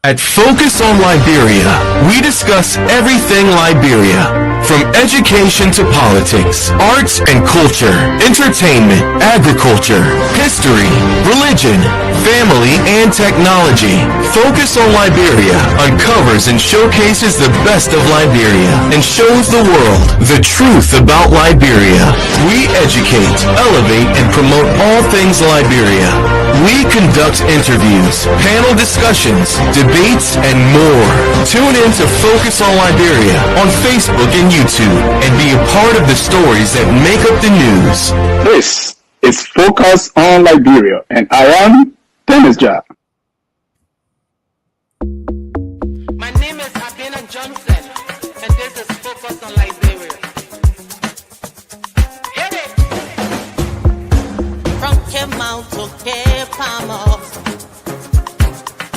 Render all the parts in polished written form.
At Focus on Liberia, we discuss everything Liberia, from education to politics, arts and culture, entertainment, agriculture, history, religion, family, and technology. Focus on Liberia uncovers and showcases the best of Liberia and shows the world the truth about Liberia. We educate, elevate, and promote all things Liberia. We conduct interviews, panel discussions, debates, and more. Tune in to Focus on Liberia on Facebook and YouTube and be a part of the stories that make up the news. This is Focus on Liberia, and I am Dennis Jack. My name is Abina Johnson, and this is Focus on Liberia. Hit it! From Cape Mount to Cape Palmer,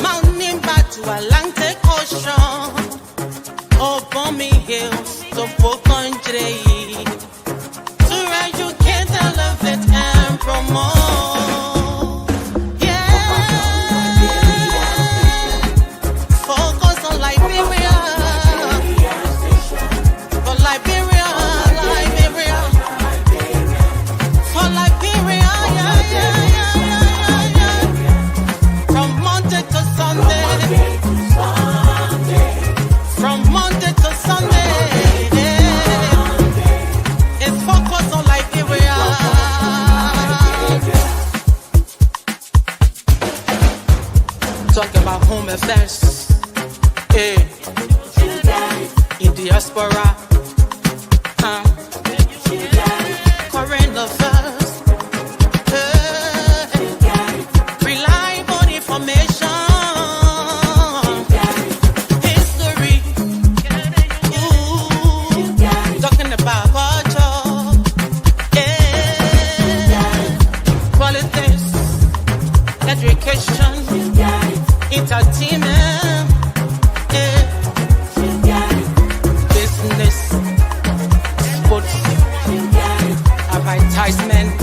Mount Nimba to Atlantic Ocean, Obomi Hills to Pocondre, to educate, elevate, and promote. Yeah, focus on Liberia, for Liberia, Liberia, for Liberia, yeah. From Monday to Sunday, from Monday to Sunday, it's Focus on Liberia. Talk about home affairs, in diaspora, current affairs, reliable information, history, talking about culture, politics, education, entertainment, business, sports, advertisement,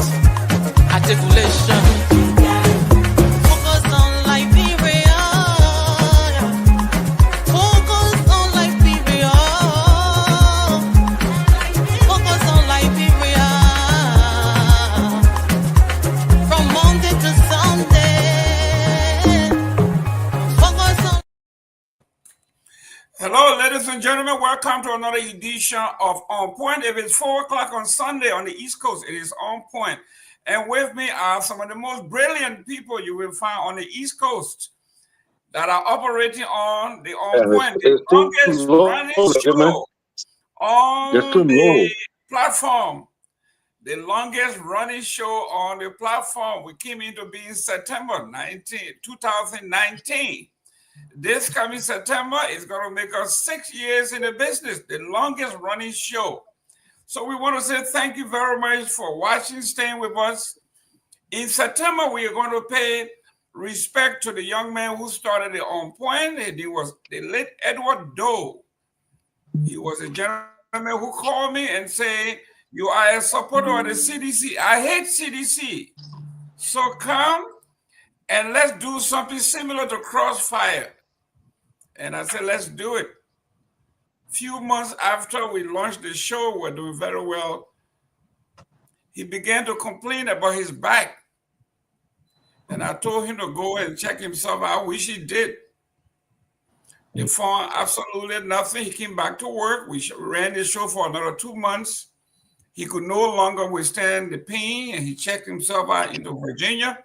articulation. Focus on Liberia. Focus on Liberia. Focus on Liberia. From Monday to Sunday. Focus on. Hello, ladies and gentlemen. Welcome to another edition of On Point. If it's 4 o'clock on Sunday on the East Coast, it is On Point. And with me are some of the most brilliant people you will find on the East Coast that are operating on the On Point, the longest running show on the platform. The longest running show on the platform. We came into being September 2019. This coming September is going to make us 6 years in the business, the longest running show. So we want to say thank you very much for watching, staying with us. In September, we are going to pay respect to the young man who started it On Point. And he was the late Edward Doe. He was a gentleman who called me and said, "You are a supporter of the CDC. I hate CDC. So come and let's do something similar to Crossfire." And I said, let's do it. Few months after we launched the show, we're doing very well. He began to complain about his back. And I told him to go and check himself out. I wish he did. He found absolutely nothing. He came back to work. We ran the show for another 2 months. He could no longer withstand the pain, and he checked himself out into Virginia,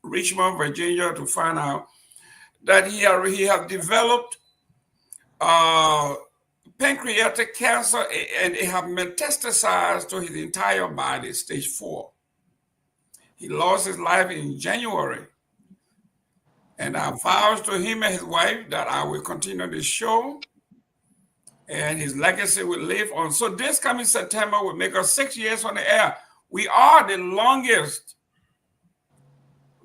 Richmond, Virginia, to find out that he had developed pancreatic cancer, and it had metastasized to his entire body, stage 4. He lost his life in January. And I vowed to him and his wife that I will continue the show and his legacy will live on. So this coming September will make us 6 years on the air. We are the longest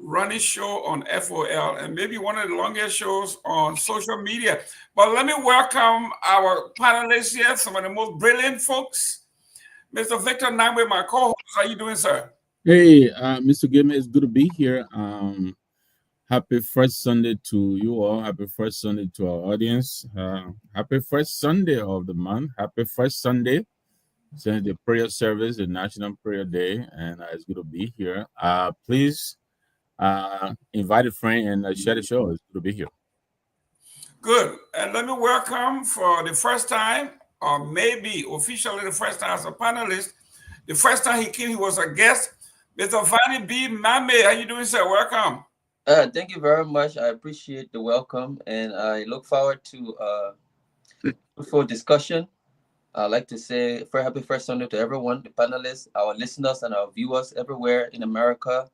running show on FOL and maybe one of the longest shows on social media. But let me welcome our panelists here, some of the most brilliant folks. Mr. Victor Nangwe, my co-host. How are you doing, sir? Hey, Mr. Gilman, it's good to be here. Happy first Sunday to you all. Happy first Sunday to our audience. Happy first Sunday of the month. Happy first Sunday since the prayer service, the National Prayer Day, and it's good to be here. Please invite a friend and share the show. It's good to be here. Good. And let me welcome for the first time, or maybe officially the first time as a panelist. The first time he came, he was a guest. Mr. Vanny B. Mame, how you doing, sir? Welcome. Thank you very much. I appreciate the welcome, and I look forward to fruitful discussion. I'd like to say very happy first Sunday to everyone, the panelists, our listeners, and our viewers everywhere in America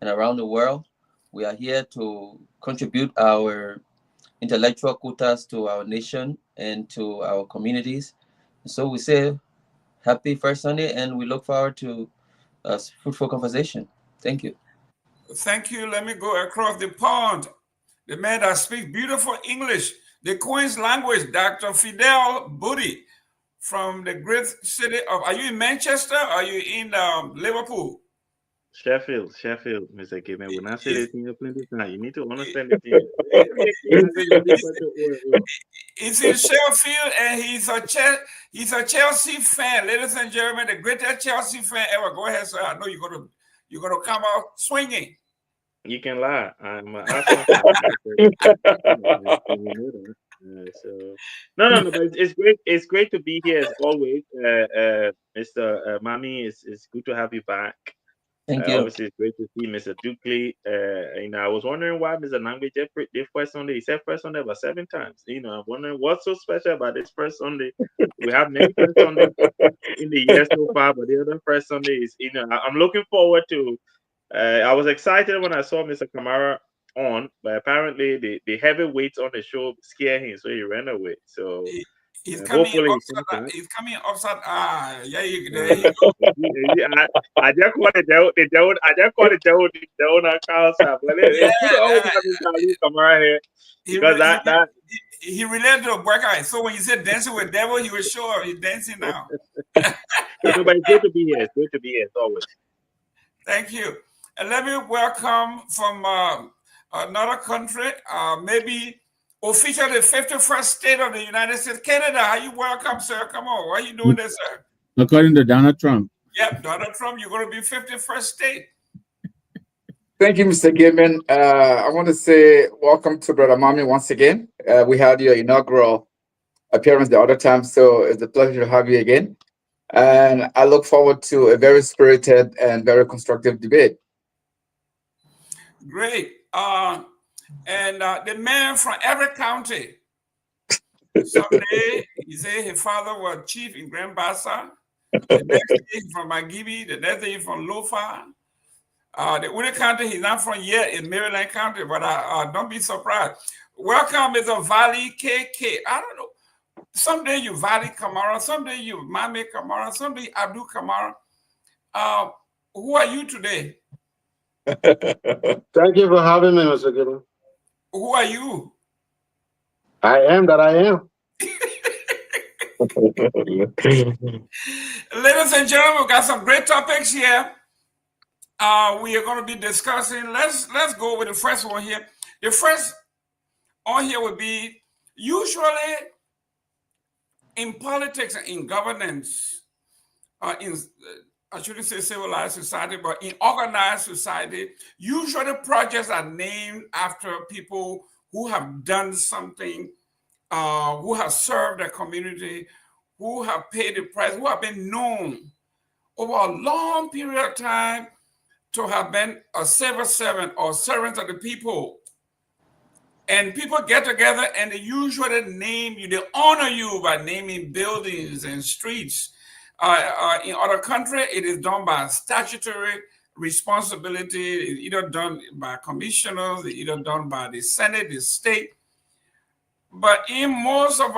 and around the world. We are here to contribute our intellectual quotas to our nation and to our communities. So we say happy first Sunday, and we look forward to a fruitful conversation. Thank you. Thank you. Let me go across the pond. The man that speaks beautiful English, the Queen's language, Dr. Fidel Budi from the great city of, are you in Manchester or are you in Liverpool? Sheffield, Mr. Kevin. When I say this thing plenty times, you need to understand the thing. He's in Sheffield and he's a Chelsea fan. Ladies and gentlemen, the greatest Chelsea fan ever. Go ahead, sir. I know you're gonna come out swinging. You can lie. I'm an so no, but it's great. It's great to be here as always. Mr. Mami, it's good to have you back. Thank you. Obviously, it's great to see Mr. Dukley. I was wondering why Mr. Language did first Sunday. He said first Sunday about 7 times. I'm wondering what's so special about this first Sunday. We have many first Sundays in the year so far, but the other first Sunday is, I'm looking forward to. I was excited when I saw Mr. Kamara on, but apparently the heavy weights on the show scared him, so he ran away. So he's coming upside. He's coming upside. There you go. I just call it down. I just call it down on Carl's side. But it's good to always have Kamara here because he related to a workout. So when you said dancing with devil, he was sure he's dancing now. But it's good to be here. It's good to be here as always. Thank you. And let me welcome from another country, maybe officially the 51st state of the United States, Canada. How you welcome, sir? Come on. Why are you doing this, sir? According to Donald Trump. Yep, Donald Trump, you're going to be 51st state. Thank you, Mr. Gaiman. I want to say welcome to Brother Mami once again. We had your inaugural appearance the other time, so it's a pleasure to have you again. And I look forward to a very spirited and very constructive debate. Great. And the man from every county. Someday, he said his father was chief in Grand Bassa. The next day, he's from Magibi. The next day, he's from Lofa. The only county he's not from yet is Maryland County, but don't be surprised. Welcome, Mr. Valley KK. I don't know. Someday you Valley Kamara, someday you Mame Kamara, someday Abdul Kamara. Who are you today? Thank you for having me, Mr. Gideon. Who are you? I am that I am. Ladies and gentlemen, we've got some great topics here. We are going to be discussing. Let's go with the first one here. The first on here would be usually in politics and in governance, I shouldn't say civilized society, but in organized society, usually projects are named after people who have done something, who have served the community, who have paid the price, who have been known over a long period of time to have been a civil servant or servant of the people. And people get together and they usually name you, they honor you by naming buildings and streets. In other countries, it is done by statutory responsibility. It's either done by commissioners, it's either done by the Senate, the state. But in most of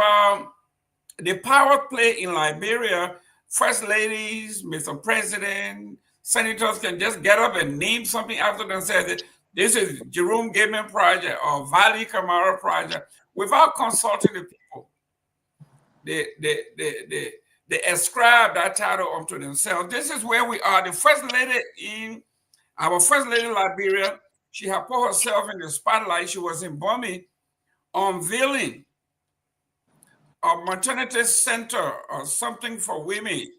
the power play in Liberia, first ladies, Mr. President, senators can just get up and name something after themselves. This is Jerome Gaiman project or Valley Kamara project without consulting the people. They ascribe that title unto themselves. This is where we are. The first lady in Liberia She had put herself in the spotlight. She was in Bomi unveiling a maternity center or something for women,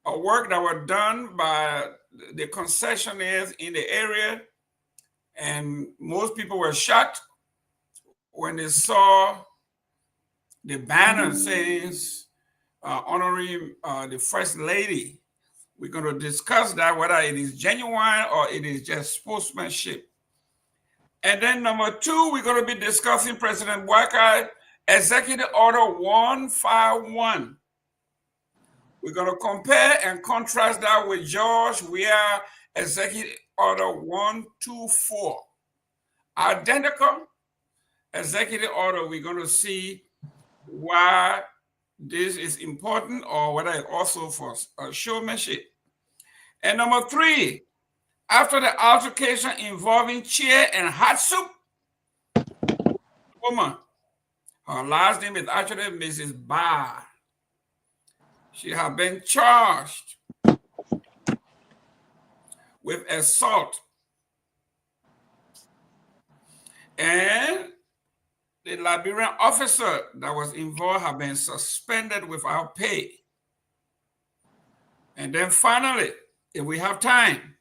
a work that was done by the concessionaires in the area. And most people were shocked when they saw the banner says honoring the First Lady. We're going to discuss that, whether it is genuine or it is just sportsmanship. And then number two, we're going to be discussing President Wakai Executive Order 151. We're going to compare and contrast that with George Weah Executive Order 124. Identical executive order. We're going to see why this is important or whether it's also for showmanship. And number three, after the altercation involving chair and hot soup, woman, her last name is actually Mrs. Barr. She has been charged with assault. And the Liberian officer that was involved has been suspended without pay. And then finally, if we have time,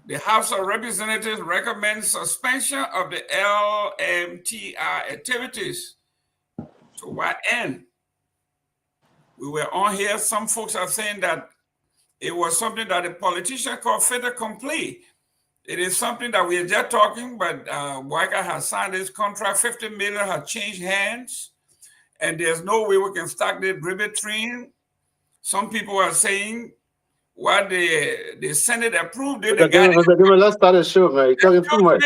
the House of Representatives recommends suspension of the LMTI activities. To what end? We were on here, some folks are saying that it was something that the politician called fait accompli. It is something that we are just talking, but Waika has signed this contract, 50 million has changed hands, and there's no way we can start the ribbon train. Some people are saying what the Senate approved it. Let's start the show, man. You're talking too much.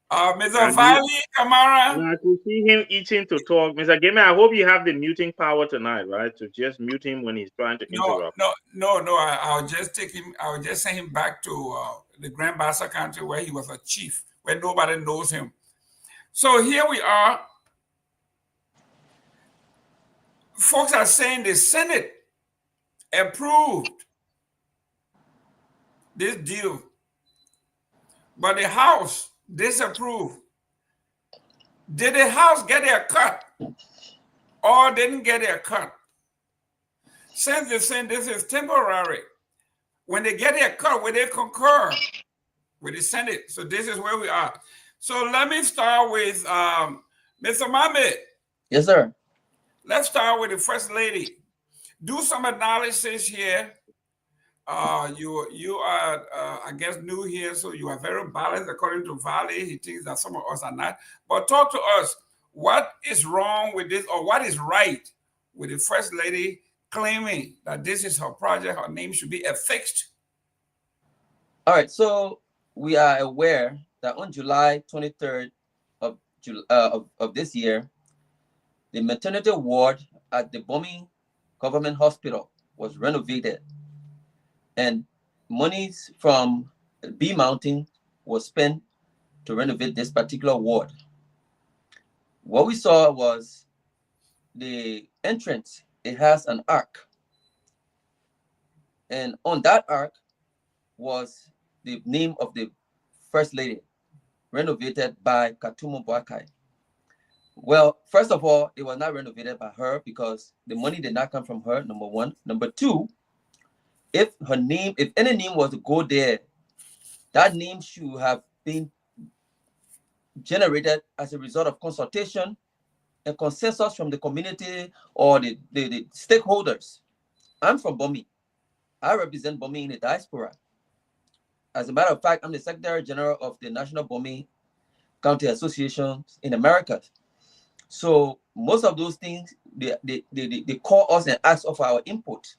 Mr. Valley Kamara. I could see him itching to talk. Mr. Gamer, I hope you have the muting power tonight, right? To just mute him when he's trying to interrupt. No. I'll just take him. I'll just send him back to the Grand Bassa country where he was a chief, where nobody knows him. So here we are. Folks are saying the Senate approved this deal, but the House disapproved. Did the House get their cut or didn't get their cut? Since they're saying this is temporary, when they get their cut, will they concur with the Senate? So this is where we are. So let me start with Mr. Mohammed. Yes, sir. Let's start with the First Lady. Do some analysis here. You are, I guess, new here, so you are very balanced according to Valley. He thinks that some of us are not. But talk to us. What is wrong with this, or what is right with the First Lady claiming that this is her project, her name should be affixed? All right, so we are aware that on July 23rd of this year, the maternity ward at the Bomi Government Hospital was renovated, and monies from B Mountain was spent to renovate this particular ward. What we saw was the entrance. It has an arc, and on that arc was the name of the First Lady, renovated by Katumo Boakai. Well, first of all, it was not renovated by her because the money did not come from her, number one. Number two, if any name was to go there, that name should have been generated as a result of consultation and consensus from the community or the stakeholders. I'm from Bomi. I represent Bomi in the diaspora. As a matter of fact, I'm the Secretary General of the National Bomi County Association in America. So most of those things, they call us and ask of our input.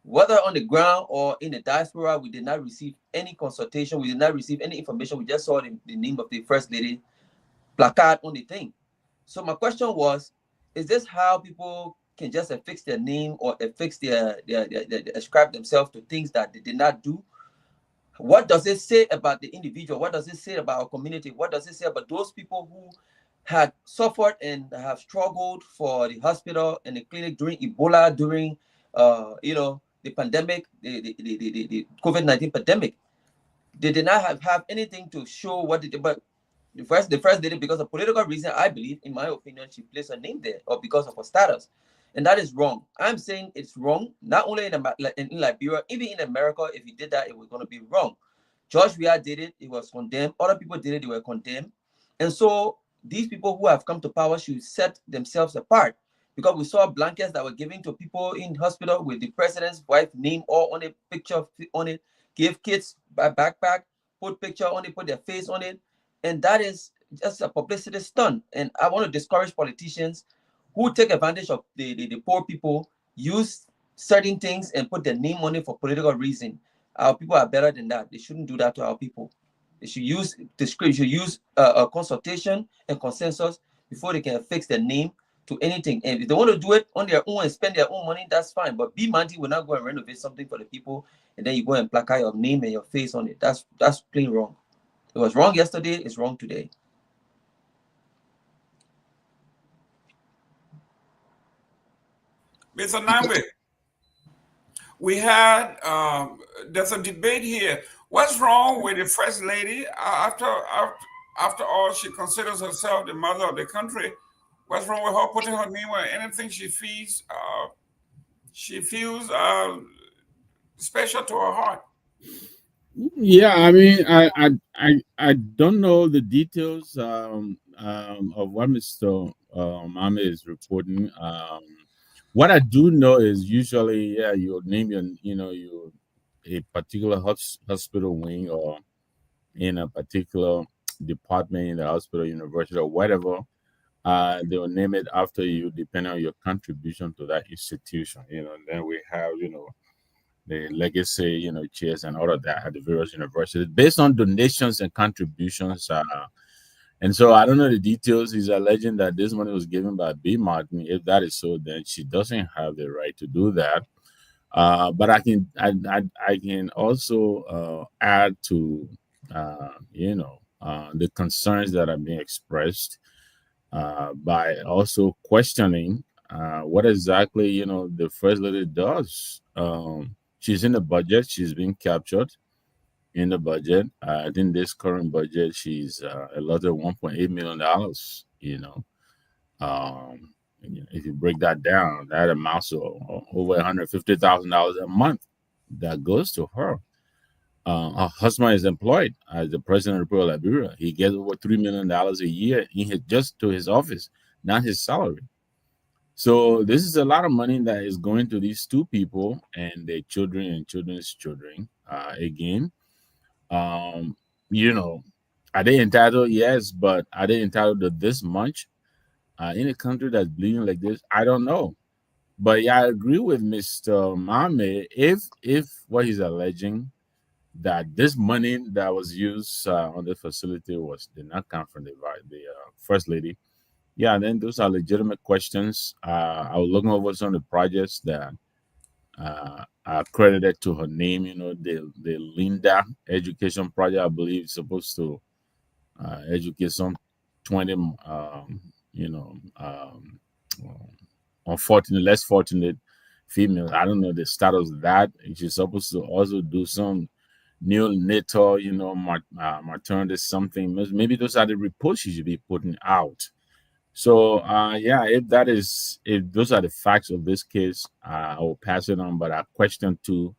Whether on the ground or in the diaspora, we did not receive any consultation. We did not receive any information. We just saw the name of the First Lady placard on the thing. So my question was, is this how people can just affix their name or affix their ascribe themselves to things that they did not do? What does it say about the individual? What does it say about our community? What does it say about those people who had suffered and have struggled for the hospital and the clinic during Ebola, during the pandemic, the COVID-19 pandemic? They did not have anything to show what they did, but the first did it because of political reason. I believe, in my opinion, she placed her name there, or because of her status, and that is wrong. I'm saying it's wrong, not only in Liberia, even in America. If you did that, it was going to be wrong. George Weah did it; it was condemned. Other people did it; they were condemned. And so these people who have come to power should set themselves apart, because we saw blankets that were given to people in hospital with the president's wife name all on it, picture on it, give kids a backpack, put picture on it, put their face on it, and that is just a publicity stunt. And I want to discourage politicians who take advantage of the poor people, use certain things and put their name on it for political reason. Our people are better than that. They shouldn't do that to our people. They should use a consultation and consensus before they can fix their name to anything. And if they want to do it on their own and spend their own money, that's fine. But B Mandy will not go and renovate something for the people, and then you go and placate your name and your face on it. That's plain wrong. It was wrong yesterday. It's wrong today. Mr. Nambe, we had there's a debate here. What's wrong with the first lady? After all, she considers herself the mother of the country. What's wrong with her putting her name on anything she feels? She feels special to her heart. Yeah, I mean, I don't know the details of what Mr. Mame is reporting. What I do know is usually, yeah, you name your a particular hospital wing, or in a particular department in the hospital, university, or whatever. They will name it after you, depending on your contribution to that institution. And then we have, the legacy, chairs and all of that at the various universities based on donations and contributions. And so I don't know the details. He's alleging that this money was given by B. Martin. If that is so, then she doesn't have the right to do that. But I can also add to the concerns that are being expressed by also questioning what exactly the first lady does. She's in the budget. She's being captured in the budget. I think this current budget, she's allotted $1.8 million. If you break that down, that amounts to over $150,000 a month that goes to her. Her husband is employed as the president of the Republic of Liberia. He gets over $3 million a year just to his office, not his salary. So this is a lot of money that is going to these two people and their children and children's children. Again, are they entitled? Yes, but are they entitled to this much in a country that's bleeding like this? I don't know. But yeah, I agree with Mr. Mame. If what he's alleging, that this money that was used on the facility did not come from the first lady, yeah, then those are legitimate questions. I was looking over some of the projects that are credited to her name. The Linda Education Project, I believe, is supposed to educate some 20, less fortunate females. I don't know the status of that. She's supposed to also do some neonatal, maternity something. Maybe those are the reports she should be putting out. So if those are the facts of this case, I will pass it on. But I question too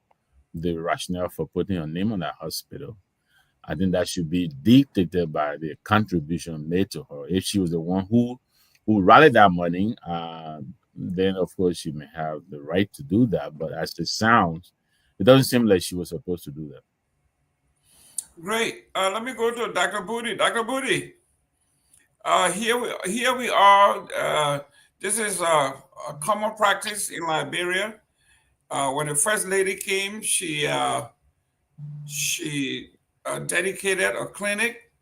the rationale for putting her name on that hospital. I think that should be dictated by the contribution made to her. If she was the one who rallied that money, then of course she may have the right to do that. But as it sounds, it doesn't seem like she was supposed to do that. Great. Let me go to Dr. Booty. Dr. Booty. Here we are. This is a common practice in Liberia. When the first lady came, she dedicated a clinic,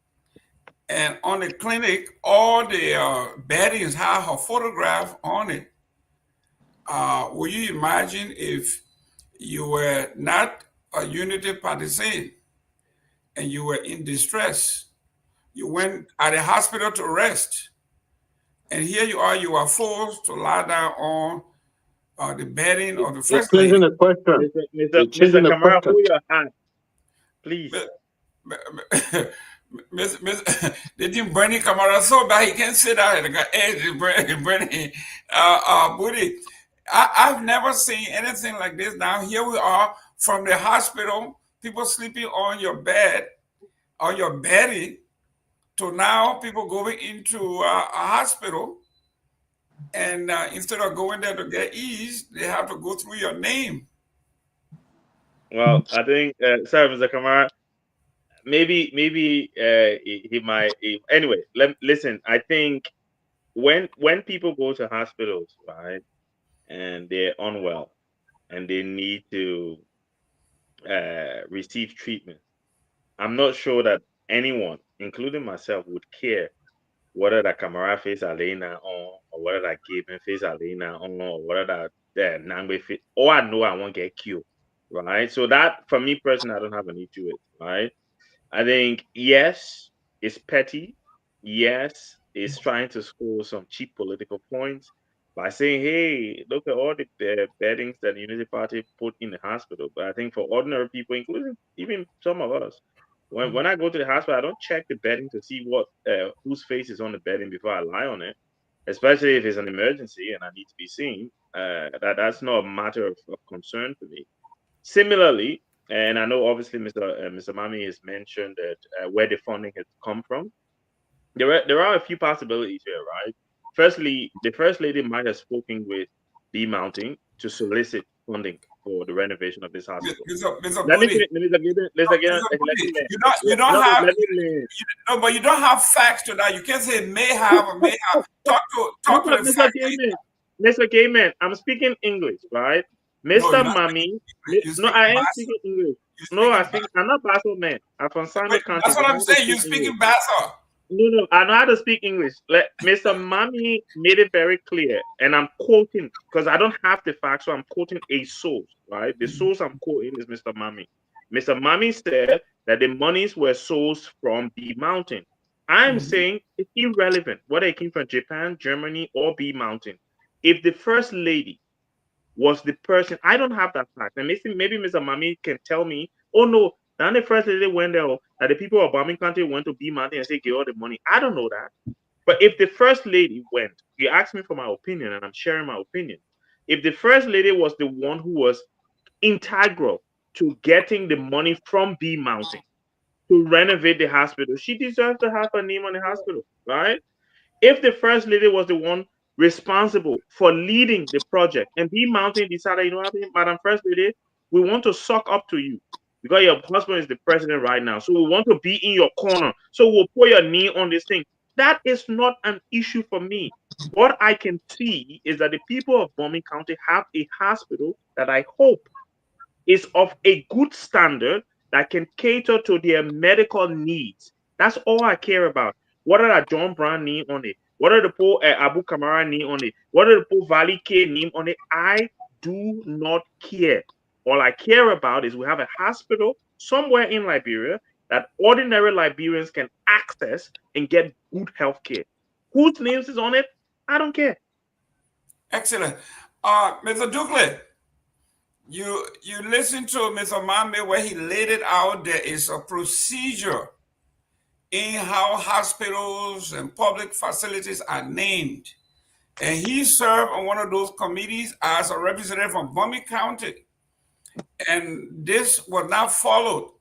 and on the clinic, all the beddings had her photograph on it. Will you imagine if you were not a Unity partisan and you were in distress? You went at the hospital to rest, and here you are forced to lie down on the bedding of the first lady. The question. Mr. Kamara, hold your hand, please. They didn't burn the camera so bad he can't sit down and go, hey, burning booty. I've never seen anything like this. Now here we are from the hospital, people sleeping on your bed, on your bedding, to now people going into a hospital, and instead of going there to get ease, they have to go through your name. Well, I think, sorry, Mr. Kamara, maybe he might. Anyway, listen. I think when people go to hospitals, right, and they're unwell and they need to receive treatment, I'm not sure that anyone, including myself, would care whether that Kamara face Alena on, or whether that Gaben face Alena on, or whether that Nangbe face. All I know, I won't get killed, right? So that, for me personally, I don't have an issue with, right? I think, yes, it's petty. Yes, it's trying to score some cheap political points by saying, hey, look at all the beddings that the Unity Party put in the hospital. But I think for ordinary people, including even some of us, when I go to the hospital, I don't check the bedding to see what whose face is on the bedding before I lie on it, especially if it's an emergency and I need to be seen. That's not a matter of concern for me. Similarly, and I know obviously Mr. Mami has mentioned that where the funding has come from. There are a few possibilities here, right? Firstly, the first lady might have spoken with B Mountain to solicit funding for the renovation of this hospital. Mr. Let me Booty, let me you don't have no, but you don't have facts to that. You can't say may have or may have. Talk to the fact. Mr. Gayman, I'm speaking English, right? Mr. Mami, no, I am speaking English. No, I'm not Basel man. I'm from Sami County. That's what I'm saying. You're speaking Basel. No, I know how to speak English. Mr. Mami made it very clear, and I'm quoting because I don't have the facts, so I'm quoting a source, right? The source I'm quoting is Mr. Mami. Mr. Mami said that the monies were sourced from B Mountain. I'm saying it's irrelevant whether it came from Japan, Germany, or B Mountain. If the first lady was the person, I don't have that fact. And maybe Mr. Mami can tell me, oh no, now the first lady went there, that the people of bombing country went to B Mountain and say, give all the money. I don't know that. But if the first lady went, you asked me for my opinion, and I'm sharing my opinion. If the first lady was the one who was integral to getting the money from B Mountain to renovate the hospital, she deserves to have her name on the hospital, right? If the first lady was the one responsible for leading the project and B Mountain decided, you know what, Madam First Lady, we want to suck up to you because your husband is the president right now. So we want to be in your corner. So we'll put your knee on this thing. That is not an issue for me. What I can see is that the people of Bombing County have a hospital that I hope is of a good standard that can cater to their medical needs. That's all I care about. What are the John Brown need on it? What are the poor Abu Kamara need on it? What are the poor Valley K need on it? I do not care. All I care about is we have a hospital somewhere in Liberia that ordinary Liberians can access and get good health care. Whose names is on it? I don't care. Excellent. Mr. Dukley, you listen to Mr. Mame where he laid it out. There is a procedure in how hospitals and public facilities are named. And he served on one of those committees as a representative from Bombing County. And this was not followed.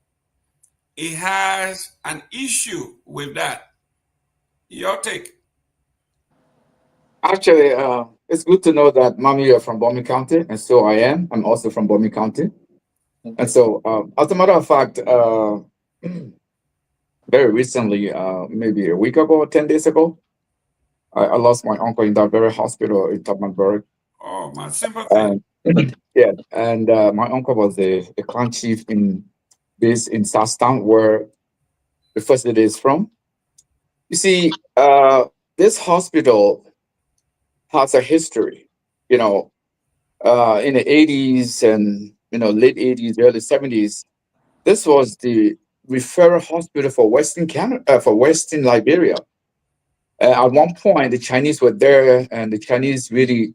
He has an issue with that. Your take. Actually, it's good to know that, Mommy, you're from Bombing County, and so I am. I'm also from Bombing County. And so, as a matter of fact, very recently, maybe a week ago or 10 days ago, I lost my uncle in that very hospital in Tubmanburg. Oh, my sympathy. Yeah, and my uncle was a clan chief based in Southtown, where the first lady is from. You see, this hospital has a history, in the 80s and, late 80s, early 70s. This was the referral hospital for Western Canada, for Western Liberia. At one point, the Chinese were there, and the Chinese really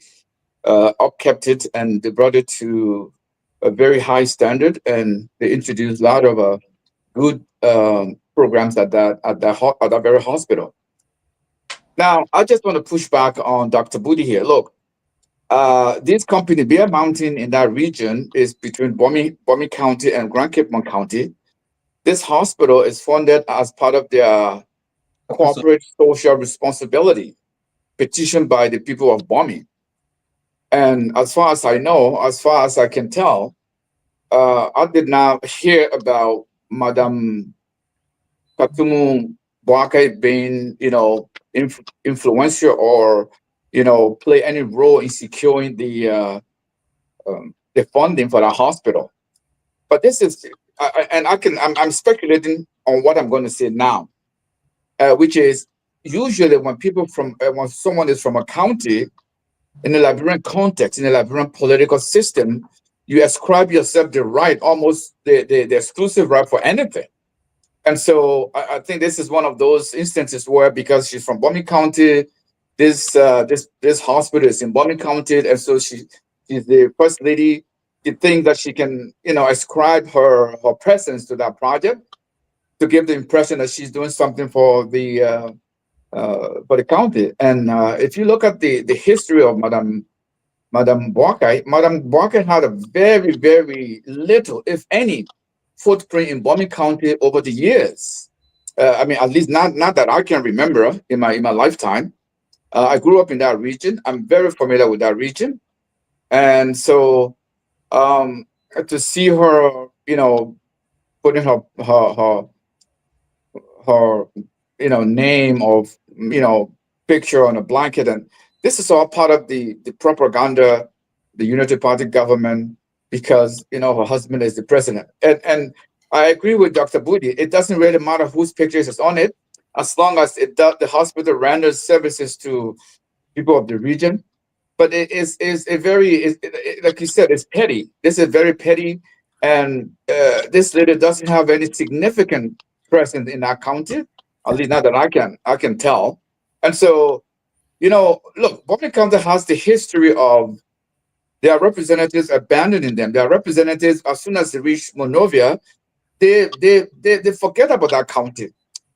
upkept it, and they brought it to a very high standard, and they introduced a lot of good programs at that very hospital. Now, I just want to push back on Dr. Budi here. Look, this company, Bear Mountain, in that region is between Bomi County and Grand Cape Mon County. This hospital is funded as part of their corporate social responsibility petitioned by the people of Bomi. And as far as I know, as far as I can tell, I did not hear about Madam Katumu Boakai being, influential or, play any role in securing the funding for the hospital. But this is, I'm speculating on what I'm going to say now, which is usually when someone is from a county, in the Liberian context, in the Liberian political system, you ascribe yourself the right, almost the exclusive right for anything. And so I think this is one of those instances where, because she's from Bomi County, this hospital is in Bomi County, and so she's the first lady. You think that she can, ascribe her presence to that project to give the impression that she's doing something for the county. And if you look at the history of Madam Boakai had a very, very little, if any, footprint in Bomi County over the years. At least not that I can remember in my lifetime. I grew up in that region. I'm very familiar with that region, and so to see her, putting her name of picture on a blanket, and this is all part of the propaganda, the Unity Party government, because her husband is the president. And I agree with Dr. Budi. It doesn't really matter whose picture is on it, as long as the hospital renders services to people of the region. But it is like you said, it's petty. This is very petty, and this lady doesn't have any significant presence in that county, at least not that I can tell. And so, look, Bomi County has the history of their representatives abandoning them. Their representatives, as soon as they reach Monrovia, they forget about that county.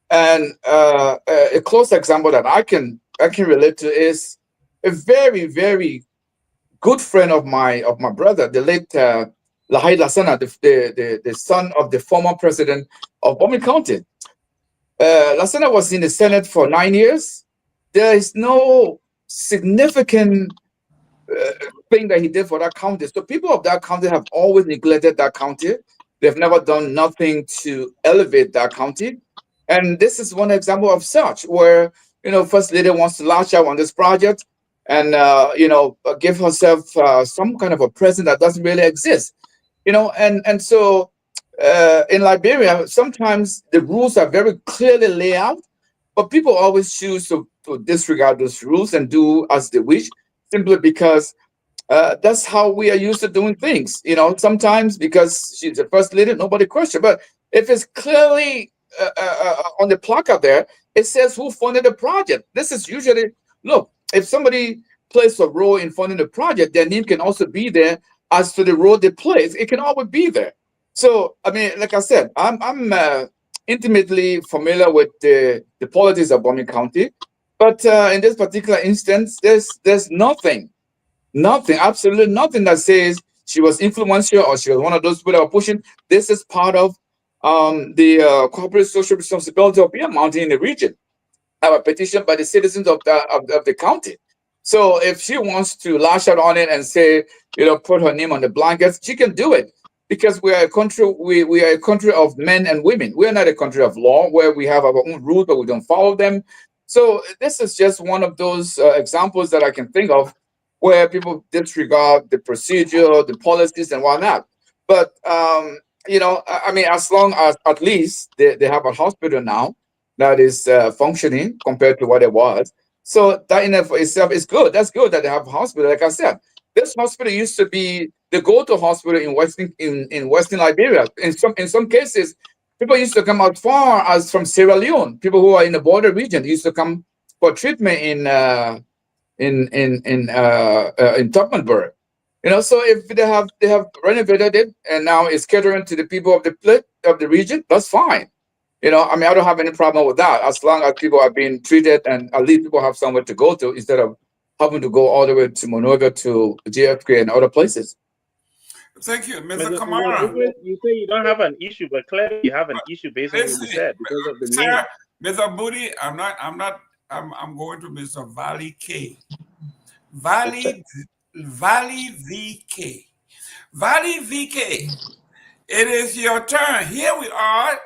And a close example that I can relate to is a very, very good friend of my brother, the late Lahai Lasana, the son of the former president of Bomi County. Lasana was in the Senate for 9 years. There is no significant thing that he did for that county. So people of that county have always neglected that county. They've never done nothing to elevate that county. And this is one example of such, where, First Lady wants to launch out on this project and, give herself some kind of a presence that doesn't really exist. And so in Liberia, sometimes the rules are very clearly laid out, but people always choose to disregard those rules and do as they wish, simply because that's how we are used to doing things. Sometimes because she's the first lady, nobody questions. But if it's clearly on the placard there, it says who funded the project. This is usually, look, if somebody plays a role in funding the project, their name can also be there as to the role they play. It can always be there. So, like I said, I'm intimately familiar with the politics of Bomi County. But in this particular instance, there's nothing, absolutely nothing that says she was influential or she was one of those people that were pushing. This is part of the corporate social responsibility of Bear Mountain in the region. Have a petition by the citizens of the county. So if she wants to lash out on it and say, put her name on the blankets, she can do it, because we are a country. We are a country of men and women. We are not a country of law where we have our own rules but we don't follow them. So this is just one of those examples that I can think of where people disregard the procedure, the policies, and whatnot. But as long as at least they have a hospital now that is functioning compared to what it was. So that in and for itself is good. That's good that they have a hospital. Like I said, this hospital used to be the go-to hospital in Western Liberia. In some cases, people used to come as far as from Sierra Leone. People who are in the border region used to come for treatment in Topmanburg. So if they have renovated it and now it's catering to the people of the region, that's fine. I don't have any problem with that as long as people are being treated and at least people have somewhere to go to instead of having to go all the way to Monrovia to JFK and other places. Thank you, Mr. Mr. Kamara. Douglas, you say you don't have an issue, but clearly you have an issue based on what you Listen, said because of the name. sir, Mr. Booty, I'm going to Mr. Valley K. Valley VK. Valley VK. It is your turn. Here we are.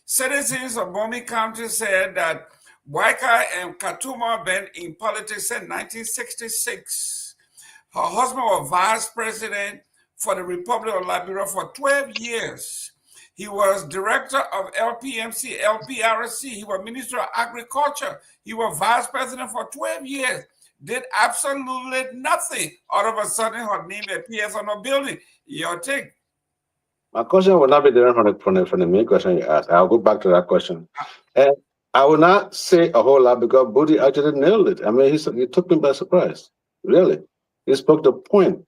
Citizens of Bomi County said that Waika and Katuma been in politics since 1966. Her husband was vice president for the Republic of Liberia for 12 years. He was director of LPMC, LPRC. He was Minister of Agriculture. He was vice president for 12 years. Did absolutely nothing. All of a sudden, her name appears on a building. Your take. My question will not be different from the main question you asked. I'll go back to that question. And I will not say a whole lot because Booty actually nailed it. I mean, he took me by surprise. Really. He spoke the point.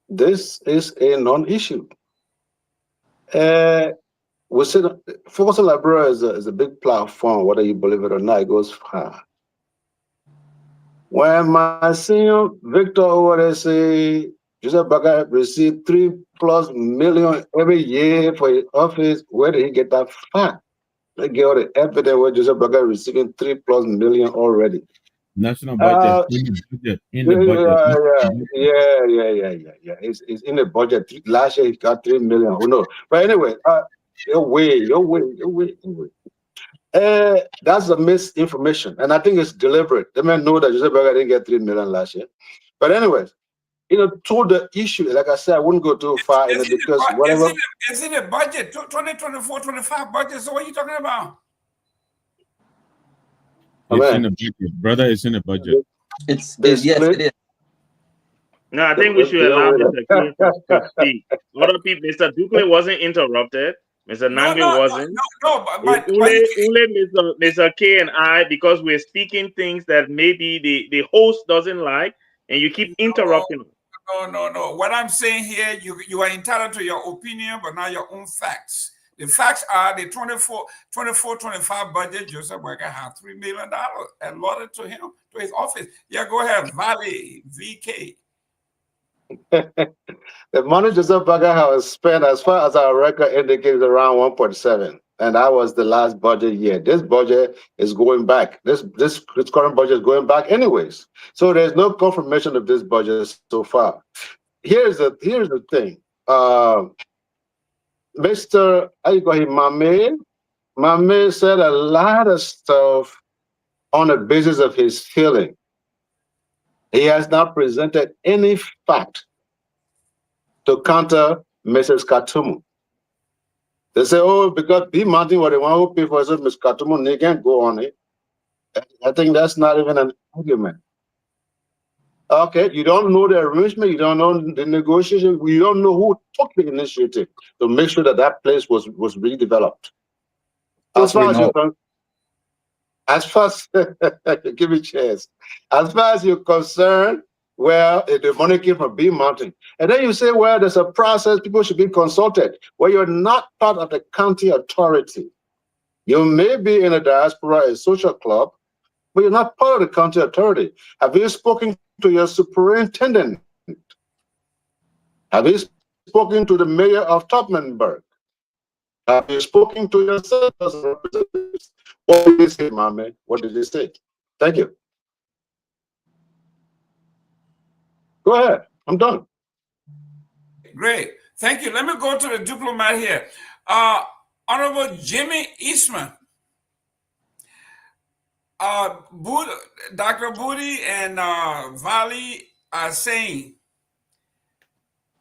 This is a non-issue. We said Focus on Liberia is a big platform, whether you believe it or not, it goes far. When my senior Victor over there say Joseph Baga received $3+ million every year for his office, where did he get that fact? They get all the evidence where Joseph Baga receiving $3+ million already. National budget in the budget. Yeah. It's in the budget. Last year he got $3 million. Who knows? But anyway, your way. That's a misinformation, and I think it's deliberate. They may know that Joseph Berger didn't get $3 million last year, but anyways, to the issue, like I said, I wouldn't go too far in it because whatever. It's in the budget, 2024-25 budget. So what are you talking about? It's in the budget, brother. It's in the budget. Yes, it is. No, I think we should allow Mr. King to speak. Other people, Mr. Dukley wasn't interrupted. Mr. Nangbe wasn't. No, but only Mr. K and I, because we're speaking things that maybe the host doesn't like, and you keep interrupting him. No. What I'm saying here, you are entitled to your opinion, but not your own facts. The facts are the 24-25 budget, Joseph Berger had $3 million allotted to him, to his office. Yeah, go ahead, Valley VK. The money Joseph Berger has spent, as far as our record indicates, around 1.7, and that was the last budget year. This budget is going back. This current budget is going back anyways. So there's no confirmation of this budget so far. Here's the thing. Mr. Mame said a lot of stuff on the basis of his feeling. He has not presented any fact to counter Mrs. Katumu. They say, because B Mountain was the one who paid for it, so Ms. Katumu, they can't go on it. I think that's not even an argument. Okay, you don't know the arrangement, you don't know the negotiation, you don't know who took the initiative to make sure that place was redeveloped. Give me a chance. As far as you're concerned, the money came from B Mountain. And then you say, there's a process, people should be consulted. Well, you're not part of the county authority. You may be in a diaspora, a social club, but you're not part of the county authority. Have you spoken to your superintendent? Have you spoken to the mayor of Topmanburg? Have you spoken to your senators and representatives? What did they say, Mame? What did they say? Thank you. Go ahead. I'm done. Great. Thank you. Let me go to the diplomat here. Honorable Jimmy Eastman. Dr. Booty and Valley are saying,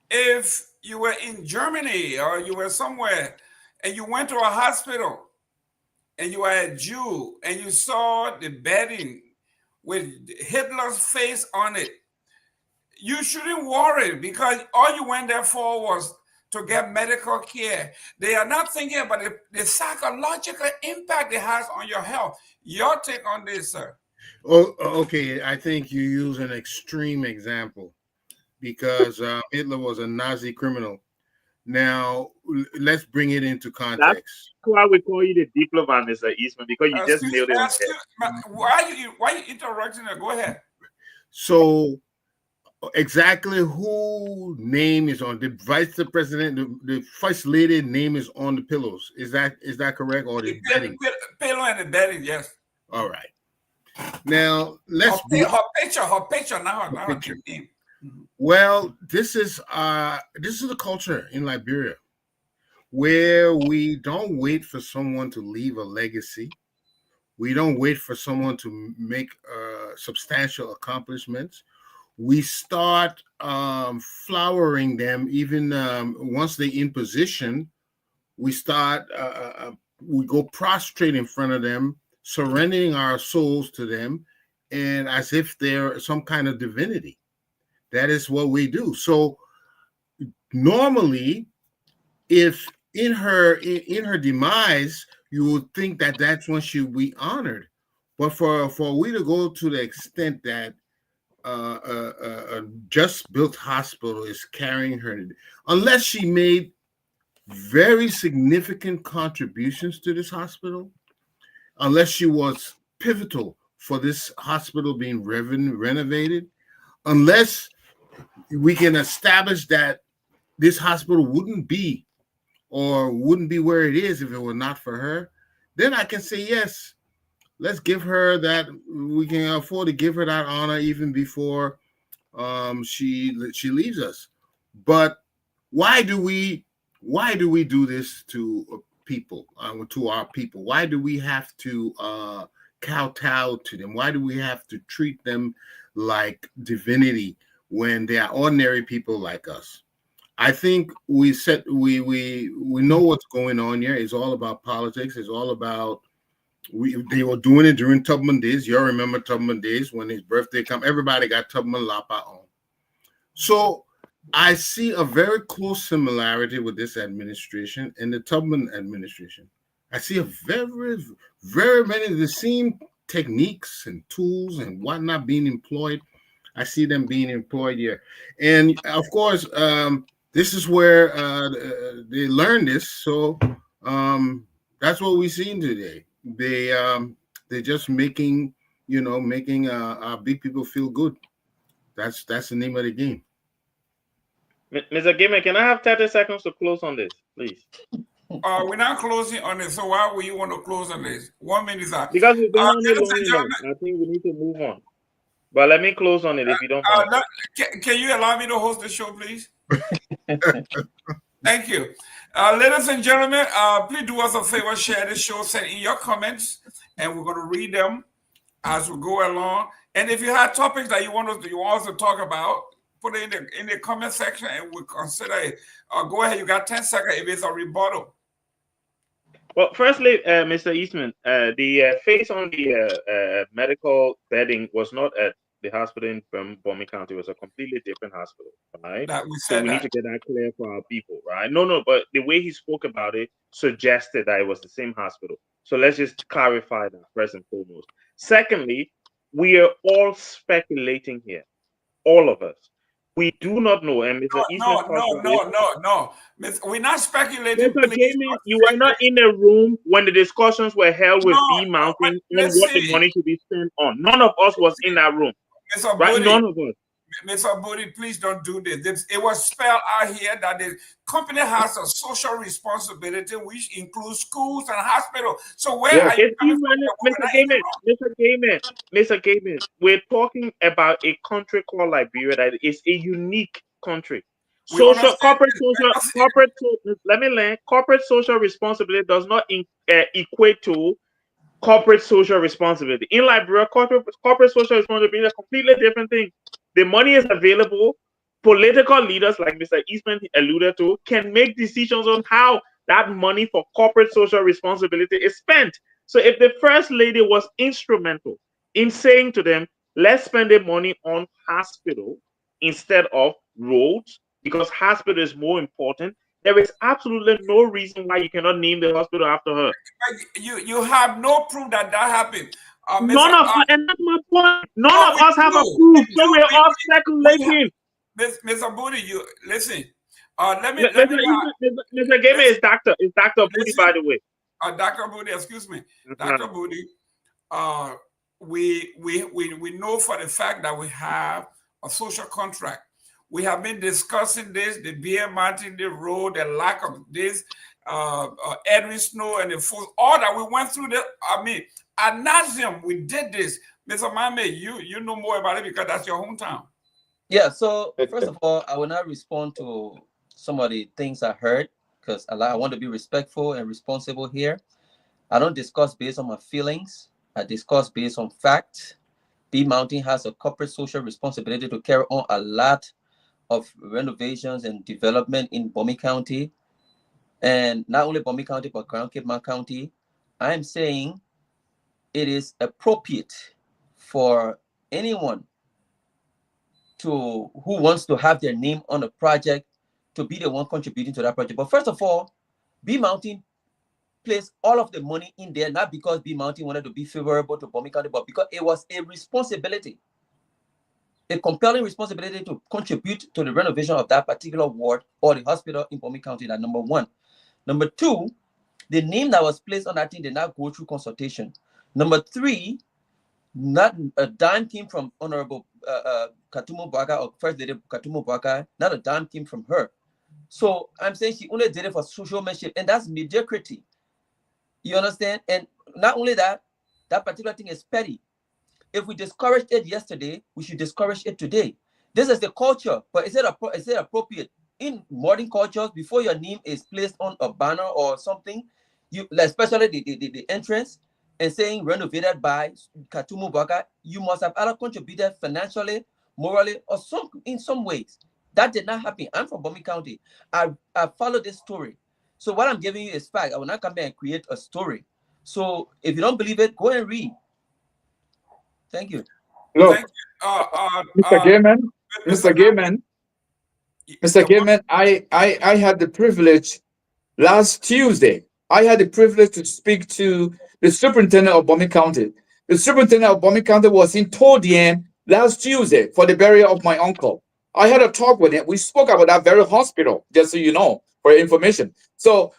if you were in Germany or you were somewhere and you went to a hospital and you were a Jew and you saw the bedding with Hitler's face on it, you shouldn't worry because all you went there for was to get medical care. They are not thinking about the psychological impact it has on your health. Your take on this, sir? Oh, okay. I think you use an extreme example because Hitler was a Nazi criminal. Now, let's bring it into That's context. why we call you the diplomat, Mr. Eastman, because you just Excuse, nailed it on the excuse, why you interrupting her? Go ahead. So, exactly who name is on the vice president, the first lady name is on the pillows. Is that correct, or the bedding? Pillow and the bedding, yes. All right. Now let's her picture now her name. Well, this is the culture in Liberia, where we don't wait for someone to leave a legacy. We don't wait for someone to make substantial accomplishments. We start flowering them even once they're in position. We start we go prostrate in front of them, surrendering our souls to them, and as if they're some kind of divinity. That is what we do. So normally, if in her demise, you would think that that's when she would be honored. But for we to go to the extent that a just built hospital is carrying her, unless she made very significant contributions to this hospital, unless she was pivotal for this hospital being renovated, unless we can establish that this hospital wouldn't be where it is if it were not for her, then I can say, yes, let's give her that. We can afford to give her that honor even before she leaves us. But why do we do this to people, to our people? Why do we have to kowtow to them? Why do we have to treat them like divinity when they are ordinary people like us? I think we know what's going on here. It's all about politics. It's all about they were doing it during Tubman days. You all remember Tubman days when his birthday come, everybody got Tubman Lapa on. So I see a very close similarity with this administration and the Tubman administration. I see a very, very many of the same techniques and tools and whatnot being employed. I see them being employed here. And of course, this is where they learn this. So that's what we're seeing today. They're just making our big people feel good. That's the name of the game. Mr. Gamer, can I have 30 seconds to close on this, please? We're not closing on it. So why would you want to close on this? 1 minute is out. Because we've been on it long enough. I think we need to move on. But let me close on it if you don't mind. Can you allow me to host the show, please? Thank you. Ladies and gentlemen, please do us a favor, share the show, send in your comments, and we're going to read them as we go along. And if you have topics that you want us to talk about, put it in the comment section and we'll consider it. Go ahead, you got 10 seconds if it's a rebuttal. Well, firstly, Mr. Eastman, the face on the medical bedding was not at the hospital in Bomi County. It was a completely different hospital, right? So we need to get that clear for our people, right? No, but the way he spoke about it suggested that it was the same hospital. So let's just clarify that first and foremost. Secondly, we are all speculating here, all of us. We do not know, and Mr. Eastman. No. We're not speculating. Mr. Gaming, you were not in the room when the discussions were held with B Mountain on what the money should be spent on. None of us was in that room. Right? None of us. Mr. Booty, please don't do this. It was spelled out here that the company has a social responsibility, which includes schools and hospitals. So where are you coming from? Mr. Gaiman, we're talking about a country called Liberia that is a unique country. Corporate social responsibility does not equate to corporate social responsibility. In Liberia, corporate social responsibility is a completely different thing. The money is available. Political leaders, like Mr. Eastman alluded to, can make decisions on how that money for corporate social responsibility is spent. So if the First Lady was instrumental in saying to them, let's spend the money on hospital instead of roads, because hospital is more important, there is absolutely no reason why you cannot name the hospital after her. You have no proof that happened. And that's my point. None of us have a proof, so we're all speculating. Mr. Booty, you listen. Let me Mr. Gamer is Doctor Booty, by the way. Dr. Booty, excuse me, Uh-huh. Dr. Booty. We know for the fact that we have a social contract. We have been discussing this, the beer mountain, the road, the lack of this, Edwin Snow and the full order. We went through the, ad nauseum, we did this. Mr. Mame, you know more about it because that's your hometown. Yeah, so first of all, I will not respond to some of the things I heard because I want to be respectful and responsible here. I don't discuss based on my feelings. I discuss based on facts. B Mountain has a corporate social responsibility to carry on a lot of renovations and development in Bomi County. And not only Bomi County, but Grand Cape Mount County. I'm saying it is appropriate for anyone who wants to have their name on a project to be the one contributing to that project. But first of all, B Mountain placed all of the money in there, not because B Mountain wanted to be favorable to Bomi County, but because it was a responsibility, a compelling responsibility to contribute to the renovation of that particular ward or the hospital in Bomi County. That number one. Number two, the name that was placed on that thing did not go through consultation. Number three, not a dime came from Honorable Katumo Baka or First Lady Katumo Baka. Not a dime came from her. So I'm saying she only did it for showmanship, and that's mediocrity. You understand? And not only that, that particular thing is petty. If we discouraged it yesterday, we should discourage it today. This is the culture, but is it appropriate in modern cultures before your name is placed on a banner or something, you especially the entrance and saying renovated by Katumu Baka, you must have either contributed financially, morally, or in some ways. That did not happen. I'm from Bomi County. I followed this story. So what I'm giving you is fact. I will not come here and create a story. So if you don't believe it, go and read. Thank you. Look, Thank you. Mr. Gaiman, I had the privilege last Tuesday. I had the privilege to speak to the superintendent of Bomi County. The superintendent of Bomi County was in Todian last Tuesday for the burial of my uncle. I had a talk with him. We spoke about that very hospital, just so you know, for your information. So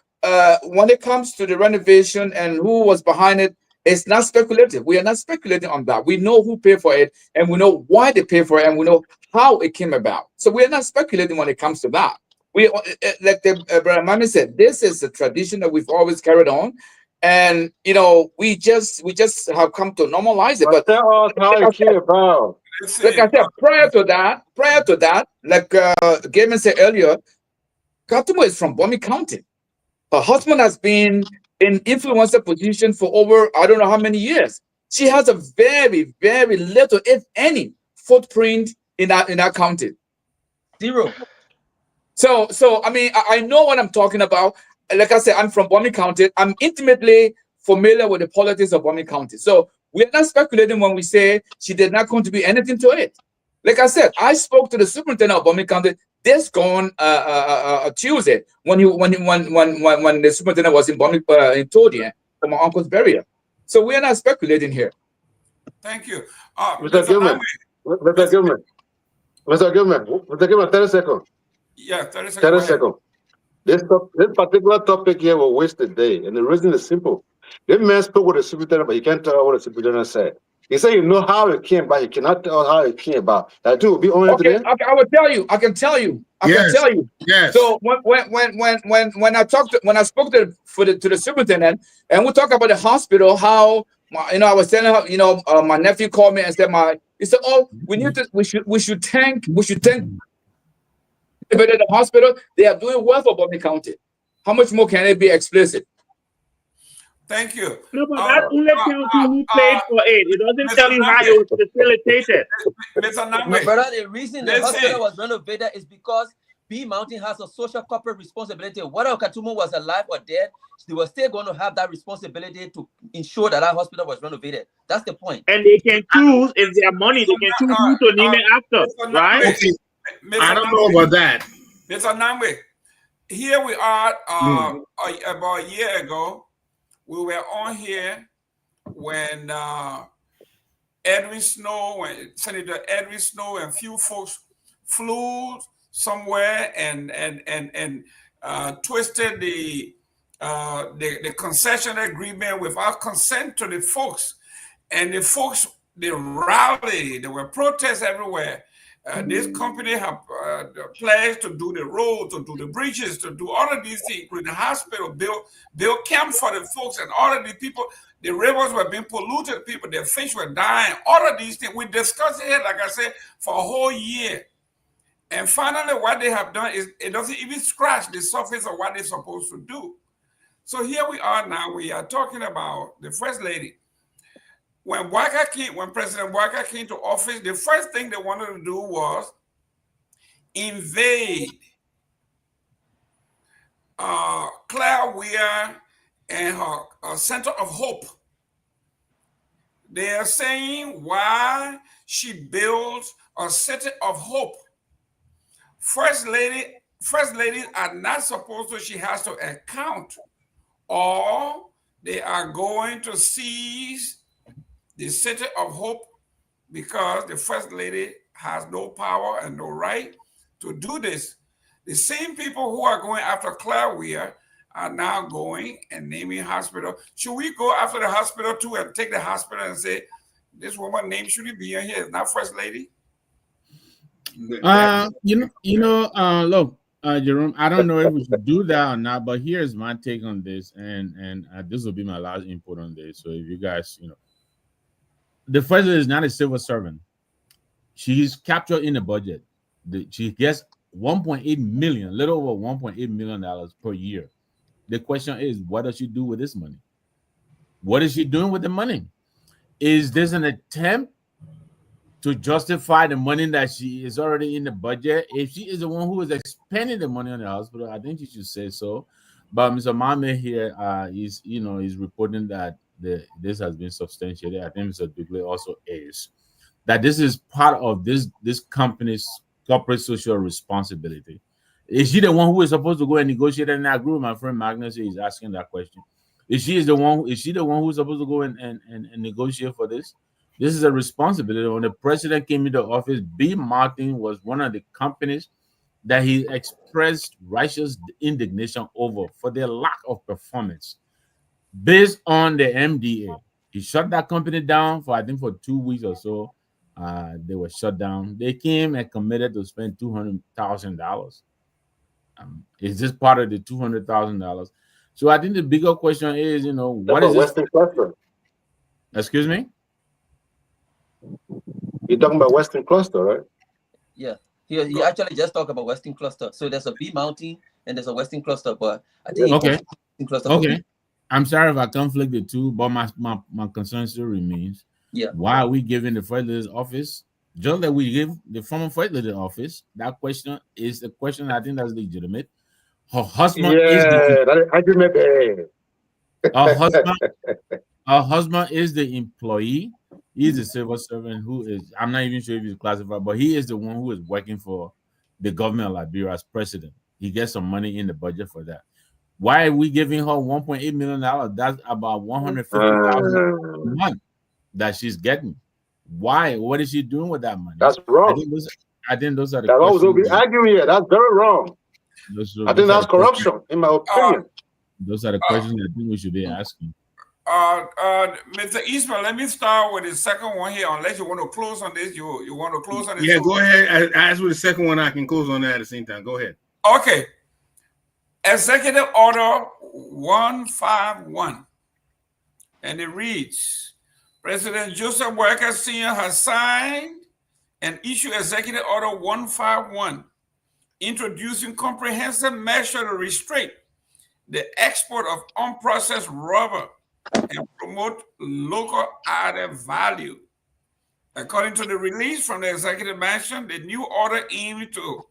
when it comes to the renovation and who was behind it, it's not speculative. We are not speculating on that. We know who paid for it, and we know why they paid for it, and we know how it came about. So we are not speculating when it comes to that. We, like the Brother Mami said, this is a tradition that we've always carried on, and we just have come to normalize it. But tell us how it came about. Like I said, prior to that, like Gaiman said earlier, Katumo is from Bomi County. Her husband has been in influencer position for over I don't know how many years. She has a very, very little, if any, footprint in that county. Zero. So I mean, I know what I'm talking about. Like I said, I'm from Bomi County. I'm intimately familiar with the politics of Bomi County. So we're not speculating when we say she did not contribute anything to it. Like I said, I spoke to the superintendent of Bomi County this gone Tuesday when the superintendent was in Bomi in Todian for my uncle's burial. So we are not speculating here. Thank you, Mr. Gilman. Mr. Gilman, 30 seconds. Yeah, 30 seconds. 30 seconds. This particular topic here will waste the day, and the reason is simple. This man spoke with the superintendent, but he can't tell what the superintendent said. He said you know how it came about. You cannot tell how it came about. That too will be on okay, today. okay, I will tell you. I can tell you. Yes. So when I spoke to the superintendent, and we talk about the hospital, how I was telling her, my nephew called me and said he said, oh, we should thank the hospital. They are doing well for Bomi County. How much more can it be explicit? Thank you. No, but that only tells you who paid for it. It doesn't tell you how it was facilitated. Mr. Namwe, Brother, the reason the hospital was renovated is because B Mountain has a social corporate responsibility. Whether Katumo was alive or dead, they were still going to have that responsibility to ensure that that hospital was renovated. That's the point. And they can choose, if they have money, they can choose who to name it after, right? Okay. I don't know about that. Mr. Namwe, here we are about a year ago. We were on here when Senator Edwin Snow and few folks flew somewhere and twisted the concession agreement without consent to the folks. And the folks, they rallied, there were protests everywhere. This company have pledged to do the road, to do the bridges, to do all of these things, including the hospital, build camp for the folks, and all of the people. The rivers were being polluted, people, their fish were dying, all of these things. We discussed it, like I said, for a whole year. And finally, what they have done is it doesn't even scratch the surface of what they're supposed to do. So here we are now. We are talking about the First Lady. When President Walker came to office, the first thing they wanted to do was invade Claire Weir and her Center of Hope. They are saying why she builds a Center of Hope. First ladies are not supposed to, she has to account, or they are going to seize the Center of Hope because the First Lady has no power and no right to do this. The same people who are going after Claire Weir are now going and naming hospital. Should we go after the hospital too and take the hospital and say, this woman's name shouldn't be in here, it's not First Lady? Look, Jerome, I don't know if we should do that or not, but here's my take on this, and this will be my last input on this. So if you guys, the First Lady is not a civil servant. She's captured in the budget. She gets 1.8 million, little over 1.8 million dollars per year. The question is, what does she do with this money? What is she doing with the money? Is this an attempt to justify the money that she is already in the budget? If she is the one who is expending the money on the hospital, I think she should say so. But Mr. Mame here is reporting that this has been substantiated. I think Mr. Dugley also is that this is part of this company's corporate social responsibility. Is she the one who is supposed to go and negotiate in that group? My friend Magnus is asking that question. Is she the one who's supposed to go and negotiate for this? This is a responsibility. When the president came into office, B. Martin was one of the companies that he expressed righteous indignation over for their lack of performance based on the MDA. He shut that company down for 2 weeks or so. They were shut down. They came and committed to spend $200,000. Is this part of the $200,000? So I think the bigger question is, what is Western Cluster? Excuse me? You're talking about Western Cluster, right? Yeah. He actually just talked about Western Cluster. So there's a B Mountain and there's a Western Cluster, but I think okay. Western Cluster. Okay. I'm sorry if I conflict the two, but my concern still remains. Yeah. Why are we giving the First Lady's office, just like we give the former First Lady's office? That question is a question I think that's legitimate. Her husband her husband is the employee. He's a civil servant who is, I'm not even sure if he's classified, but he is the one who is working for the government of Liberia as president. He gets some money in the budget for that. Why are we giving her $1.8 million? That's about $150,000 a month that she's getting. Why? What is she doing with that money? That's wrong. I think those are the questions. We'll be arguing here. That's very wrong. I think that's corruption, in my opinion. Those are the questions I think we should be asking. Mr. Eastman, let me start with the second one here. Unless you want to close on this, you want to close on this? Yeah, go ahead. As with the second one, I can close on that at the same time. Go ahead. Okay. Executive Order 151. And it reads, President Joseph Walker Sr. has signed and issued Executive Order 151, introducing comprehensive measures to restrict the export of unprocessed rubber and promote local added value. According to the release from the Executive Mansion, the new order aims to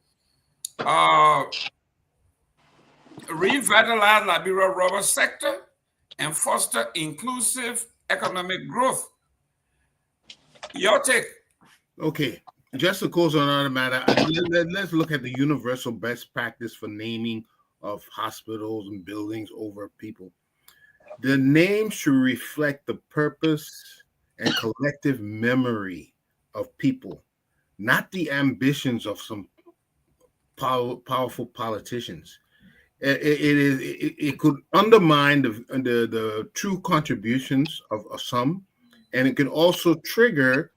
revitalize Liberia rubber sector and foster inclusive economic growth. Your take. Okay, just to close on another matter, let's look at the universal best practice for naming of hospitals and buildings over people. The name should reflect the purpose and collective memory of people, not the ambitions of some powerful politicians. It could undermine the true contributions of some, and it can also trigger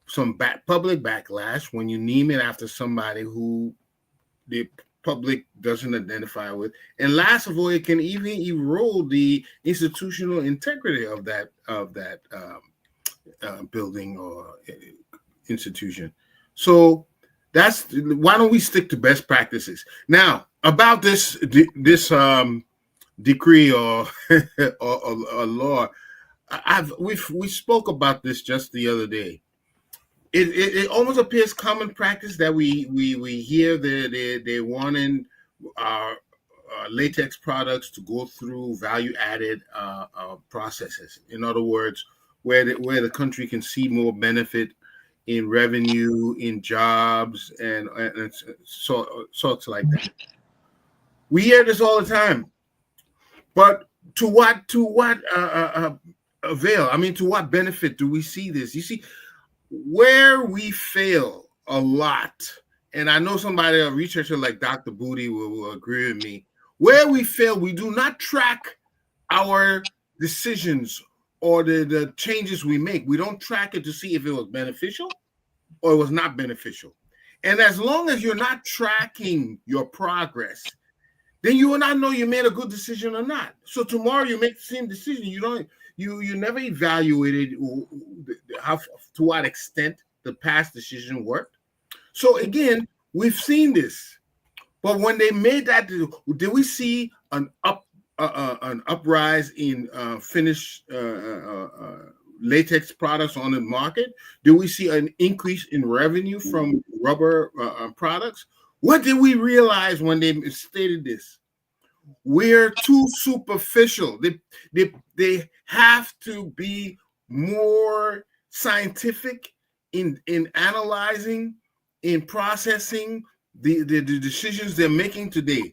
some public backlash when you name it after somebody who the public doesn't identify with. And last of all, it can even erode the institutional integrity of that building or institution. So that's why don't we stick to best practices now about this decree or or law. We spoke about this just the other day. It almost appears common practice that we hear they wanting our latex products to go through value added processes. In other words, where the country can see more benefit in revenue, in jobs, and sorts like that. We hear this all the time, but to what avail? I mean, to what benefit do we see this? You see, where we fail a lot, and I know somebody, a researcher like Dr. Booty will agree with me, where we fail, we do not track our decisions or the changes we make. We don't track it to see if it was beneficial or it was not beneficial. And as long as you're not tracking your progress, then you will not know you made a good decision or not. So tomorrow you make the same decision. You never evaluated how to what extent the past decision worked. So again, we've seen this, but when they made that, did we see an uprise in finished latex products on the market? Do we see an increase in revenue from rubber products? What did we realize when they stated this? We're too superficial. They have to be more scientific in analyzing, in processing the decisions they're making today.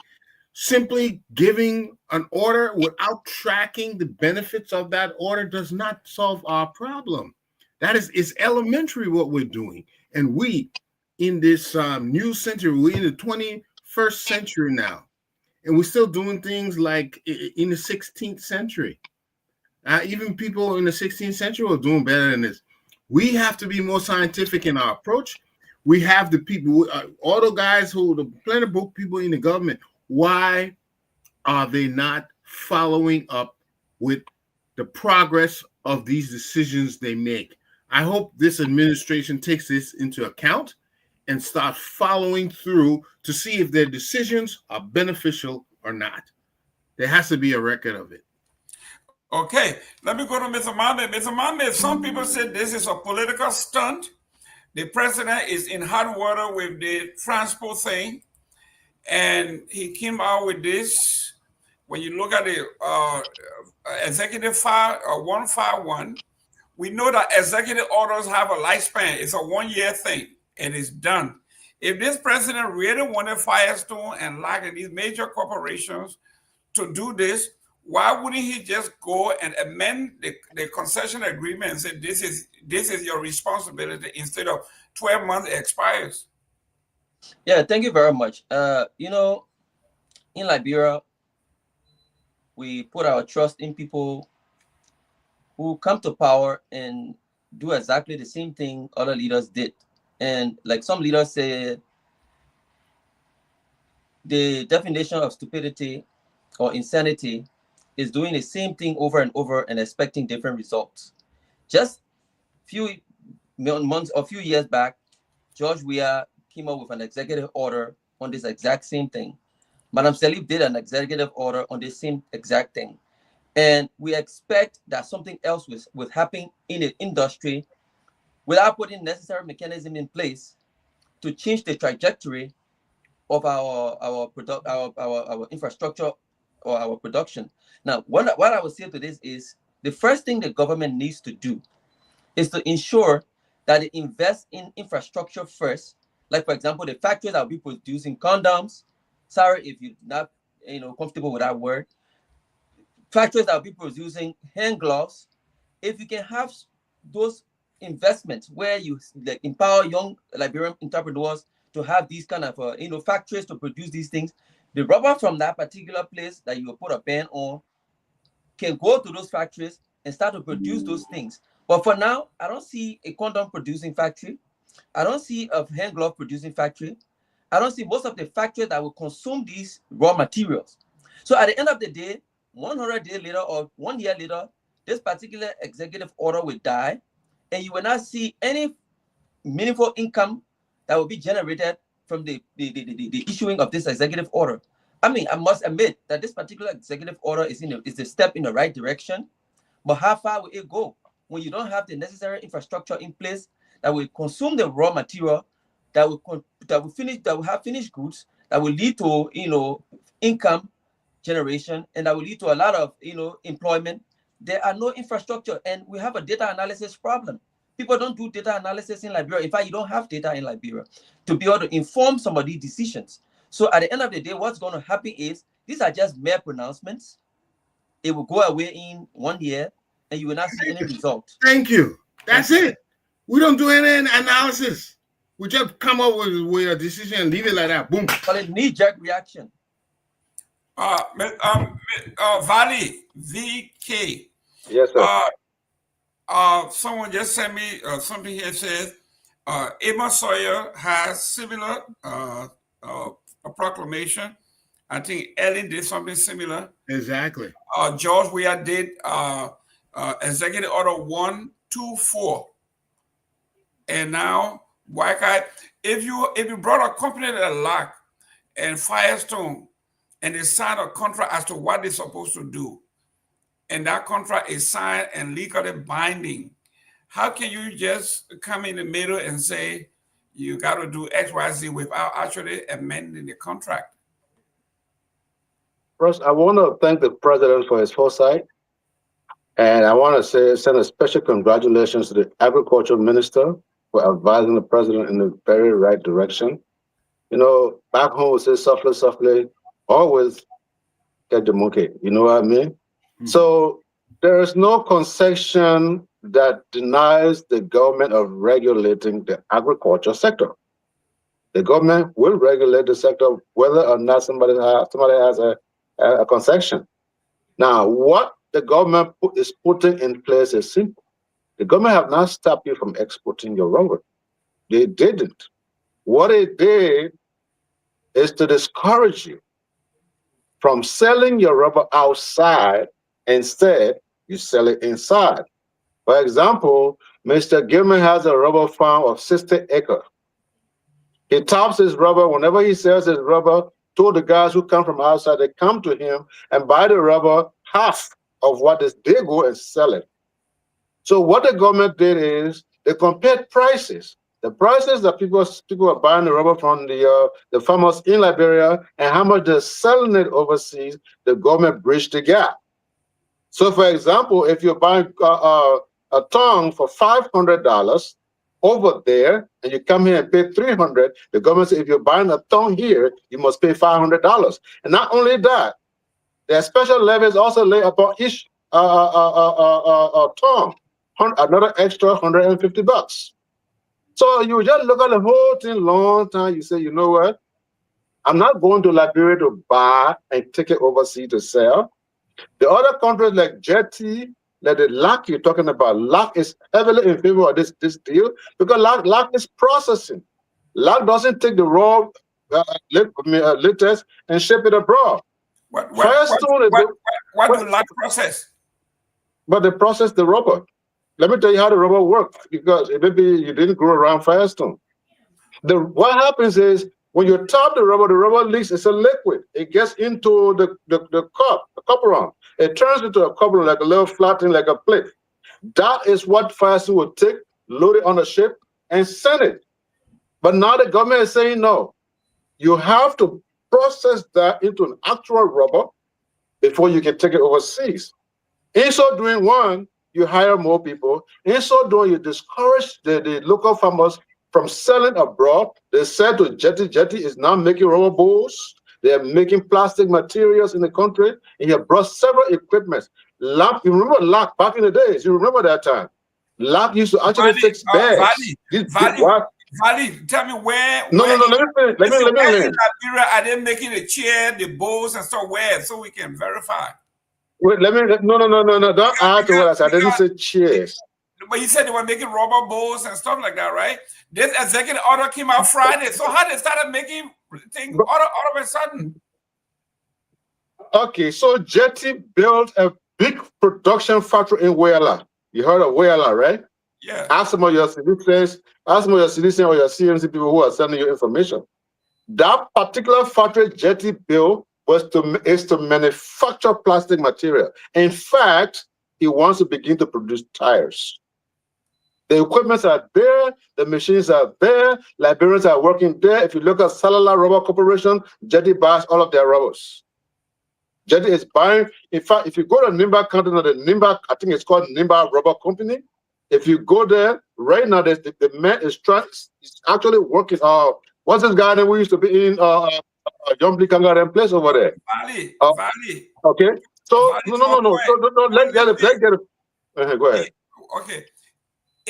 Simply giving an order without tracking the benefits of that order does not solve our problem. It's elementary what we're doing. And we, in this new century, we're in the 21st century now, and we're still doing things like in the 16th century. Even people in the 16th century were doing better than this. We have to be more scientific in our approach. We have the people, all the guys the plenty of people in the government. Why are they not following up with the progress of these decisions they make? I hope this administration takes this into account and start following through to see if their decisions are beneficial or not. There has to be a record of it. Okay, let me go to Mr. Mohammed. Mr. Mohammed, some people said this is a political stunt. The president is in hot water with the transport thing, and he came out with this. When you look at the executive file 151, we know that executive orders have a lifespan. It's a 1-year thing, and it's done. If this president really wanted Firestone and like these major corporations to do this, why wouldn't he just go and amend the concession agreement and say this is your responsibility instead of 12 months expires? Yeah, thank you very much. In Liberia, we put our trust in people who come to power and do exactly the same thing other leaders did. And like some leaders said, the definition of stupidity or insanity is doing the same thing over and over and expecting different results. Just few months or few years back, George Weah came up with an executive order on this exact same thing. Madam Salif did an executive order on the same exact thing. And we expect that something else would happen in the industry without putting necessary mechanism in place to change the trajectory of our infrastructure or our production. Now, what I would say to this is the first thing the government needs to do is to ensure that it invests in infrastructure first. Like, for example, the factories that will be producing condoms. Sorry if you're not comfortable with that word. Factories that will be producing hand gloves. If you can have those investments where you empower young Liberian entrepreneurs to have these kind of factories to produce these things. The rubber from that particular place that you will put a ban on can go to those factories and start to produce those things. But for now, I don't see a condom producing factory. I don't see a hand glove producing factory. I don't see most of the factories that will consume these raw materials. So at the end of the day, 100 days later or 1 year later, this particular executive order will die, and you will not see any meaningful income that will be generated from the issuing of this executive order. I mean, I must admit that this particular executive order is a step in the right direction, but how far will it go when you don't have the necessary infrastructure in place that will consume the raw material, that will have finished goods, that will lead to income generation, and that will lead to a lot of employment? There are no infrastructure, and we have a data analysis problem. People don't do data analysis in Liberia. In fact, you don't have data in Liberia to be able to inform some of these decisions. So at the end of the day, what's going to happen is these are just mere pronouncements. It will go away in 1 year, and you will not see any result. Thank you. That's it. We don't do any analysis. We just come up with a decision and leave it like that. Boom. Call it knee-jerk reaction. Valley, VK. Yes, sir. Someone just sent me something here. Says Emma Sawyer has similar a proclamation. I think Ellen did something similar. Exactly. George Weah did Executive Order 124, and now if you brought a company that Lock and Firestone and they signed a contract as to what they're supposed to do, and that contract is signed and legally binding, how can you just come in the middle and say you got to do X, Y, Z without actually amending the contract? First, I want to thank the president for his foresight. And I want to send a special congratulations to the agriculture minister for advising the president in the very right direction. Back home we say softly, softly, always get the monkey. You know what I mean? Mm-hmm. So there is no concession that denies the government of regulating the agriculture sector. The government will regulate the sector whether or not somebody has a concession. Now, what the government is putting in place is simple. The government have not stopped you from exporting your rubber. They didn't. What it did is to discourage you from selling your rubber outside. Instead, you sell it inside. For example, Mr. Gilman has a rubber farm of 60 acres. He tops his rubber. Whenever he sells his rubber, to the guys who come from outside, they come to him and buy the rubber half of what is, they go and sell it. So what the government did is they compared prices. The prices that people are buying the rubber from the farmers in Liberia and how much they're selling it overseas, the government bridged the gap. So for example, if you're buying a tongue for $500 over there and you come here and pay $300, the government says if you're buying a tongue here, you must pay $500. And not only that, there are special levies also laid upon each tongue, another extra $150. So you just look at the whole thing long time, you say, you know what? I'm not going to Liberia to buy and take it overseas to sell. The other countries like Jetty, like the LAC you're talking about, LAC is heavily in favor of this deal because LAC is processing. LAC doesn't take the raw latex and ship it abroad. What do LAC process? But they process the rubber. Let me tell you how the rubber works, because maybe you didn't grow around Firestone. What happens is when you top the rubber leaks. It's a liquid. It gets into the cup around. It turns into a cup like a little flat thing, like a plate. That is what Firestone will take, load it on a ship, and send it. But now the government is saying no. You have to process that into an actual rubber before you can take it overseas. In so doing, one, you hire more people. In so doing, you discourage the local farmers from selling abroad. They said to Jetty is now making rubber bowls. They are making plastic materials in the country. And he have brought several equipments. LAC, you remember LAC back in the days? You remember that time? LAC used to actually fix bags. Valley, tell me where. No, where let me finish. Let me where in land. Liberia are they making the chair, the bowls, and so where, so we can verify? Wait, no. Don't add to what I said. I didn't say chairs. But you said they were making rubber bowls and stuff like that, right? This executive order came out Friday. So how they started making things all of a sudden? Okay, so Jetty built a big production factory in Wayala. You heard of Wayala, right? Yeah. Ask some of your citizens, or your CNC people who are sending you information. That particular factory Jetty built is to manufacture plastic material. In fact, he wants to begin to produce tires. The equipment are there, the machines are there, Liberians are working there. If you look at Cellular Rubber Corporation, Jetty buys all of their rubbers. Jetty is buying. In fact, if you go to Nimba County, the Nimba, I think it's called Nimba Rubber Company. If you go there right now, the man is actually working. What's this guy that we used to be in? John Blikanga place over there. Valley. Okay. So Valley, no. Let's get it. Go ahead. Okay.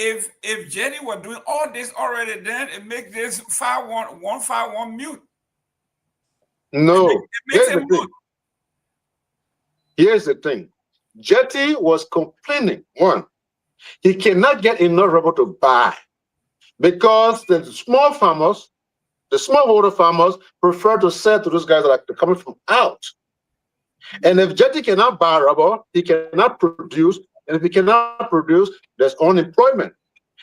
If Jetty were doing all this already, then it makes this 151 mute. No. It makes it mute. Here's the thing. Jetty was complaining. One, he cannot get enough rubber to buy because the small farmers, the smallholder farmers, prefer to sell to those guys that are coming from out. And if Jetty cannot buy rubber, he cannot produce. And if he cannot produce, there's unemployment.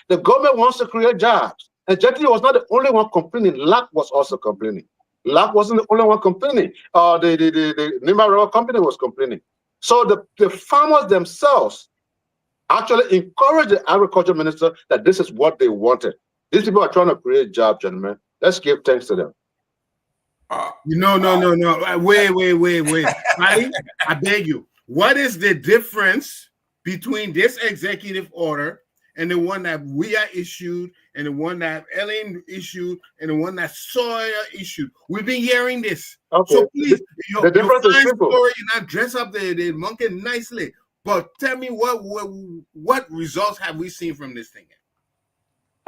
The government wants to create jobs. And Jetty was not the only one complaining. LAC was also complaining. LAC wasn't the only one complaining. The Nimba Rubber Company was complaining. So the farmers themselves actually encouraged the agriculture minister that this is what they wanted. These people are trying to create jobs, gentlemen. Let's give thanks to them. No. Wait. I beg you. What is the difference between this executive order and the one that we are issued, and the one that Ellen issued, and the one that Sawyer issued? We've been hearing this. Okay. So please, the difference is simple. Story, you not dress up the monkey nicely, but tell me what results have we seen from this thing?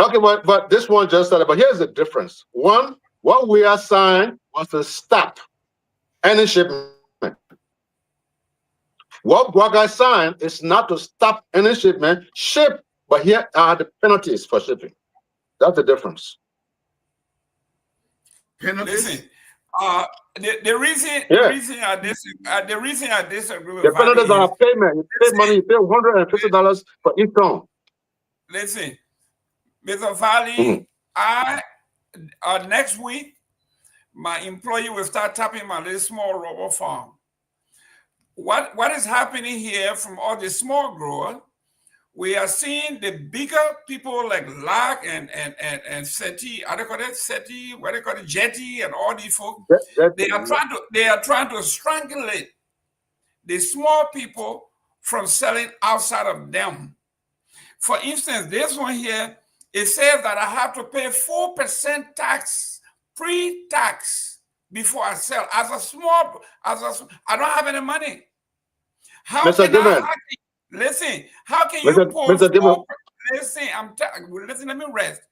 Okay, but this one just started. But here's the difference. One, what we are signed was to stop any shipment. What I signed is not to stop any shipment. Ship, but here are the penalties for shipping. That's the difference. Penalties? Listen, the reason I disagree with the penalties are payment. You pay money. You pay $150 for each ton. Listen, Mr. Valley, next week my employee will start tapping my little small rubber farm. What is happening here from all the small growers? We are seeing the bigger people like LAC and SETI, how do they call it? SETI, what do they call it? Jetty and all these folks. They are trying to strangulate the small people from selling outside of them. For instance, this one here, it says that I have to pay 4% tax, pre-tax, before I sell. I don't have any money. Listen, how can you listen, let me rest.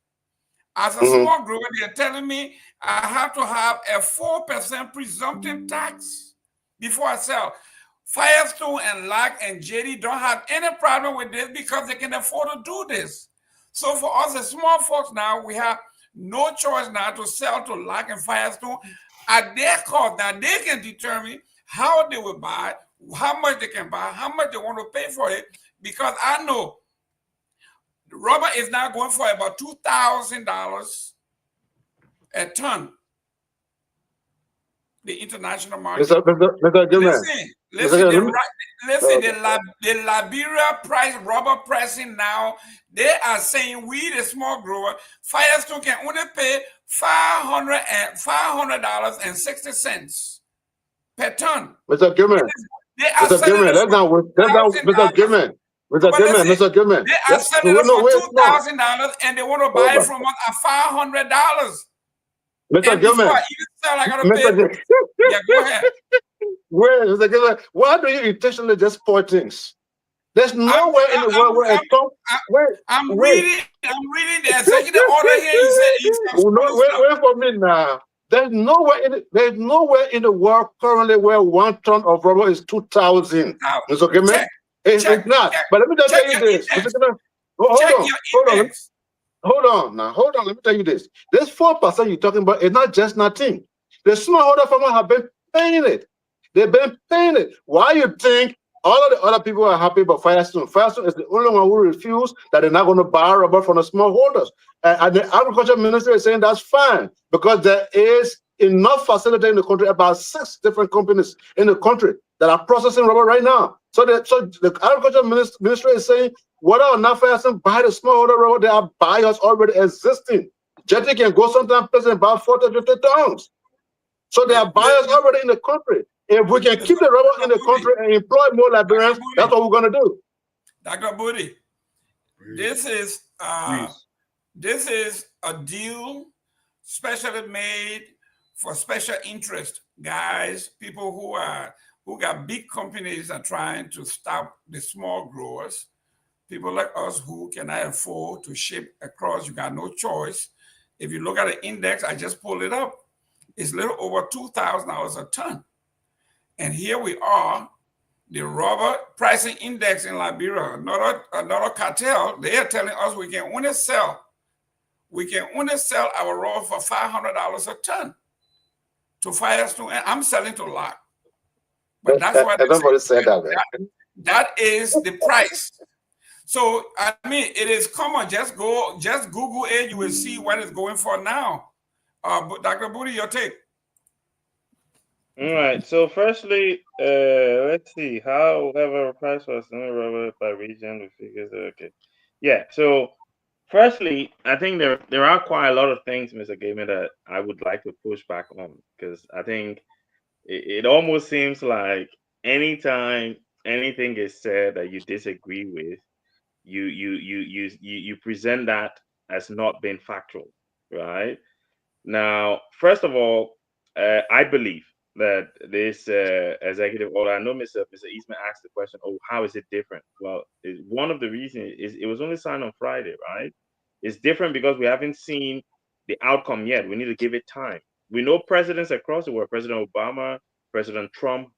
As a small grower, they're telling me I have to have a 4% presumptive tax before I sell. Firestone and LAC and JD don't have any problem with this because they can afford to do this. So for us, the small folks now, we have no choice now to sell to LAC and Firestone at their cost. Now they can determine how they will buy, how much they can buy, how much they want to pay for it, because I know the rubber is now going for about $2,000 a ton. The international market. Listen, the Liberia price rubber pricing now, they are saying we, the small grower, Firestone can only pay $500.60 per ton. Mr. Gilman, They are selling it for $2,000. They are selling it for $2,000 and they want to buy it from us at $500. Mr. Gilman, yeah, go ahead. Mr. Gilman, why do you intentionally just pour things? There's nowhere in the world where I'm reading the executive order here. He said he's wait for me now. There's nowhere in the world currently where 1 ton of rubber is 2,000. It's okay, man. It's not. But let me just tell you this. Hold on. Let me tell you this. This 4% you're talking about is not just nothing. The smallholder farmers have been paying it. They've been paying it. Why you think all of the other people are happy about Firestone? Firestone is the only one who refused that they're not going to buy rubber from the smallholders. And the agriculture ministry is saying that's fine because there is enough facility in the country, about 6 different companies in the country that are processing rubber right now. So the agriculture ministry is saying, whether or not Firestone buy the smallholder rubber, there are buyers already existing. Jetty can go sometimes place and buy 40, 50 tons. So there are buyers already in the country. If we can keep the rubber in the country and employ more Liberians, that's what we're going to do. Dr. Booty, this is a deal specially made for special interest guys, people who got big companies are trying to stop the small growers. People like us who cannot afford to ship across, you got no choice. If you look at the index, I just pulled it up. It's a little over $2,000 a ton. And here we are, the rubber pricing index in Liberia, another cartel, they are telling us we can only sell our rubber for $500 a ton to Firestone. And I'm selling to Lock. But that's what everybody said that is the price. So I mean, it is common. Just Google it, you will see what it's going for now. But Dr. Booty, your take. All right. So firstly, let's see. However, price was rubber by region, the figures are okay. Yeah. So firstly, I think there are quite a lot of things, Mr. Gaiman, that I would like to push back on, because I think it almost seems like anytime anything is said that you disagree with, you present that as not being factual, right? Now, first of all, I believe that this executive order, I know Mr. Eastman asked the question, oh, how is it different? Well, one of the reasons is it was only signed on Friday, right? It's different because we haven't seen the outcome yet. We need to give it time. We know presidents across the world, President Obama, President Trump,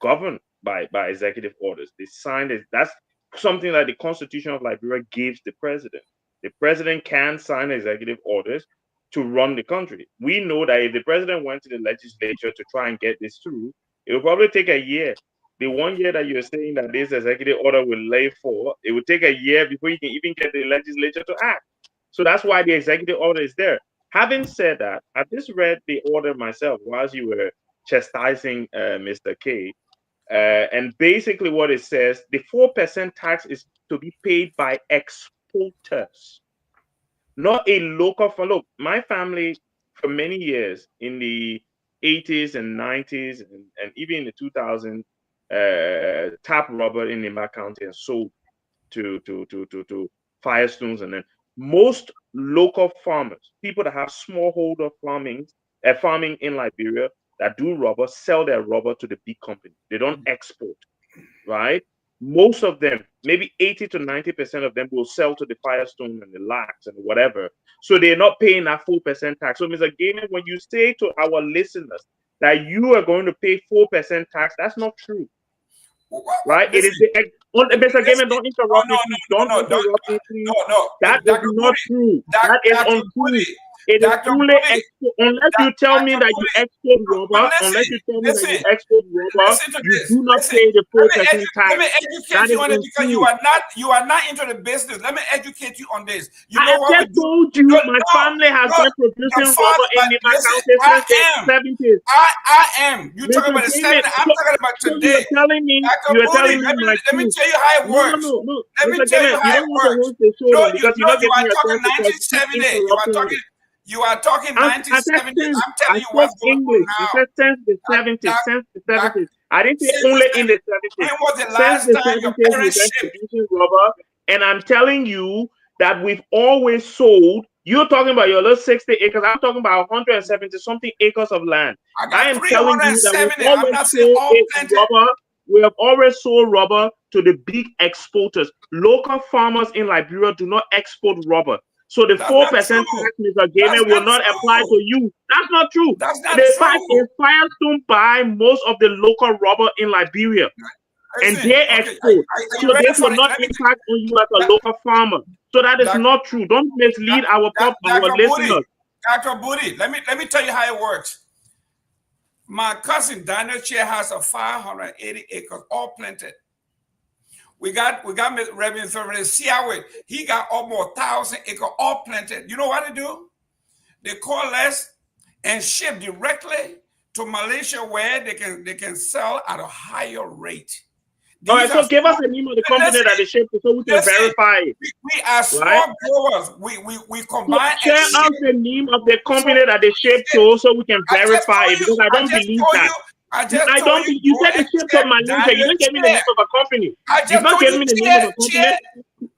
govern by executive orders. They signed it. That's something that the Constitution of Liberia gives the president. The president can sign executive orders to run the country. We know that if the president went to the legislature to try and get this through, it will probably take a year. The 1 year that you're saying that this executive order will lay for, it will take a year before you can even get the legislature to act. So that's why the executive order is there. Having said that, I just read the order myself whilst you were chastising Mr. K. And basically what it says, the 4% tax is to be paid by exporters, not a local. Look, my family for many years in the 80s and 90s and even in the 2000s tap rubber in Nimba County and sold to Firestones. And then most local farmers, people that have smallholder farming in Liberia that do rubber, sell their rubber to the big company. They don't export, right? Most of them, maybe 80 to 90% of them, will sell to the Firestone and the Lax and whatever. So they're not paying that 4% tax. So, Mr. Gaiman, when you say to our listeners that you are going to pay 4% tax, that's not true. Right? It is Mr. Gaiman, don't interrupt me, please. Don't interrupt me, please. That is not true. That is untrue. It is only unless you tell me that you export rubber, unless you tell me that you export rubber, you do not pay the 4% tax. Let me educate you on it, because you are not into the business. Let me educate you on this. You know what? I just told you my family has been producing rubber in the County since the 70s. I am. You talking about the 70s? I'm talking about today. You're telling me let me tell you how it works. No. Let me tell you how it works. You are talking 1970. You are talking 1970. I'm telling you what's going on now. I said since the 70s. I didn't say only in the 70s. When was the last time your parents shipped rubber? And I'm telling you that we've always sold. You're talking about your little 60 acres. I'm talking about 170 something acres of land. I am telling you that we've always sold rubber. we have always sold rubber to the big exporters. Local farmers in Liberia do not export rubber. So the 4% tax, Mr. Gamer, will not apply to you. That's not true. That's not The fact true. is, Firestone buy most of the local rubber in Liberia. And they export. So they will not impact on you as a local farmer. So that is not true. Don't mislead our listeners. Dr. Booty, let me tell you how it works. My cousin Daniel Chair has a 580 acres, all planted. We got Reverend Siawe. He got almost 1,000 acres, all planted. You know what they do? They coalesce and ship directly to Malaysia, where they can sell at a higher rate. All right, so give us the name of the company that they ship to, so we can verify it. We are small growers. We combine. So tell us the name of the company that they ship to, so we can verify it, because I don't believe that. I don't. You said they ship to Malaysia. You didn't give me the name of a company. You not giving me the name of a company.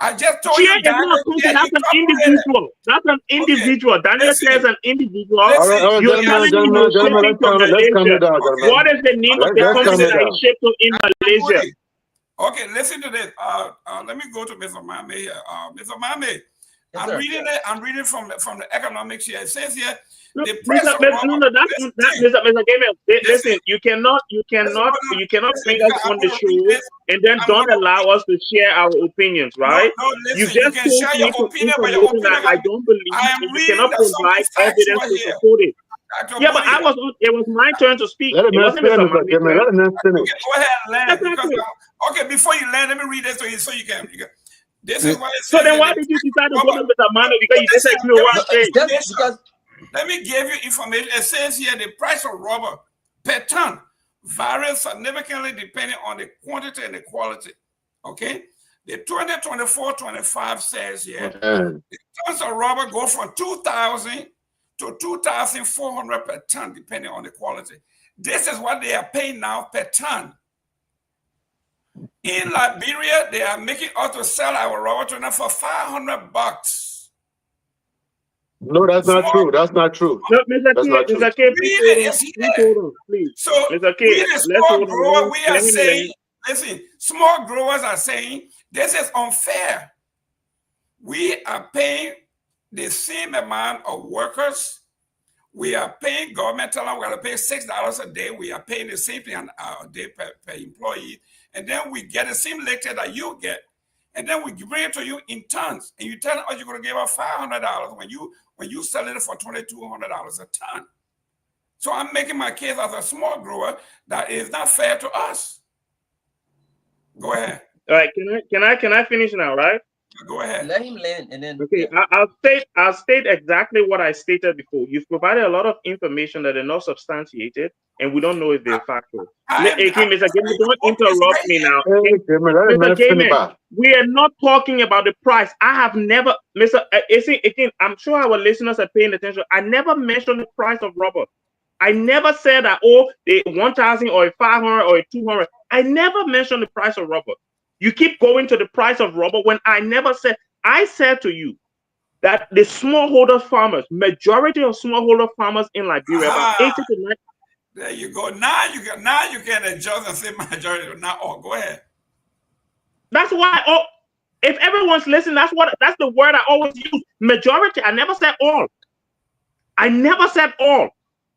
I just told you. That's an individual. That's an individual. Daniel Chair is an individual. You're telling me you're shipping to Malaysia. What is the name of the company that he shipped to in Malaysia? Okay, listen to this. Let me go to Mr. Mame here. Mr. Mame, I'm reading from the economics here. It says here, the price of rubber. Mr. Gamer, listen, you cannot bring us on the show and then don't allow us to share our opinions, right? No, listen, you just can share your opinion, but your opinion that I don't believe, and you cannot provide evidence to support it. Yeah, but it was my turn to speak. It wasn't Mr. Go ahead, land. Okay, before you land, let me read this so you can. This is what it says. So then why did you decide to go to Mr. Mano? Because you disagree with what I'm saying. Let me give you information. It says here the price of rubber per ton varies significantly depending on the quantity and the quality. Okay? The 2024-25 says here the tons of rubber go from 2,000 to 2,400 per ton, depending on the quality. This is what they are paying now per ton. In Liberia, they are making us to sell our rubber to them for $500. No, that's not true. That's not true. No, Mr. K, please. So Mr. K, we the small growers, we are saying, listen, small growers are saying this is unfair. We are paying the same amount of workers. We are paying government, tell them we're going to pay $6 a day. We are paying the same thing a day per employee. And then we get the same lecture that you get. And then we bring it to you in tons. And you tell us you're going to give us $500 when you sell it for $2,200 a ton. So I'm making my case as a small grower that is not fair to us. Go ahead. All right, can I finish now, right? Go ahead. Let him land and then. Okay, I'll state exactly what I stated before. You've provided a lot of information that are not substantiated, and we don't know if they're factual. Mr. Gamer, don't interrupt me now. Mr. Gamer, we are not talking about the price. I have never, I'm sure our listeners are paying attention. I never mentioned the price of rubber. I never said that, the 1,000 or a 500 or a 200. I never mentioned the price of rubber. You keep going to the price of rubber when I never said. I said to you that the smallholder farmers, majority of smallholder farmers in Liberia, about 80 to 90. There you go. Now you can adjust and say majority. Now, go ahead. That's why. If everyone's listening, that's the word I always use. Majority. I never said all. I never said all.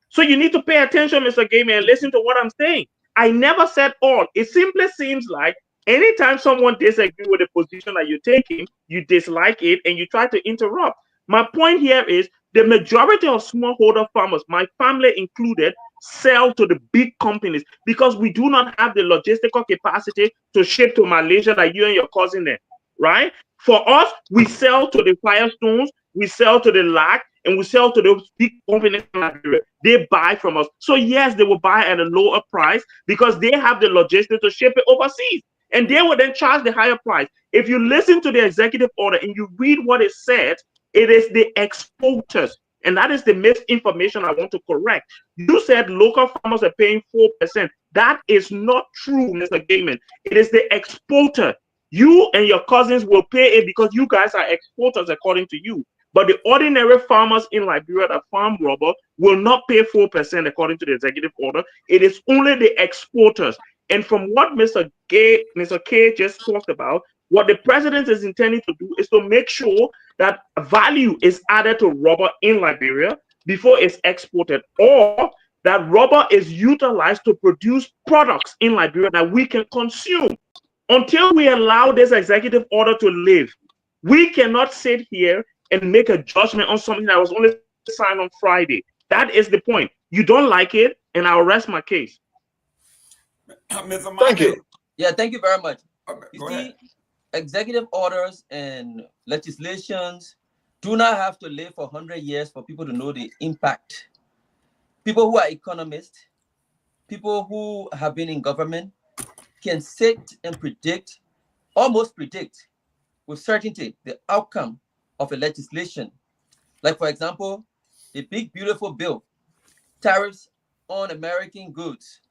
So you need to pay attention, Mr. Gamer, and listen to what I'm saying. I never said all. It simply seems like anytime someone disagrees with the position that you're taking, you dislike it and you try to interrupt. My point here is the majority of smallholder farmers, my family included, sell to the big companies because we do not have the logistical capacity to ship to Malaysia like you and your cousin there, right? For us, we sell to the Firestones, we sell to the LAC, and we sell to those big companies in Nigeria. They buy from us. So yes, they will buy at a lower price because they have the logistics to ship it overseas. And they will then charge the higher price. If you listen to the executive order and you read what it said, it is the exporters. And that is the misinformation I want to correct. You said local farmers are paying 4%. That is not true, Mr. Gaiman. It is the exporter. You and your cousins will pay it because you guys are exporters according to you. But the ordinary farmers in Liberia that farm rubber will not pay 4% according to the executive order. It is only the exporters. And from what Mr. K just talked about, what the president is intending to do is to make sure that value is added to rubber in Liberia before it's exported, or that rubber is utilized to produce products in Liberia that we can consume. Until we allow this executive order to live, we cannot sit here and make a judgment on something that was only signed on Friday. That is the point. You don't like it, and I'll rest my case. Mr. Thank you. Yeah, thank you very much. Okay, You go see, ahead. executive orders and legislations do not have to live for 100 years for people to know the impact. People who are economists, people who have been in government can sit and predict, almost predict with certainty, the outcome of a legislation. Like, for example, the big, beautiful bill, tariffs on American goods.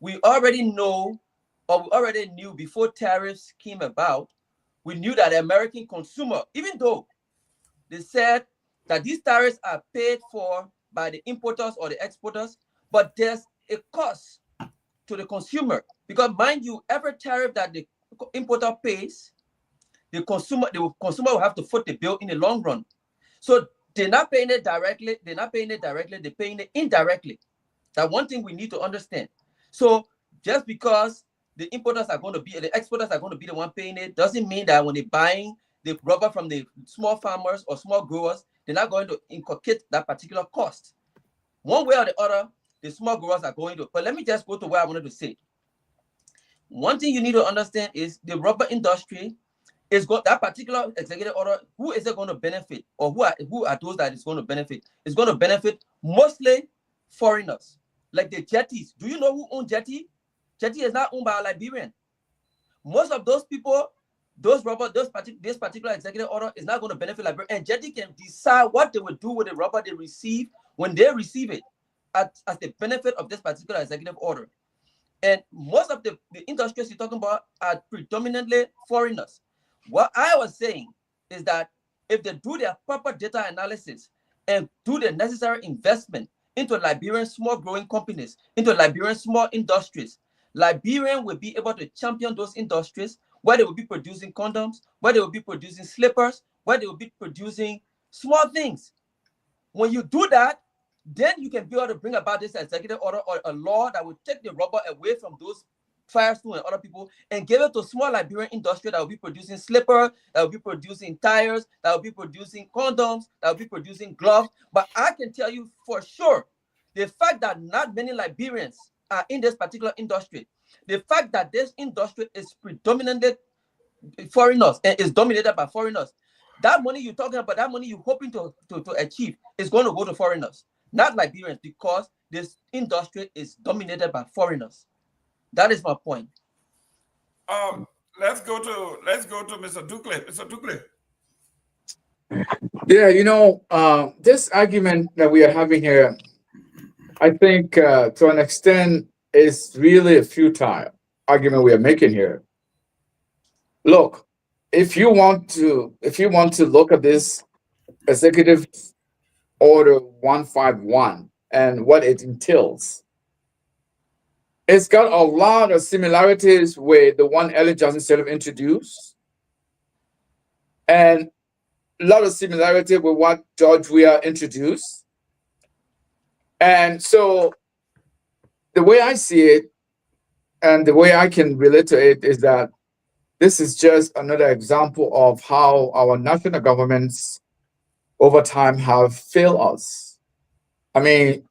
We already know, or we already knew before tariffs came about, we knew that the American consumer, even though they said that these tariffs are paid for by the importers or the exporters, but there's a cost to the consumer. Because mind you, every tariff that the importer pays, the consumer will have to foot the bill in the long run. So they're not paying it directly, they're paying it indirectly. That's one thing we need to understand. So just because the exporters are going to be the one paying it, doesn't mean that when they're buying the rubber from the small farmers or small growers, they're not going to inculcate that particular cost. One way or the other, the small growers are going to. But let me just go to where I wanted to say. One thing you need to understand is the rubber industry is that particular executive order. Who is it going to benefit, or who are those that it's going to benefit? It's going to benefit mostly foreigners, like the jetties. Do you know who owns jetty? Jetty is not owned by a Liberian. Most of those people, this particular executive order is not going to benefit Liberia, and jetty can decide what they will do with the rubber they receive when they receive it as the benefit of this particular executive order. And most of the industries you're talking about are predominantly foreigners. What I was saying is that if they do their proper data analysis and do the necessary investment into Liberian small growing companies, into Liberian small industries, Liberian will be able to champion those industries where they will be producing condoms, where they will be producing slippers, where they will be producing small things. When you do that, then you can be able to bring about this executive order or a law that will take the rubber away from those Firestone and other people and give it to small Liberian industry that will be producing slippers, that will be producing tires, that will be producing condoms, that will be producing gloves. But I can tell you for sure, the fact that not many Liberians are in this particular industry, the fact that this industry is predominantly foreigners and is dominated by foreigners, that money you're talking about, that money you're hoping to achieve is going to go to foreigners, not Liberians, because this industry is dominated by foreigners. That is my point. Let's go to Mr. Ducle. Mr. Ducle. Yeah, this argument that we are having here, I think to an extent is really a futile argument we are making here. Look, if you want to look at this executive order 151 and what it entails, it's got a lot of similarities with the one Ellen Johnson Sirleaf introduced, and a lot of similarity with what George Weah introduced. And so the way I see it and the way I can relate to it is that this is just another example of how our national governments over time have failed us. I mean,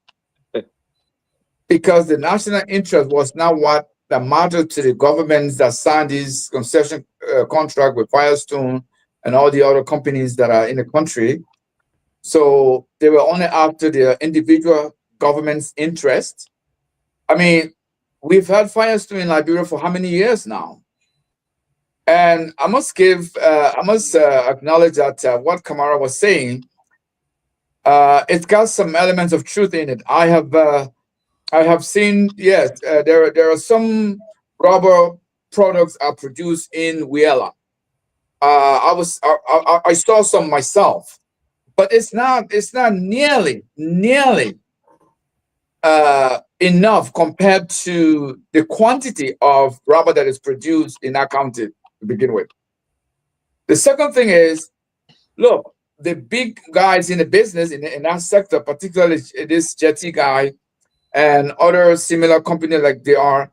because the national interest was not what that mattered to the governments that signed this concession contract with Firestone and all the other companies that are in the country. So they were only after their individual government's interest. I mean, we've had Firestone in Liberia for how many years now? And I must acknowledge that what Kamara was saying, it's got some elements of truth in it. I have seen, yes, there are some rubber products are produced in Wiela. I saw some myself, but it's not nearly enough compared to the quantity of rubber that is produced in our county to begin with. The second thing is, look, the big guys in the business in our sector, particularly this Jetty guy and other similar companies like they are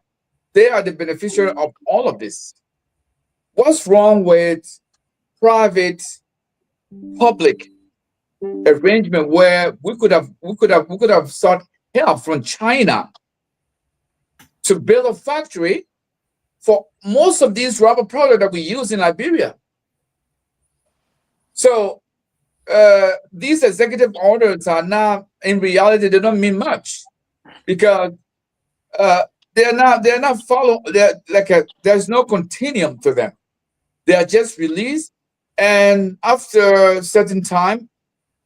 the beneficiary of all of this. What's wrong with private public arrangement where we could have sought help from China to build a factory for most of these rubber products that we use in Liberia? So these executive orders are not, in reality, they don't mean much because they're not follow. They're like there's no continuum to them. They are just released, and after a certain time,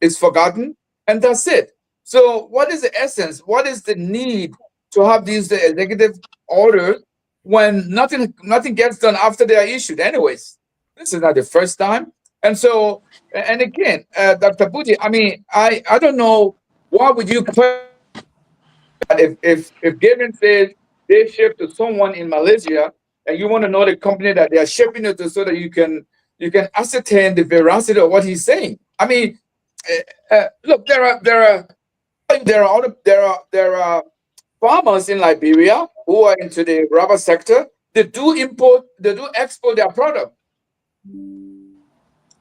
it's forgotten, and that's it. So, what is the essence? What is the need to have these executive orders when nothing gets done after they are issued? Anyways, this is not the first time, and so and again, Dr. Bouti, I mean, I don't know why would you if Gavin says they ship to someone in Malaysia and you want to know the company that they are shipping it to so that you can ascertain the veracity of what he's saying. I mean, look, there are farmers in Liberia who are into the rubber sector. They do export their product.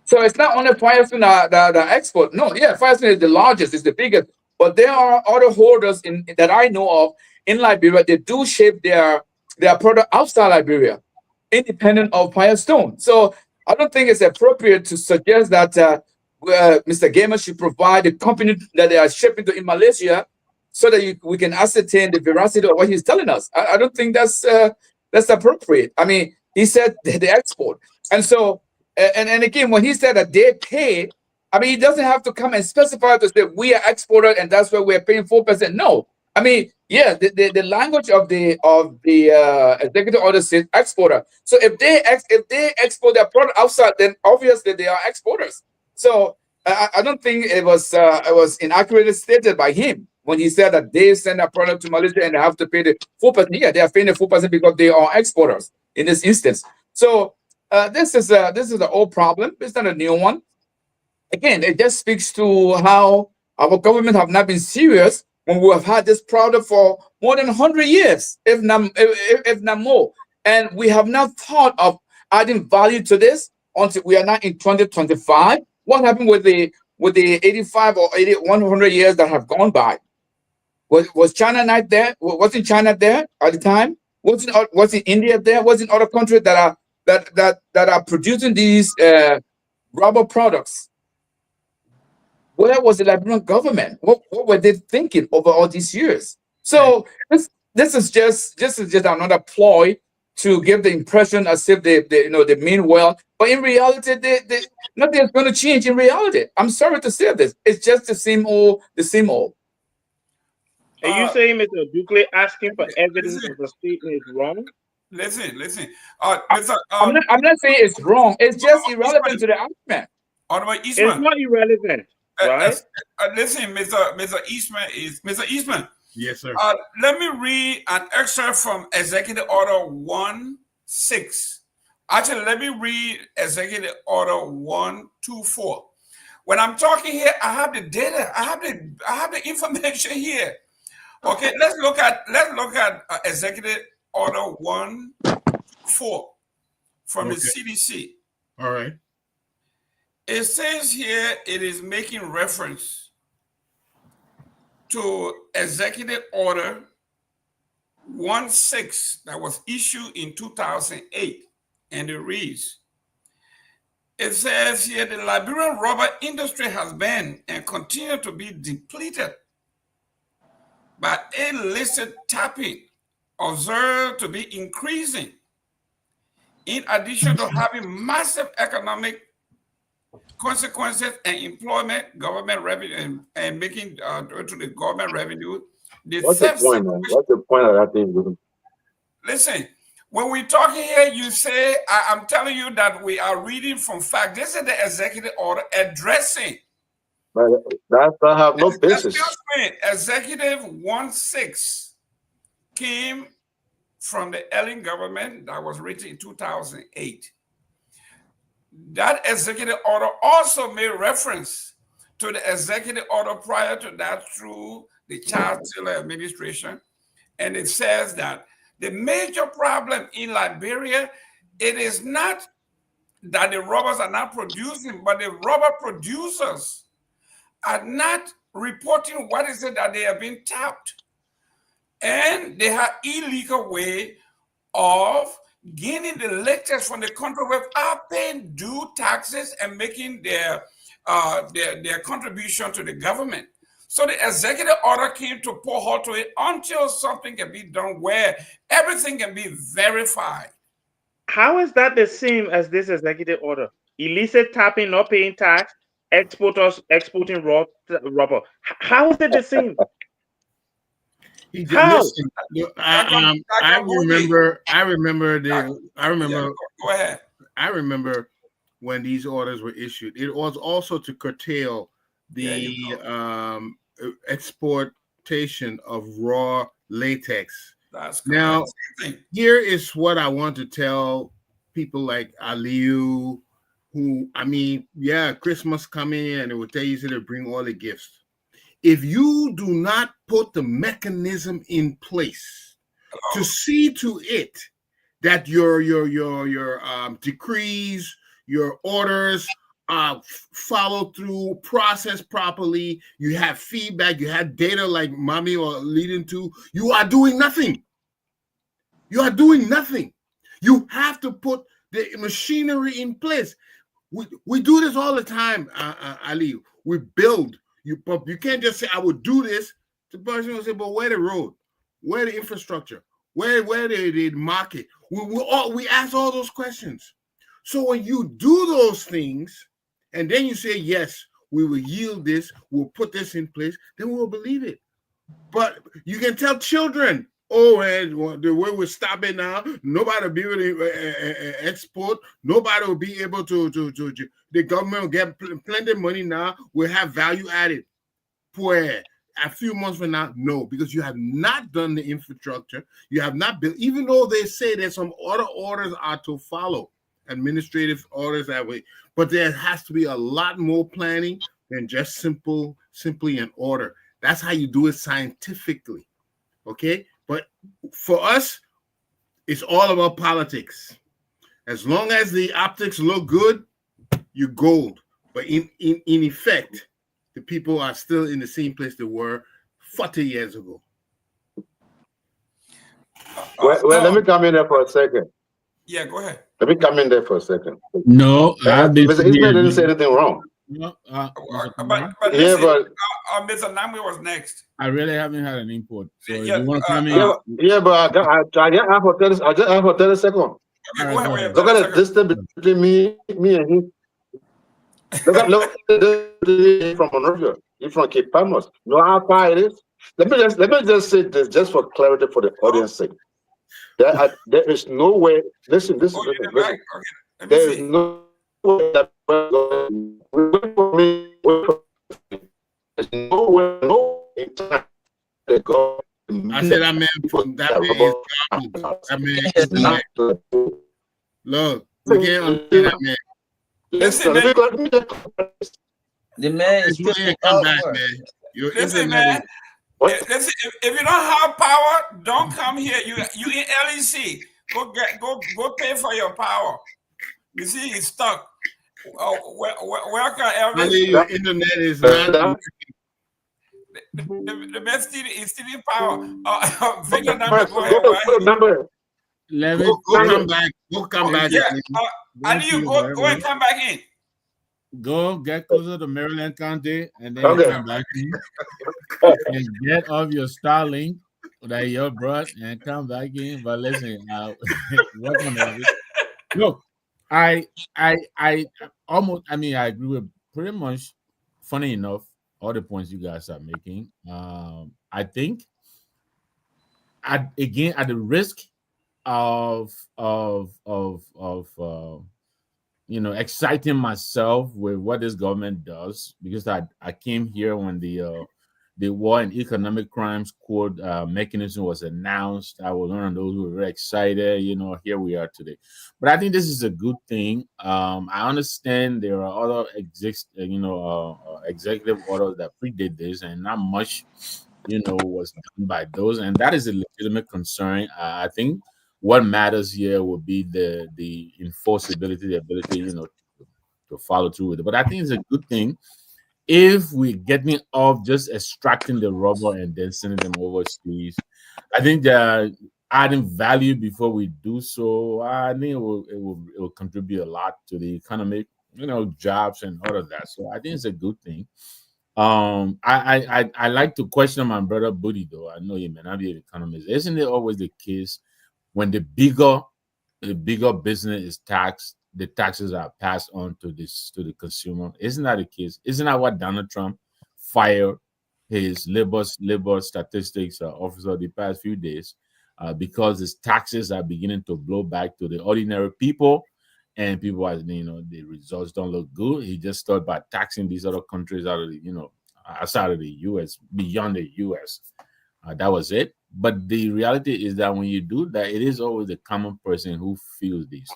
So it's not only Firestone that export. No, yeah, Firestone is the largest, is the biggest. But there are other holders that I know of in Liberia. They do ship their product outside Liberia, independent of Firestone. So I don't think it's appropriate to suggest that Mr. Gamer should provide the company that they are shipping to in Malaysia so that we can ascertain the veracity of what he's telling us. I don't think that's appropriate. I mean, he said they export, and so and again, when he said that they pay, I mean, he doesn't have to come and specify to say we are exporter and that's why we're paying 4%. No, I mean, yeah, the language of the executive order says exporter. So if they export their product outside, then obviously they are exporters. So I don't think it was inaccurately stated by him when he said that they send a product to Malaysia and they have to pay the 4%. Yeah, they are paying the 4% because they are exporters in this instance. So this is an old problem. It's not a new one. Again, it just speaks to how our government have not been serious when we have had this product for more than 100 years, if not more. And we have not thought of adding value to this until we are now in 2025. What happened with the 85 or 100 years that have gone by? Was China not there? Wasn't China there at the time? Wasn't India there? Wasn't other countries that are producing these rubber products? Where was the Liberian government? What were they thinking over all these years? So this is just another ploy to give the impression as if they mean well, but in reality, nothing is going to change. In reality, I'm sorry to say this, it's just the same old. Are you saying Mr. Dukley asking for evidence of the statement is wrong? Listen. I'm not saying it's wrong. It's just irrelevant to the argument. It's not irrelevant, right? Listen, Mr. Eastman. Yes, sir. Let me read an excerpt from Executive Order 1.6. Actually, let me read Executive Order 1.24. When I'm talking here, I have the data. I have the information here. Okay, let's look at Executive Order 1.4 from the CDC. All right. It says here it is making reference to Executive Order 1.6 that was issued in 2008, and it reads, it says here the Liberian rubber industry has been and continue to be depleted by illicit tapping observed to be increasing, in addition to having massive economic consequences and employment, government revenue, and making to the government revenue. What's the point, man? What's the point of that thing? Listen, when we talk here, you say, I'm telling you that we are reading from fact. This is the executive order addressing But that have no basis. Excuse me, Executive 16 came from the Ellen government that was written in 2008. That executive order also made reference to the executive order prior to that through the Child Tiller Administration. And it says that the major problem in Liberia, it is not that the robbers are not producing, but the robber producers are not reporting what is it that they have been tapped. And they have illegal way of gaining the latest from the country without paying due taxes and making their contribution to the government. So the executive order came to pour halt to it until something can be done where everything can be verified. How is that the same as this executive order? Illicit tapping, not paying tax, exporters exporting rubber. How is it the same? How? Listen, I remember Go ahead. I remember when these orders were issued. It was also to curtail the exportation of raw latex. That's correct. Now, here is what I want to tell people like Aliu, who, I mean, yeah, Christmas coming and it will tell you to bring all the gifts. If you do not put the mechanism in place to see to it that your decrees, your orders follow through, process properly, you have feedback, you have data like Mommy or leading to, you are doing nothing. You are doing nothing. You have to put the machinery in place. We do this all the time, Ali. We build. But you can't just say, I would do this. The person will say, but where the road? Where the infrastructure? Where the market? We ask all those questions. So when you do those things, and then you say, yes, we will yield this, we'll put this in place, then we'll believe it. But you can tell children, the way we're stopping now, nobody will be able to export, nobody will be able to the government will get plenty of money now, we'll have value added. Pues, a few months from now, no, because you have not done the infrastructure, you have not built, even though they say that some other orders are to follow, administrative orders that way, but there has to be a lot more planning than just simply an order. That's how you do it scientifically, okay? But for us, it's all about politics. As long as the optics look good, you're gold. But in effect, the people are still in the same place they were 40 years ago. Well, let me come in there for a second. Yeah, go ahead. Let me come in there for a second. No, Mr. Ismail didn't say anything wrong. No, But Mr. Namwe was next. I really haven't had an input. So if Yeah, you want to come in, but I just have for 30 seconds. Look at the distance between me and him. Look at the distance from Monrovia. He's from Cape Palmas. You know how far it is? Let me just say this, just for clarity for the audience sake. There is no way. Listen. There is no way that there's no way, no time that God. I said that man from that man is not. Look, we can't understand that man. Listen, the man is still come back, man. Listen, man. Listen, if you don't have power, don't come here. You in LEC. Go pay for your power. You see, he's stuck. Welcome, Elvis. Your internet is not. The man is still in power. Victor number, go ahead. Go come back. Yeah, I need you go and come back in. Go get closer to Maryland County and then come back in and get off your Starlink that you brought and come back in. But listen, welcome everybody. Look, I agree with pretty much, funny enough, all the points you guys are making. I think at the risk of exciting myself with what this government does, because I came here when the War and Economic Crimes Court mechanism was announced. I was one of those who were very excited. Here we are today. But I think this is a good thing. I understand there are other executive orders that predate this, and not much, was done by those, and that is a legitimate concern. I think what matters here would be the enforceability, the ability, to follow through with it. But I think it's a good thing if we're getting off just extracting the rubber and then sending them overseas. I think that adding value before we do so, I think it will contribute a lot to the economy, jobs and all of that. So I think it's a good thing. I like to question my brother Buddy, though. I know he may not be an economist. Isn't it always the case when the bigger business is taxed, the taxes are passed on to the consumer? Isn't that the case? Isn't that what Donald Trump fired his labor statistics officer the past few days? Because his taxes are beginning to blow back to the ordinary people, and people are, the results don't look good. He just thought about taxing these other countries out of outside of the U.S., beyond the U.S. That was it. But the reality is that when you do that, it is always the common person who feels this.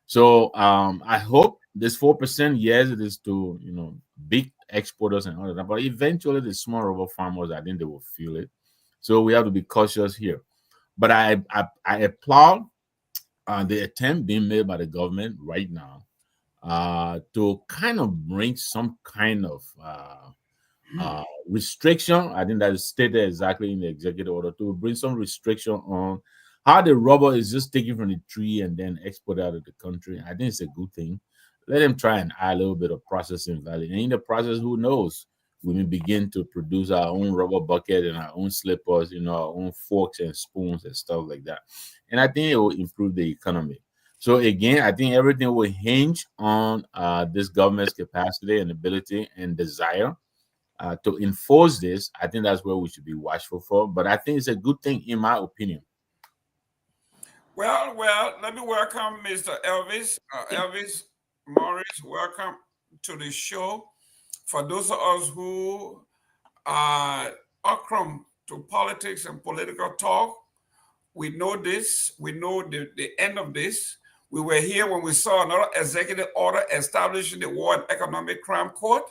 So I hope this 4%, yes, it is to big exporters and all of that, but eventually the small rubber farmers, I think they will feel it. So we have to be cautious here. But I applaud the attempt being made by the government right now to kind of bring some kind of restriction. I think that is stated exactly in the executive order, to bring some restriction on how the rubber is just taken from the tree and then exported out of the country. I think it's a good thing. Let them try and add a little bit of processing value. And in the process, who knows? We may begin to produce our own rubber bucket and our own slippers, our own forks and spoons and stuff like that. And I think it will improve the economy. So again, I think everything will hinge on this government's capacity and ability and desire to enforce this. I think that's where we should be watchful for. But I think it's a good thing, in my opinion. Well, let me welcome Mr. Elvis. Elvis Morris, welcome to the show. For those of us who are accustomed to politics and political talk, we know this. We know the end of this. We were here when we saw another executive order establishing the War and Economic Crime Court.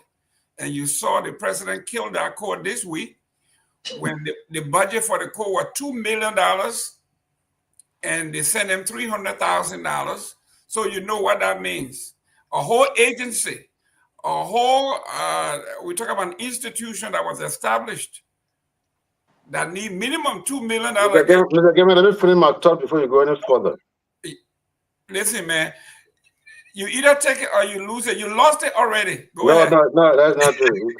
And you saw the president kill that court this week when the budget for the court was $2 million and they sent him $300,000. So you know what that means. A whole agency, we talk about an institution that was established that need minimum $2 million. Mr. Gamer, let me finish my thought before you go any further. Listen, man, you either take it or you lose it. You lost it already. Go ahead. No, that's not true.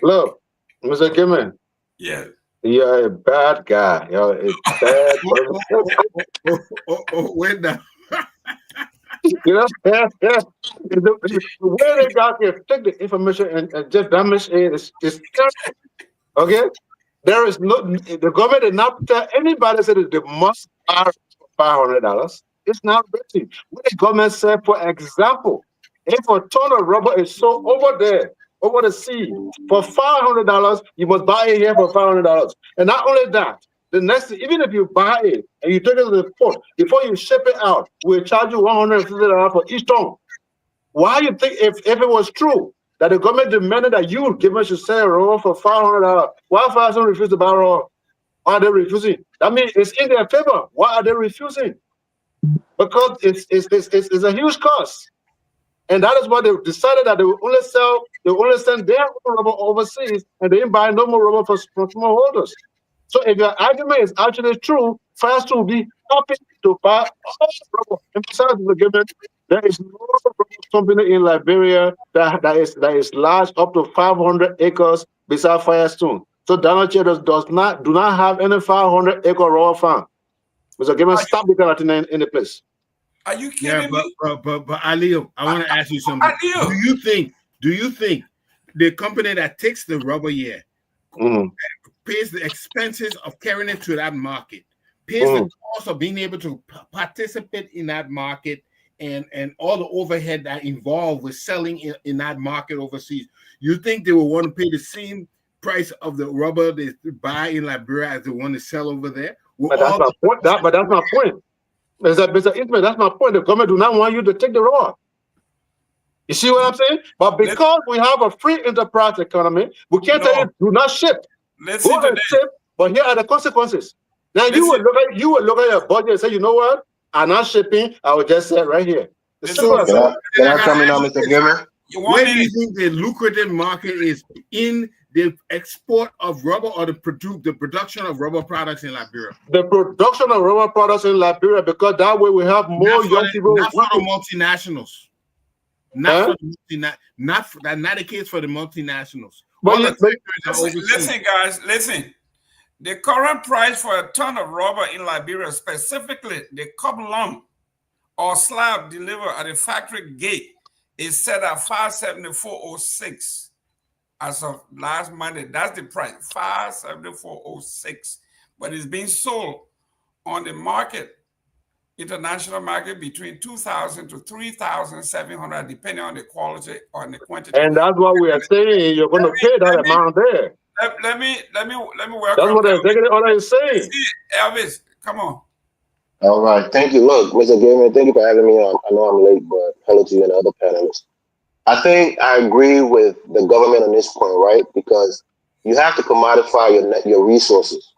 Look, Mr. Gamer. Yeah. You're a bad guy. You're a bad person. Wait now. The way they got here, take the information and just damage it is okay. There is the government did not tell anybody said that they must buy $500. It's not written. What the government said, for example, if a ton of rubber is sold over there, over the sea, for $500, you must buy it here for $500. And not only that, the next thing, even if you buy it and you take it to the port, before you ship it out, we'll charge you $150 for each ton. Why you think, if it was true that the government demanded that you give us your sell rubber for $500, why Fairstone refuse to buy rubber? Why are they refusing? That means it's in their favor. Why are they refusing? Because it's a huge cost. And that is why they decided that they will only send their own rubber overseas, and they didn't buy no more rubber from smallholders. So if your argument is actually true, Fairstone will be happy to buy all rubber. And besides the government, there is no rubber company in Liberia that is large up to 500 acres beside Firestone. So Donald Trump do not have any 500-acre rubber farm. Mr. Gamer, stop the carroting in the place. Are you kidding me? But Alio, I want to ask you something. Do you think the company that takes the rubber here pays the expenses of carrying it to that market, pays the cost of being able to participate in that market, and all the overhead that involved with selling in that market overseas, you think they will want to pay the same price of the rubber they buy in Liberia as they want to sell over there? But that's my point. But that's my point. Mr. Ismail, that's my point. The government do not want you to take the rubber. You see what I'm saying? But because we have a free enterprise economy, we can't tell you do not ship. Go and ship, but here are the consequences. Now you will look at your budget and say, you know what? I'm not shipping. I will just say right here. Can I come in on, Mr. Gilmer? Where do you think the lucrative market is in the export of rubber or the production of rubber products in Liberia? The production of rubber products in Liberia, because that way we have more young people. Not for the multinationals. Not the case for the multinationals. Listen, guys, listen. The current price for a ton of rubber in Liberia, specifically the cup lump or slab delivered at the factory gate, is set at $574.06 as of last Monday. That's the price, $574.06. But it's being sold on the market, international market, between $2,000 to $3,700, depending on the quality or the quantity. And that's what we are saying. You're going to pay that amount there. Let me welcome. That's what the executive order is saying. Elvis, come on. All right, thank you. Look, Mr. Gilmer, thank you for having me on. I know I'm late, but hello to you and the other panelists. I think I agree with the government on this point, right? Because you have to commodify your resources.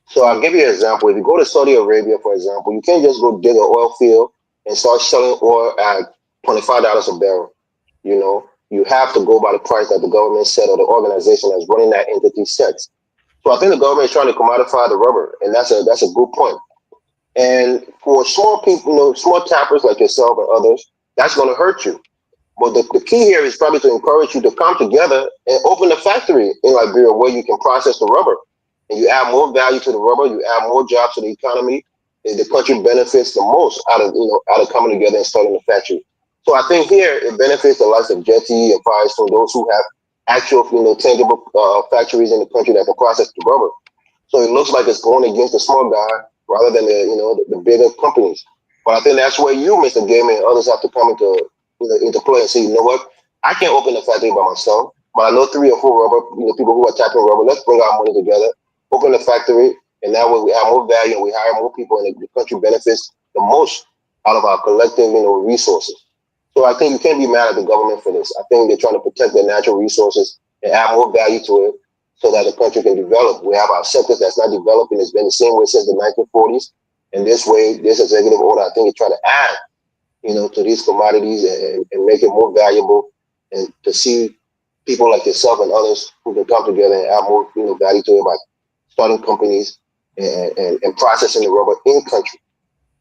So I'll give you an example. If you go to Saudi Arabia, for example, you can't just go dig an oil field and start selling oil at $25 a barrel. You know, you have to go by the price that the government set or the organization that's running that entity sets. So I think the government is trying to commodify the rubber, and that's a good point. And for small people, you know, small tappers like yourself and others, that's going to hurt you. But the key here is probably to encourage you to come together and open a factory in Liberia where you can process the rubber. And you add more value to the rubber, you add more jobs to the economy, and the country benefits the most out of coming together and starting a factory. So I think here it benefits the likes of Jetty and Firestone, those who have actual, tangible factories in the country that can process the rubber. So it looks like it's going against the small guy rather than the bigger companies. But I think that's where you, Mr. Gaiman, and others have to come into play and say, you know what, I can't open a factory by myself, but I know 3 or 4 rubber, people who are tapping rubber. Let's bring our money together, open a factory, and that way we have more value and we hire more people, and the country benefits the most out of our collective, resources. So I think you can't be mad at the government for this. I think they're trying to protect their natural resources and add more value to it so that the country can develop. We have our sectors that's not developing. It's been the same way since the 1940s. And this way, this executive order, I think, is trying to add, to these commodities and make it more valuable, and to see people like yourself and others who can come together and add more, value to it by starting companies and processing the rubber in country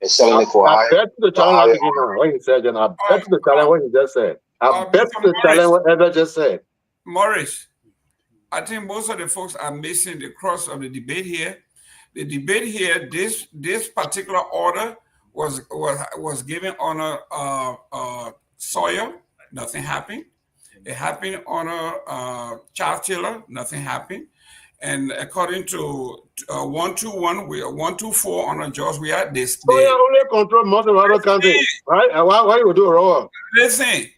and selling it for higher. I bet the challenge what he said, and I bet the challenge what he just said. I bet the challenge what Edward just said. Morris, I think most of the folks are missing the crux of the debate here. The debate here, this particular order was given on a soya, nothing happened. It happened on a child tiller, nothing happened. And according to 121, 124 on a George, we are this. So you only control most of our country, right? And why you do wrong? Listen,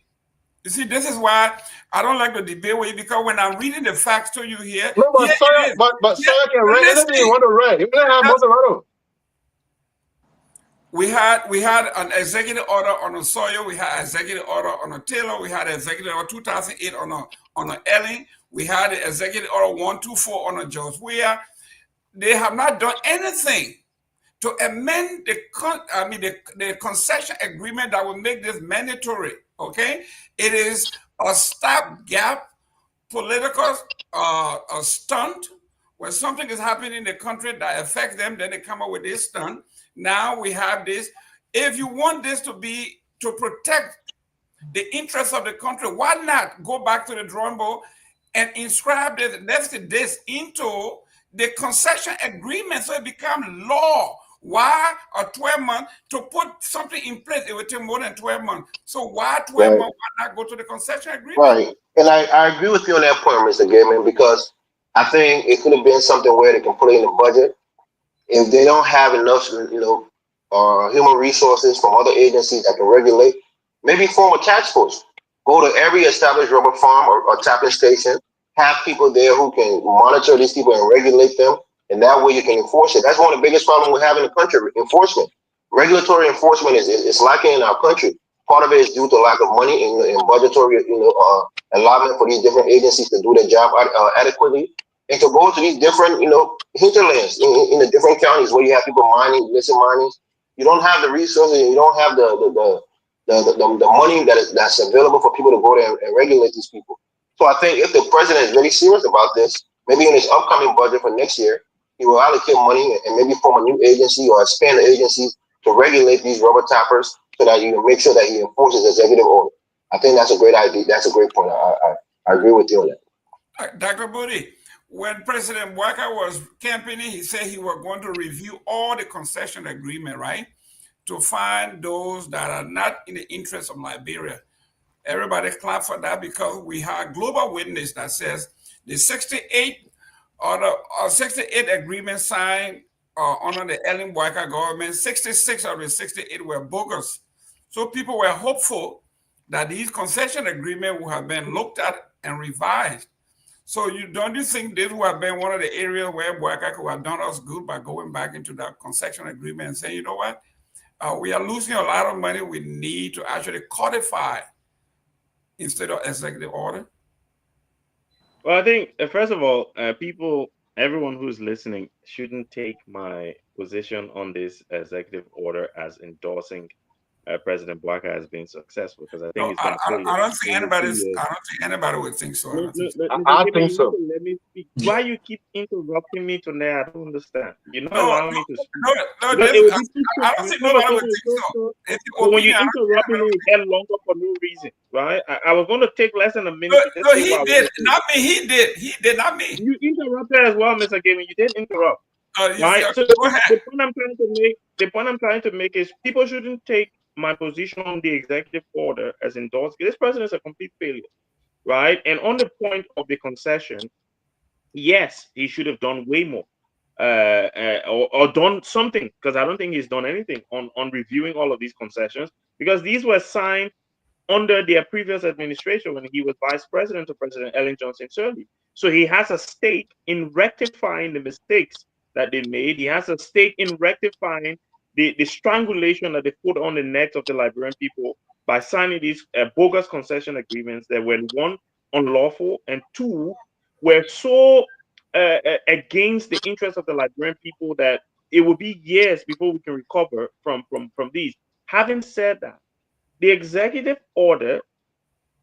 you see, this is why I don't like the debate with you, because when I'm reading the facts to you here, no, but soya can read anything you want to read. You don't have most of it. We had an executive order on a soya. We had an executive order on a tiller. We had an executive order 2008 on a Elling. We had the executive order 124 on a George. They have not done anything to amend the concession agreement that will make this mandatory. Okay, it is a stopgap political a stunt. When something is happening in the country that affects them, then they come up with this stunt. Now we have this. If you want this to protect the interests of the country, why not go back to the drawing board and inscribe this into the concession agreement so it becomes law? Why a 12 months to put something in place? It would take more than 12 months. So why 12 months? Why not go to the concession agreement? Right. And I agree with you on that point, Mr. Gaiman, because I think it could have been something where they can put it in the budget. If they don't have enough, or human resources from other agencies that can regulate. Maybe form a task force. Go to every established rubber farm or tapping station. Have people there who can monitor these people and regulate them, and that way you can enforce it. That's one of the biggest problems we have in the country: enforcement. Regulatory enforcement is lacking in our country. Part of it is due to lack of money and budgetary, allotment for these different agencies to do their job adequately, and to go to these different, hinterlands in the different counties where you have people mining, illicit mining. You don't have the resources, and you don't have the money that's available for people to go there and regulate these people. So I think if the president is really serious about this, maybe in his upcoming budget for next year, he will allocate money and maybe form a new agency or expand the agencies to regulate these rubber tappers so that you can make sure that he enforces executive order. I think that's a great idea. That's a great point. I agree with you on that. Dr. Booty, when President Walker was campaigning, he said he was going to review all the concession agreement, right? To find those that are not in the interest of Liberia. Everybody clap for that because we have global witness that says the 68 or the 68 agreement signed under the Ellen Walker government, 66 of the 68 were bogus. So people were hopeful that these concession agreements would have been looked at and revised. So don't you think this would have been one of the areas where Walker could have done us good by going back into that concession agreement and saying, you know what, we are losing a lot of money. We need to actually codify instead of executive order? Well, I think first of all, everyone who's listening shouldn't take my position on this executive order as endorsing President Blacker as being successful, because I think No, it's going to play. I don't think anybody would think so. I think so. Let me speak. Why you keep interrupting me today? I don't understand. You're not No, allowing me to speak. no, I don't think nobody would think so. But when you interrupt me, you get longer for no reason, right? I was going to take less than a minute to just No, say he what I did. wanted to say. Not me. He did. He did, not me. You interrupted as well, Mr. Gaming. You didn't interrupt. Right? So Go ahead. the point I'm trying to make is people shouldn't take my position on the executive order as endorsed. This person is a complete failure, right? And on the point of the concession, yes, he should have done way more, or done something, because I don't think he's done anything on reviewing all of these concessions, because these were signed under their previous administration when he was vice president of President Ellen Johnson Sirleaf. So he has a stake in rectifying the mistakes that they made. He has a stake in rectifying the strangulation that they put on the necks of the Liberian people by signing these bogus concession agreements that were, one, unlawful, and two, were so against the interests of the Liberian people that it will be years before we can recover from these. Having said that, the executive order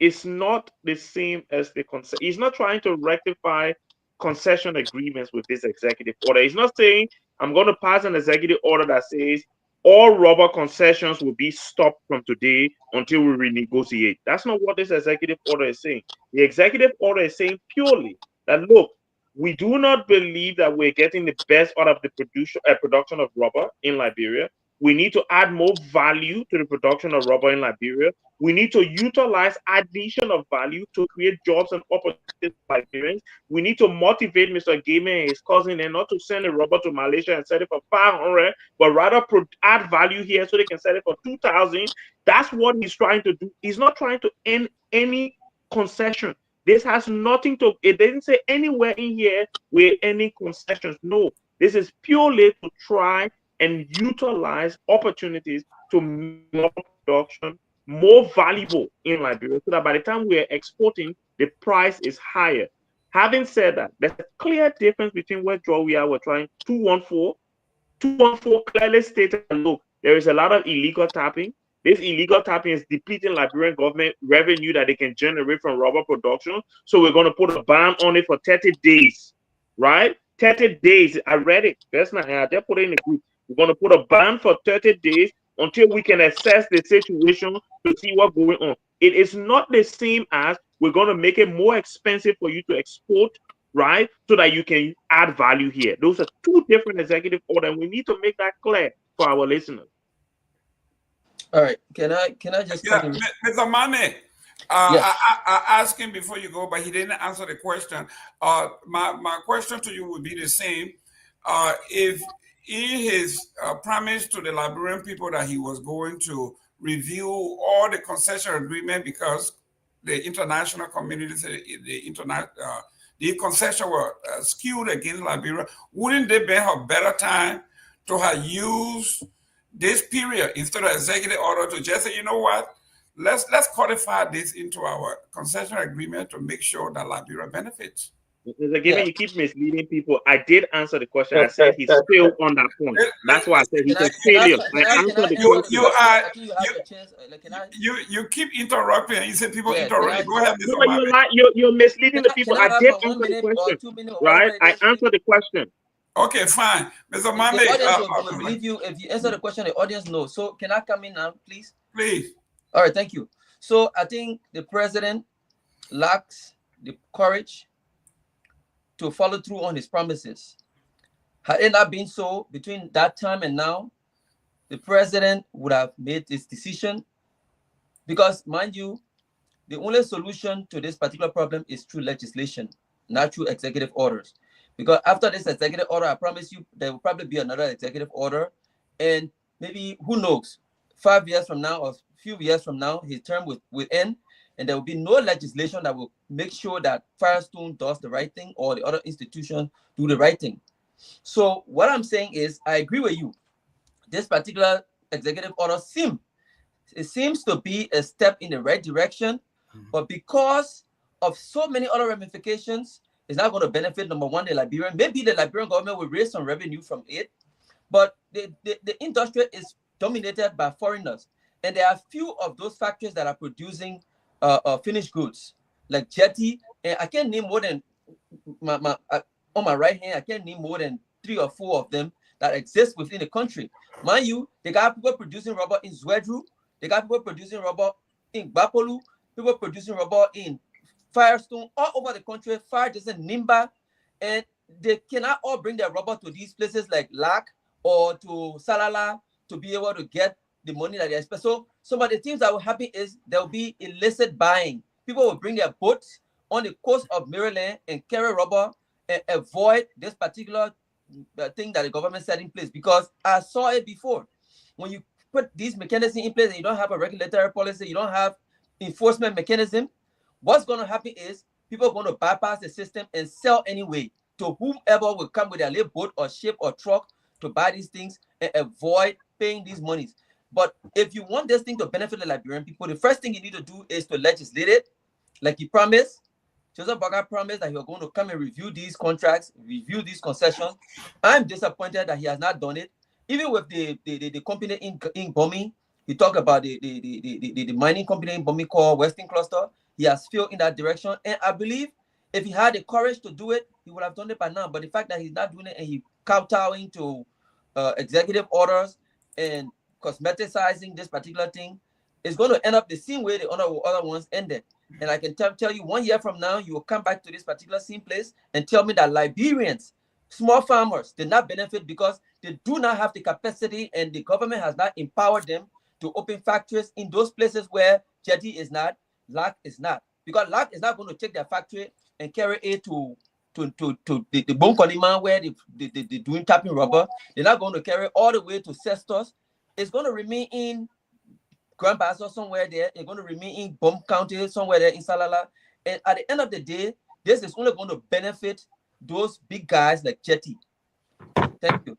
is not the same as the concession. He's not trying to rectify concession agreements with this executive order. He's not saying, I'm going to pass an executive order that says all rubber concessions will be stopped from today until we renegotiate. That's not what this executive order is saying. The executive order is saying purely that, look, we do not believe that we're getting the best out of the production of rubber in Liberia. We need to add more value to the production of rubber in Liberia. We need to utilize addition of value to create jobs and opportunities for Liberians. We need to motivate Mr. Gayman and his cousin and not to send a rubber to Malaysia and sell it for 500, but rather add value here so they can sell it for 2,000. That's what he's trying to do. He's not trying to end any concession. This has nothing to, it didn't say anywhere in here we're ending concessions. No, this is purely to try and utilize opportunities to make production more valuable in Liberia so that by the time we're exporting, the price is higher. Having said that, there's a clear difference between where we are. We're trying 214. 214 clearly stated, look, there is a lot of illegal tapping. This illegal tapping is depleting Liberian government revenue that they can generate from rubber production. So we're going to put a ban on it for 30 days, right? 30 days. I read it. That's not, I did put it in the group. We're going to put a ban for 30 days until we can assess the situation to see what's going on. It is not the same as we're going to make it more expensive for you to export, right? So that you can add value here. Those are two different executive orders, and we need to make that clear for our listeners. All right. Can I just Mr. Mane, I asked him before you go, but he didn't answer the question. My question to you would be the same. If in his promise to the Liberian people that he was going to review all the concession agreement because the international community said the concession were skewed against Liberia. Wouldn't they be a better time to have used this period instead of executive order to just say, you know what, let's codify this into our concession agreement to make sure that Liberia benefits? Mr. Given, you keep misleading people. I did answer the question. I said he's still on that point. That's why I said he's a failure. I answered the question. You keep interrupting and you say people interrupt. Go ahead, Mr. No, you're not. You're misleading the people. I did answer the question. Right? I answered the question. Okay, fine. Mr. Mame, the audience will believe you if you answer the question. The audience knows. So can I come in now, please? Please. All right, thank you. So I think the president lacks the courage to follow through on his promises. Had it not been so, between that time and now, the president would have made this decision because, mind you, the only solution to this particular problem is through legislation, not through executive orders. Because after this executive order, I promise you, there will probably be another executive order. And maybe, who knows, 5 years from now or a few years from now, his term will end. And there will be no legislation that will make sure that Firestone does the right thing or the other institutions do the right thing. So what I'm saying is, I agree with you. This particular executive order seems to be a step in the right direction, but because of so many other ramifications, it's not going to benefit, number one, the Liberian. Maybe the Liberian government will raise some revenue from it, but the industry is dominated by foreigners. And there are few of those factories that are producing finished goods, like Jetty. And I can't name more than, on my right hand, I can't name more than 3 or 4 of them that exist within the country. Mind you, they got people producing rubber in Zwedru. They got people producing rubber in Bapolu. People producing rubber in Firestone, all over the country. Fire doesn't Nimba. And they cannot all bring their rubber to these places like Lac or to Salala to be able to get the money that they expect. So some of the things that will happen is there will be illicit buying. People will bring their boats on the coast of Maryland and carry rubber and avoid this particular thing that the government set in place, because I saw it before. When you put these mechanisms in place and you don't have a regulatory policy, you don't have enforcement mechanism, what's going to happen is people are going to bypass the system and sell anyway to whomever will come with their little boat or ship or truck to buy these things and avoid paying these monies. But if you want this thing to benefit the Liberian people, the first thing you need to do is to legislate it, like he promised. Joseph Boga promised that he was going to come and review these contracts, review these concessions. I'm disappointed that he has not done it. Even with the company in Bomi, he talked about the mining company in Bomi called Western Cluster. He has failed in that direction. And I believe if he had the courage to do it, he would have done it by now. But the fact that he's not doing it and he kowtowing to executive orders and cosmeticizing this particular thing is going to end up the same way the other ones ended. And I can tell you 1 year from now, you will come back to this particular same place and tell me that Liberians, small farmers, did not benefit because they do not have the capacity and the government has not empowered them to open factories in those places where Jetty is not, LAC is not. Because LAC is not going to take their factory and carry it to the Bon Konima where they're doing tapping rubber. They're not going to carry all the way to Cestos. It's going to remain in Grand Basso somewhere there. It's going to remain in Bom County somewhere there in Salala. And at the end of the day, this is only going to benefit those big guys like Jetty. Thank you.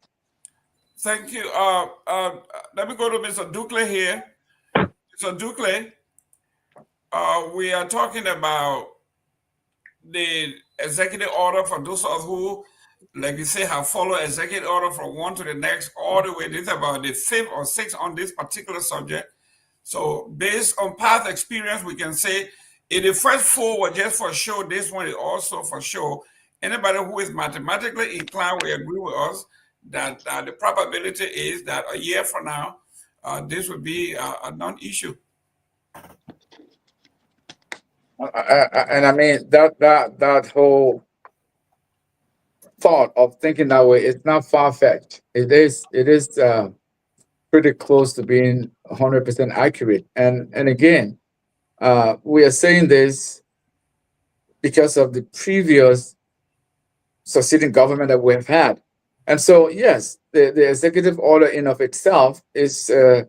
Thank you. Let me go to Mr. Ducle here. Mr. Ducle, we are talking about the executive order for those of us who, like you say, have followed executive order from one to the next, all the way. This is about the 5th or 6th on this particular subject. So based on past experience, we can say if the first 4 were just for show, this one is also for show. Anybody who is mathematically inclined will agree with us that the probability is that a year from now, this would be a non-issue. And I mean that whole thought of thinking that way, it's not far-fetched. It is pretty close to being 100% accurate. And again, we are saying this because of the previous succeeding government that we have had. And so, yes, the executive order in of itself is, you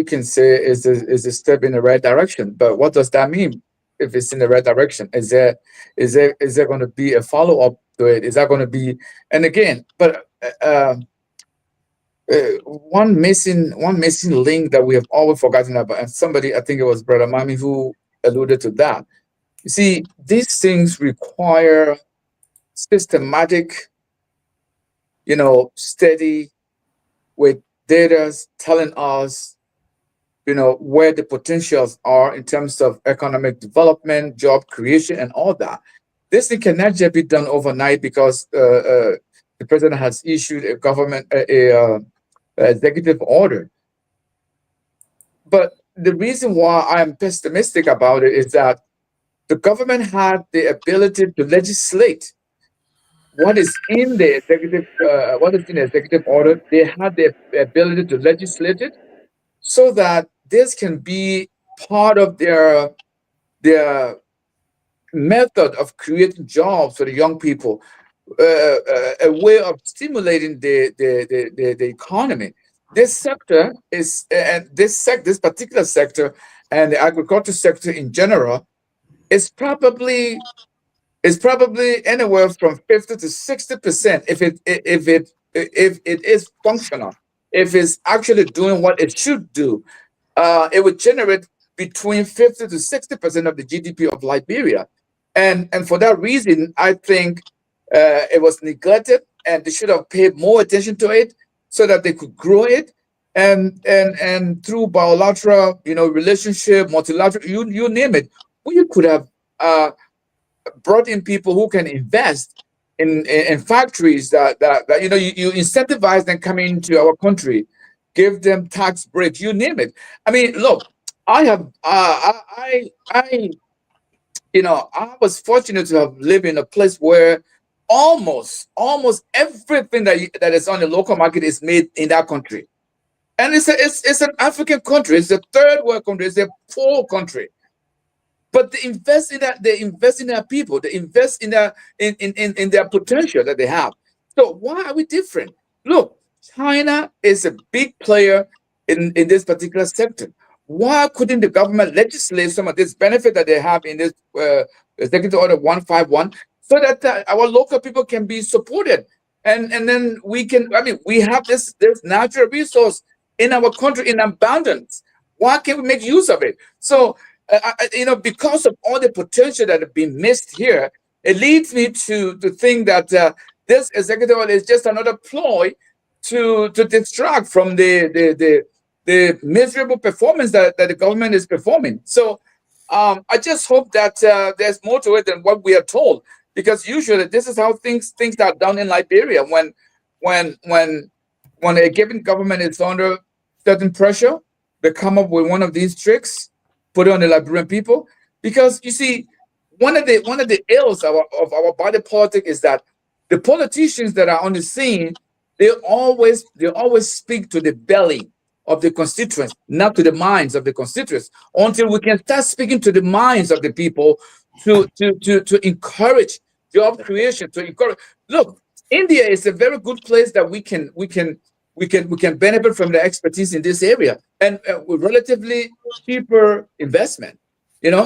can say is a step in the right direction. But what does that mean? If it's in the right direction, is there going to be a follow up to it? Is that going to be? And again, but one missing link that we have always forgotten about, and somebody, I think it was Brother Mami, who alluded to that. You see, these things require systematic, study with data telling us, where the potentials are in terms of economic development, job creation, and all that. This thing cannot just be done overnight because the president has issued a government executive order. But the reason why I'm pessimistic about it is that the government had the ability to legislate what is in the executive order. They had the ability to legislate it so that this can be part of their method of creating jobs for the young people, a way of stimulating the economy. This sector is, and this particular sector, and the agriculture sector in general, is probably anywhere from 50 to 60% if it is functional, if it's actually doing what it should do. It would generate between 50 to 60% of the GDP of Liberia. And for that reason, I think it was neglected, and they should have paid more attention to it so that they could grow it. And through bilateral, relationship, multilateral, you name it, we could have brought in people who can invest in factories that you incentivize them coming into our country, give them tax breaks, you name it. I mean, look, I have I was fortunate to have lived in a place where almost everything that is on the local market is made in that country. And it's an African country, it's a third world country, it's a poor country. But they invest in that, they invest in their people, they invest in their potential that they have. So why are we different? Look, China is a big player in this particular sector. Why couldn't the government legislate some of this benefit that they have in this Executive Order 151 so that our local people can be supported? And then we can, we have this natural resource in our country in abundance. Why can't we make use of it? So, because of all the potential that have been missed here, it leads me to think that this executive order is just another ploy to distract from the miserable performance that the government is performing. So I just hope that there's more to it than what we are told, because usually this is how things are done in Liberia. When a given government is under certain pressure, they come up with one of these tricks, put it on the Liberian people. Because you see, one of the ills of our body politic is that the politicians that are on the scene, they always speak to the belly of the constituents, not to the minds of the constituents, until we can start speaking to the minds of the people to encourage job creation, to encourage. Look, India is a very good place that we can benefit from the expertise in this area, and with relatively cheaper investment.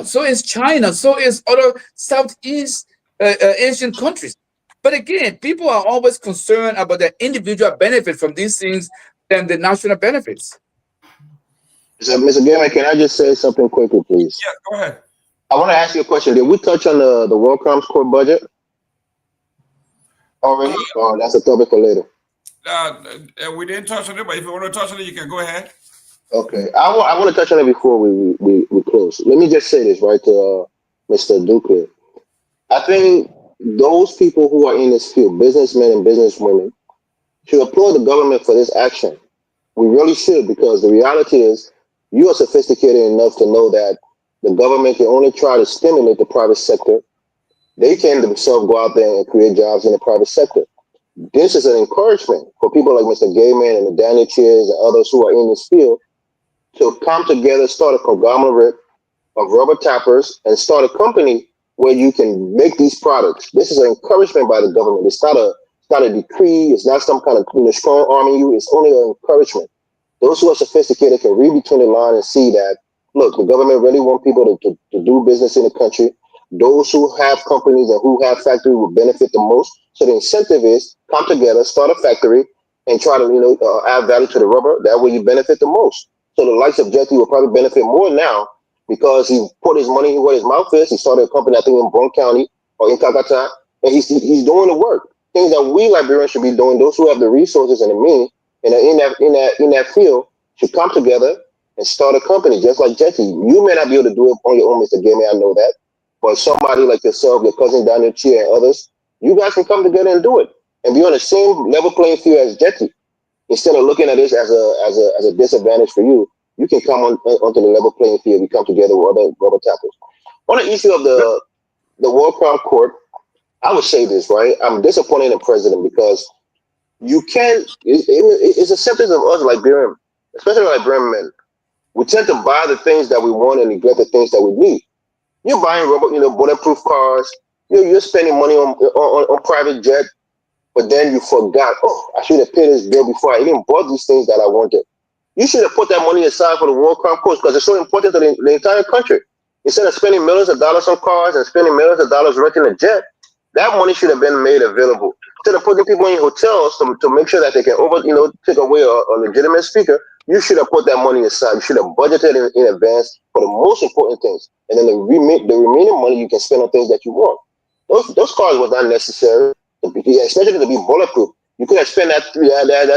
So is China, so is other Southeast Asian countries. But again, people are always concerned about the individual benefit from these things than the national benefits. So, Mr. Gamer, can I just say something quickly, please? Yeah, go ahead. I want to ask you a question. Did we touch on the WorldCom's core budget already? Or that's a topic for later? We didn't touch on it, but if you want to touch on it, you can go ahead. Okay. I want to touch on it before we close. Let me just say this right to Mr. Duque. I think those people who are in this field, businessmen and businesswomen, should applaud the government for this action. We really should, because the reality is you are sophisticated enough to know that the government can only try to stimulate the private sector. They can themselves go out there and create jobs in the private sector. This is an encouragement for people like Mr. Gayman and the Daniel Cheers and others who are in this field to come together, start a conglomerate of rubber tappers and start a company where you can make these products. This is an encouragement by the government. It's not not a decree. It's not some kind of strong arming you. It's only an encouragement. Those who are sophisticated can read between the lines and see that, look, the government really want people to do business in the country. Those who have companies and who have factories will benefit the most. So the incentive is come together, start a factory, and try to add value to the rubber. That way you benefit the most. So the likes of Jetty will probably benefit more now because he put his money where his mouth is. He started a company, I think, in Brown County or in Kakata, and he's doing the work. Things that we Liberians should be doing. Those who have the resources and the means and in that field should come together and start a company, just like Jetty. You may not be able to do it on your own, Mr. Gamey, I know that. But somebody like yourself, your cousin Daniel Chia, and others, you guys can come together and do it and be on the same level playing field as Jetty. Instead of looking at this as a disadvantage for you, you can come onto the level playing field. We come together with other rubber tackles. On the issue of the World Crown Court, I would say this, right? I'm disappointed in the president because you can't. It's a symptom of us Liberian, especially Liberian men. We tend to buy the things that we want and neglect the things that we need. You're buying bulletproof cars. You're spending money on private jet, but then you forgot. Oh, I should have paid this bill before I even bought these things that I wanted. You should have put that money aside for the World Crown Court because it's so important to the entire country. Instead of spending millions of dollars on cars and spending millions of dollars renting a jet, that money should have been made available. Instead of putting people in hotels to make sure that they can take away a legitimate speaker, you should have put that money aside. You should have budgeted in advance for the most important things, and then the remaining money you can spend on things that you want. Those cars was not necessary, especially to be bulletproof. You could have spent that 300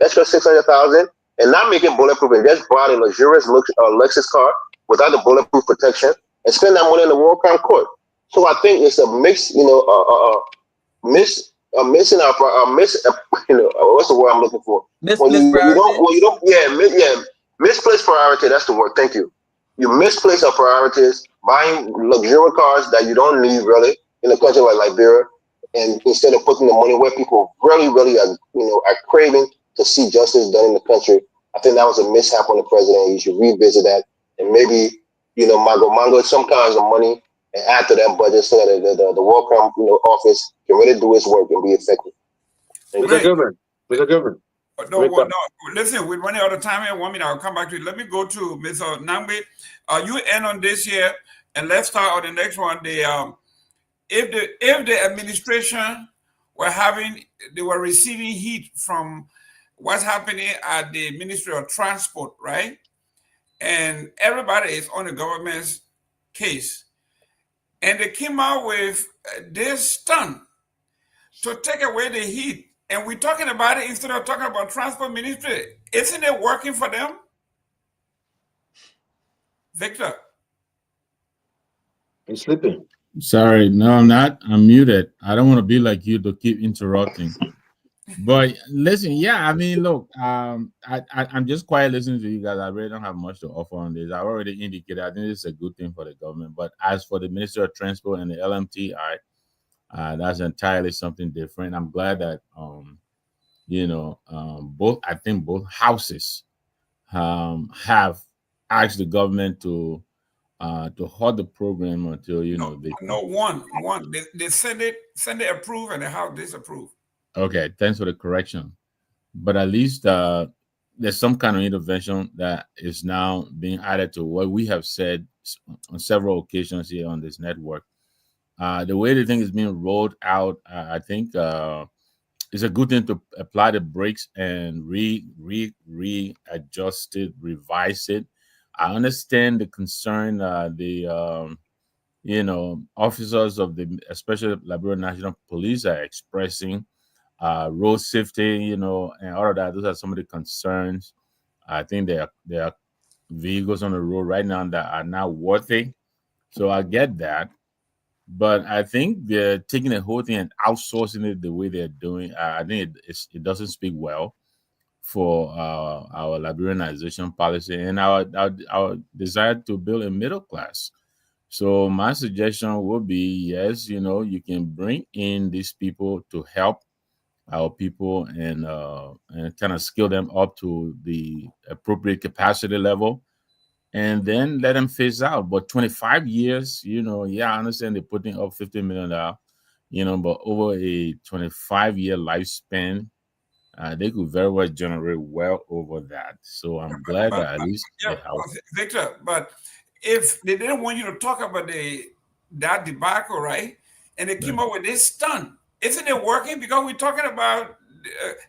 extra 600,000 and not make it bulletproof and just buy a luxurious Lexus car without the bulletproof protection and spend that money in the World Crown Court. So I think it's a mix, what's the word I'm looking for? Misplaced priority. Misplaced priority. That's the word. Thank you. You misplace our priorities, buying luxurious cars that you don't need really in a country like Liberia, and instead of putting the money where people really, really are craving to see justice done in the country. I think that was a mishap on the president. He should revisit that and maybe mango some kinds of money and add to that budget so that the World Crown office can really do its work and be effective. Mr. Governor. No, listen, we're running out of time here. 1 minute, I'll come back to you. Let me go to Mr. Nangbe. You end on this here, and let's start on the next one. If the administration they were receiving heat from what's happening at the Ministry of Transport, right? And everybody is on the government's case. And they came out with this stunt to take away the heat. And we're talking about it instead of talking about transport ministry. Isn't it working for them? Victor. You're sleeping. Sorry, no, I'm not. I'm muted. I don't want to be like you to keep interrupting. But listen, yeah, I mean, look, I'm just quiet listening to you guys. I really don't have much to offer on this. I already indicated I think it's a good thing for the government. But as for the Minister of Transport and the LMTI, that's entirely something different. I'm glad that both houses have asked the government to hold the program until one. They send it approve and the House disapprove. Okay, thanks for the correction. But at least there's some kind of intervention that is now being added to what we have said on several occasions here on this network. The way the thing is being rolled out, I think it's a good thing to apply the brakes and readjust it, revise it. I understand the concern officers of the especially Liberia National Police are expressing. Road safety, and all of that. Those are some of the concerns. I think there are vehicles on the road right now that are not worthy. So I get that. But I think they're taking the whole thing and outsourcing it the way they're doing. I think it doesn't speak well for our Liberianization policy and our desire to build a middle class. So my suggestion would be, yes, you can bring in these people to help our people and kind of skill them up to the appropriate capacity level and then let them phase out. But 25 years, I understand they're putting up $50 million. but over a 25-year lifespan, they could very well generate well over that. So I'm glad that at least yeah, the house. Victor, but if they didn't want you to talk about that debacle, right? And they came up with this stunt, isn't it working? Because we're talking about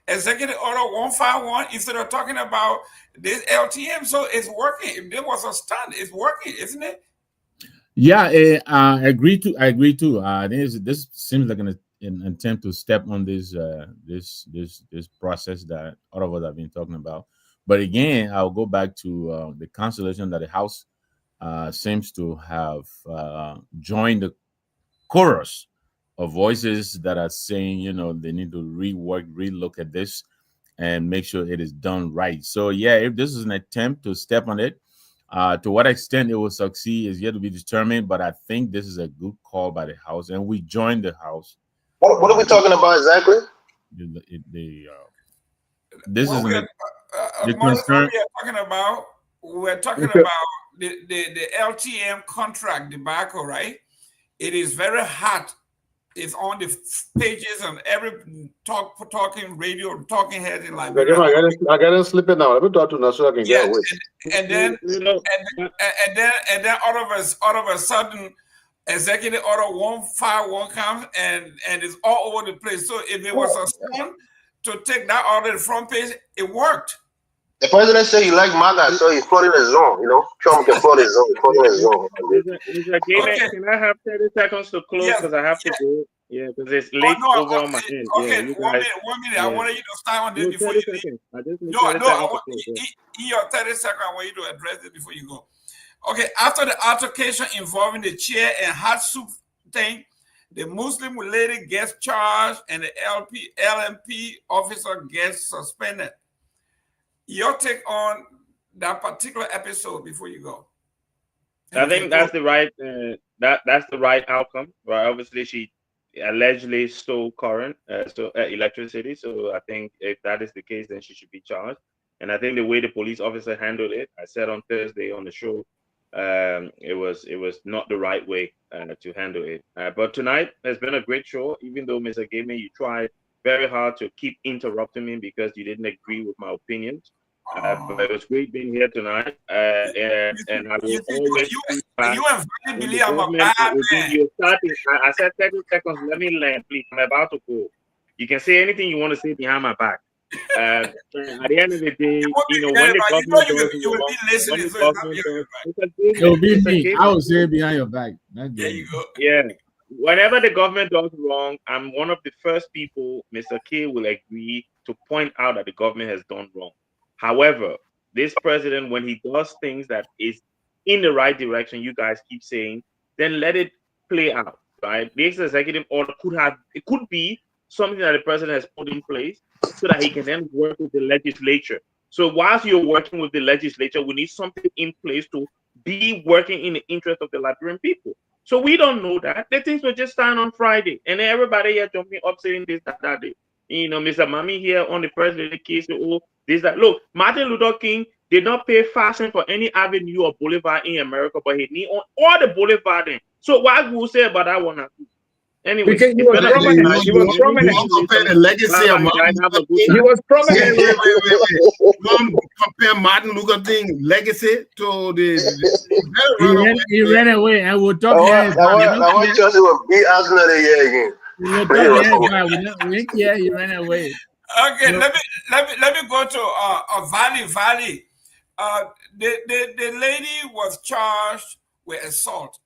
Executive Order 151 instead of talking about this LTM. So it's working. If there was a stunt, it's working, isn't it? Yeah, I agree too. This seems like an attempt to step on this process that all of us have been talking about. But again, I'll go back to the consolation that the House seems to have joined the chorus of voices that are saying, they need to relook at this, and make sure it is done right. So yeah, if this is an attempt to step on it, to what extent it will succeed is yet to be determined. But I think this is a good call by the House, and we joined the House. What are we talking about exactly? This is Okay, the more or less concern. what we are talking about. We're talking about the LTM contract debacle, right? It is very hot. It's on the pages of every talking radio, talking heads in Liberia. I got to slip it now. Let me talk to Nasu. I can get away. And then all of a sudden, Executive Order 151 comes and it's all over the place. So if it was a stunt to take that out of the front page, it worked. The president said he liked my guy, so he's flooding his zone. Trump can flood his zone. Mr. Gamer, can I have 30 seconds to close because I have to go? Yeah, because it's late over on my end. Okay, yeah, 1 minute. I wanted you to start on this before you leave. I just need 30 No, seconds in your 30 seconds, I want you to address it before you go. Okay, after the altercation involving the chair and hot soup thing, the Muslim lady gets charged and the LMP officer gets suspended. Your take on that particular episode before you go? I think that's the right that's the right outcome. Right? Obviously, she allegedly stole current, electricity. So I think if that is the case, then she should be charged. And I think the way the police officer handled it, I said on Thursday on the show, it was not the right way to handle it. But tonight has been a great show. Even though Mr. Gaming, you tried very hard to keep interrupting me because you didn't agree with my opinions. But it was great being here tonight, and I will always you invited Billy. I'm a bad man. You're starting. I said 30 seconds. Let me land, please. I'm about to go. You can say anything you want to say behind my back. At the end of the day, when the government it will be me. I will say it behind your back. There you go. Yeah. Whenever the government does wrong, I'm one of the first people, Mr. K will agree to point out that the government has done wrong. However, this president, when he does things that is in the right direction, you guys keep saying, then let it play out, right? This executive order could be something that the president has put in place so that he can then work with the legislature. So whilst you're working with the legislature, we need something in place to be working in the interest of the Liberian people. So we don't know that. The things were just signed on Friday, and then everybody here jumping up saying this, that day. Mr. Mami here on the president case, this, that. Look, Martin Luther King did not pay fashion for any avenue or boulevard in America, but he need on all the boulevard then. So what will say about that one? Anyway, because he was prominent. He was prominent. Compare the legacy of Martin Luther King. He was prominent. Wait. Compare Martin Luther King legacy to he ran away, and we'll talk here. I want Chelsea will beat Arsenal the year again. Yeah, he ran away. Okay, let me go to Valley. The lady was charged with assault.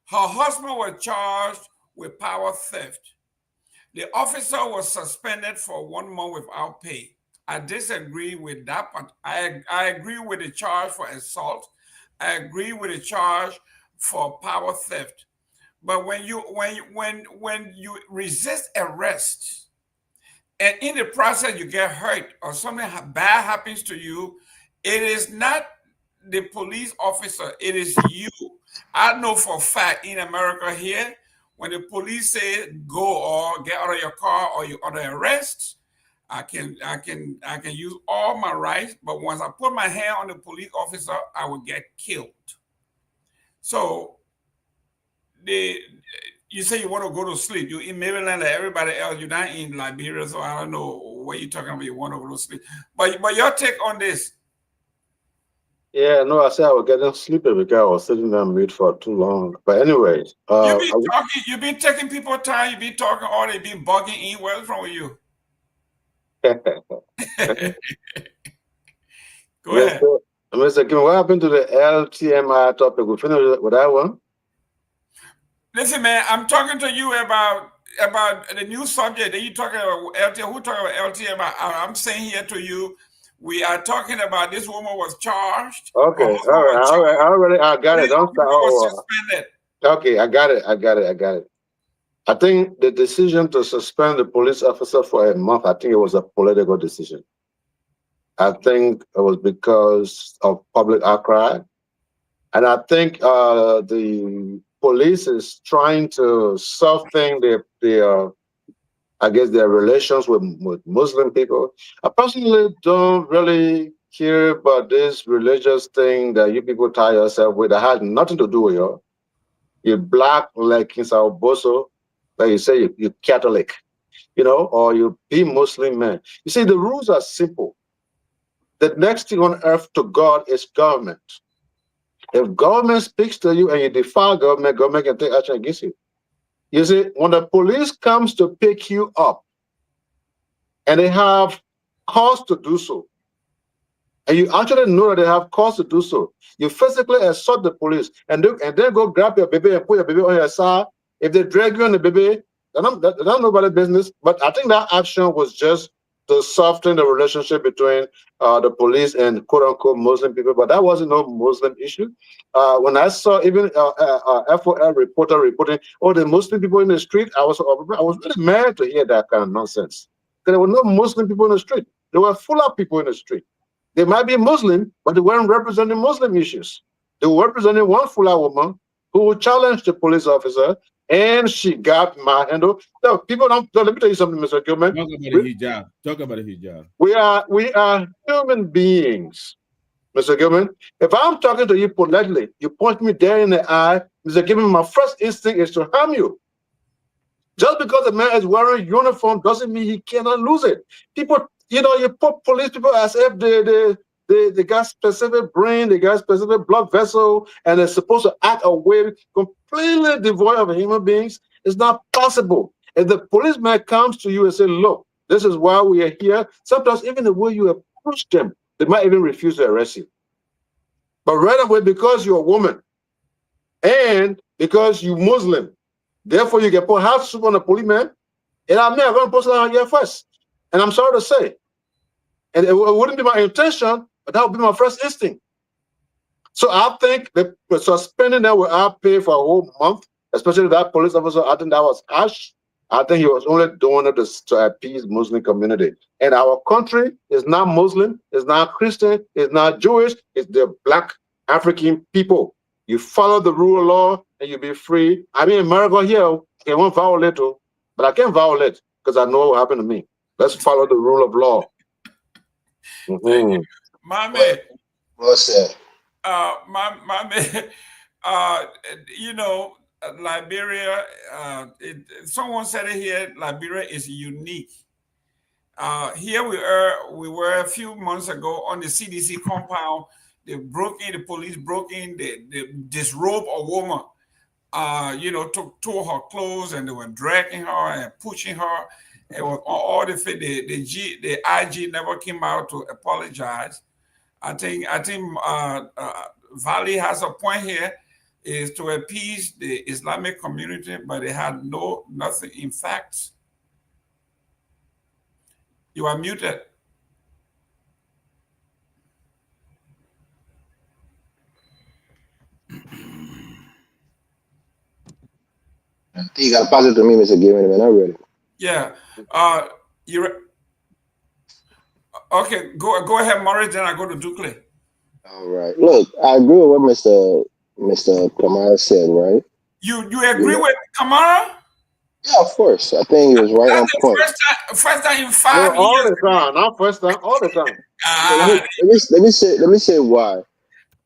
Her husband was charged with power theft. The officer was suspended for 1 month without pay. I disagree with that, but I agree with the charge for assault. I agree with the charge for power theft. But when you resist arrest, and in the process you get hurt or something bad happens to you, it is not the police officer, it is you. I know for a fact in America here, when the police say go or get out of your car or you're under arrest, I can use all my rights, but once I put my hand on the police officer, I will get killed. So You say you want to go to sleep. You in Maryland like everybody else. You're not in Liberia, so I don't know what you're talking about. You want to go to sleep. But your take on this. Yeah, no, I said I was getting sleepy because I was sitting there mute for too long. But anyways, You've been taking people time, you've been talking all day, been bugging in. What's wrong with you? Go ahead. Mr. Kim, what happened to the LTMI topic? We finished with that one? Listen, man, I'm talking to you about the new subject that you talking about LTM. Who talking about LTM? I'm saying here to you, we are talking about this woman was charged. Okay, all right. I got it. Don't stop. Was suspended. Okay, I got it. I think the decision to suspend the police officer for a month, I think it was a political decision. I think it was because of public outcry. And I think the police is trying to soften their relations with Muslim people. I personally don't really care about this religious thing that you people tie yourself with. That had nothing to do with you. You're black like in Sao Boso, like you say you're Catholic, or you be Muslim man. You see, the rules are simple. The next thing on earth to God is government. If government speaks to you and you defy government can take action against you. You see, when the police comes to pick you up and they have cause to do so, and you actually know that they have cause to do so, you physically assault the police and then go grab your baby and put your baby on your side. If they drag you on the baby, they're not nobody's business. But I think that action was just to soften the relationship between the police and quote-unquote Muslim people, but that wasn't no Muslim issue. When I saw even FOL reporter reporting, the Muslim people in the street, I was really mad to hear that kind of nonsense. Because there were no Muslim people in the street. There were full of people in the street. They might be Muslim, but they weren't representing Muslim issues. They were representing one Fula woman who challenged the police officer, and she got my handle. No, people don't. Let me tell you something, Mr. Gilman. Talk about the hijab. We are human beings, Mr. Gilman. If I'm talking to you politely, you point me there in the eye, Mr. Gilman, my first instinct is to harm you. Just because a man is wearing uniform doesn't mean he cannot lose it. People, you put police people as if they got specific brain, they got specific blood vessel, and they're supposed to act a way completely devoid of human beings. It's not possible. If the policeman comes to you and say, look, this is why we are here, sometimes even the way you approach them, they might even refuse to arrest you. But right away, because you're a woman and because you're Muslim, therefore you can put half soup on a policeman, and I'm going to post it on here first. And I'm sorry to say, and it wouldn't be my intention, but that would be my first instinct. So I think that suspending that without pay for a whole month, especially that police officer, I think that was harsh. I think he was only doing it to appease Muslim community. And our country is not Muslim, it's not Christian, it's not Jewish, it's the black African people. You follow the rule of law and you'll be free. I mean, America here, I won't violate, but I can't violate because I know what happened to me. Let's follow the rule of law. My man. What's that? My man, Liberia, someone said it here, Liberia is unique. Here we were a few months ago on the CDC compound. The police broke in, they disrobed a woman, tore her clothes, and they were dragging her and pushing her. It was all the IG never came out to apologize. I think Valley has a point here, is to appease the Islamic community, but they had nothing in facts. You are muted. You got to pass it to me, Mr. Gilman, man. I'm ready. Yeah. Okay, go ahead, Maurice, then I go to Dukley. All right. Look, I agree with what Mr. Kamara said, right? You agree with Kamara? Yeah, of course. I think he was right on point. First time in 5 years. All the time, not first time, all the time. Let me say why.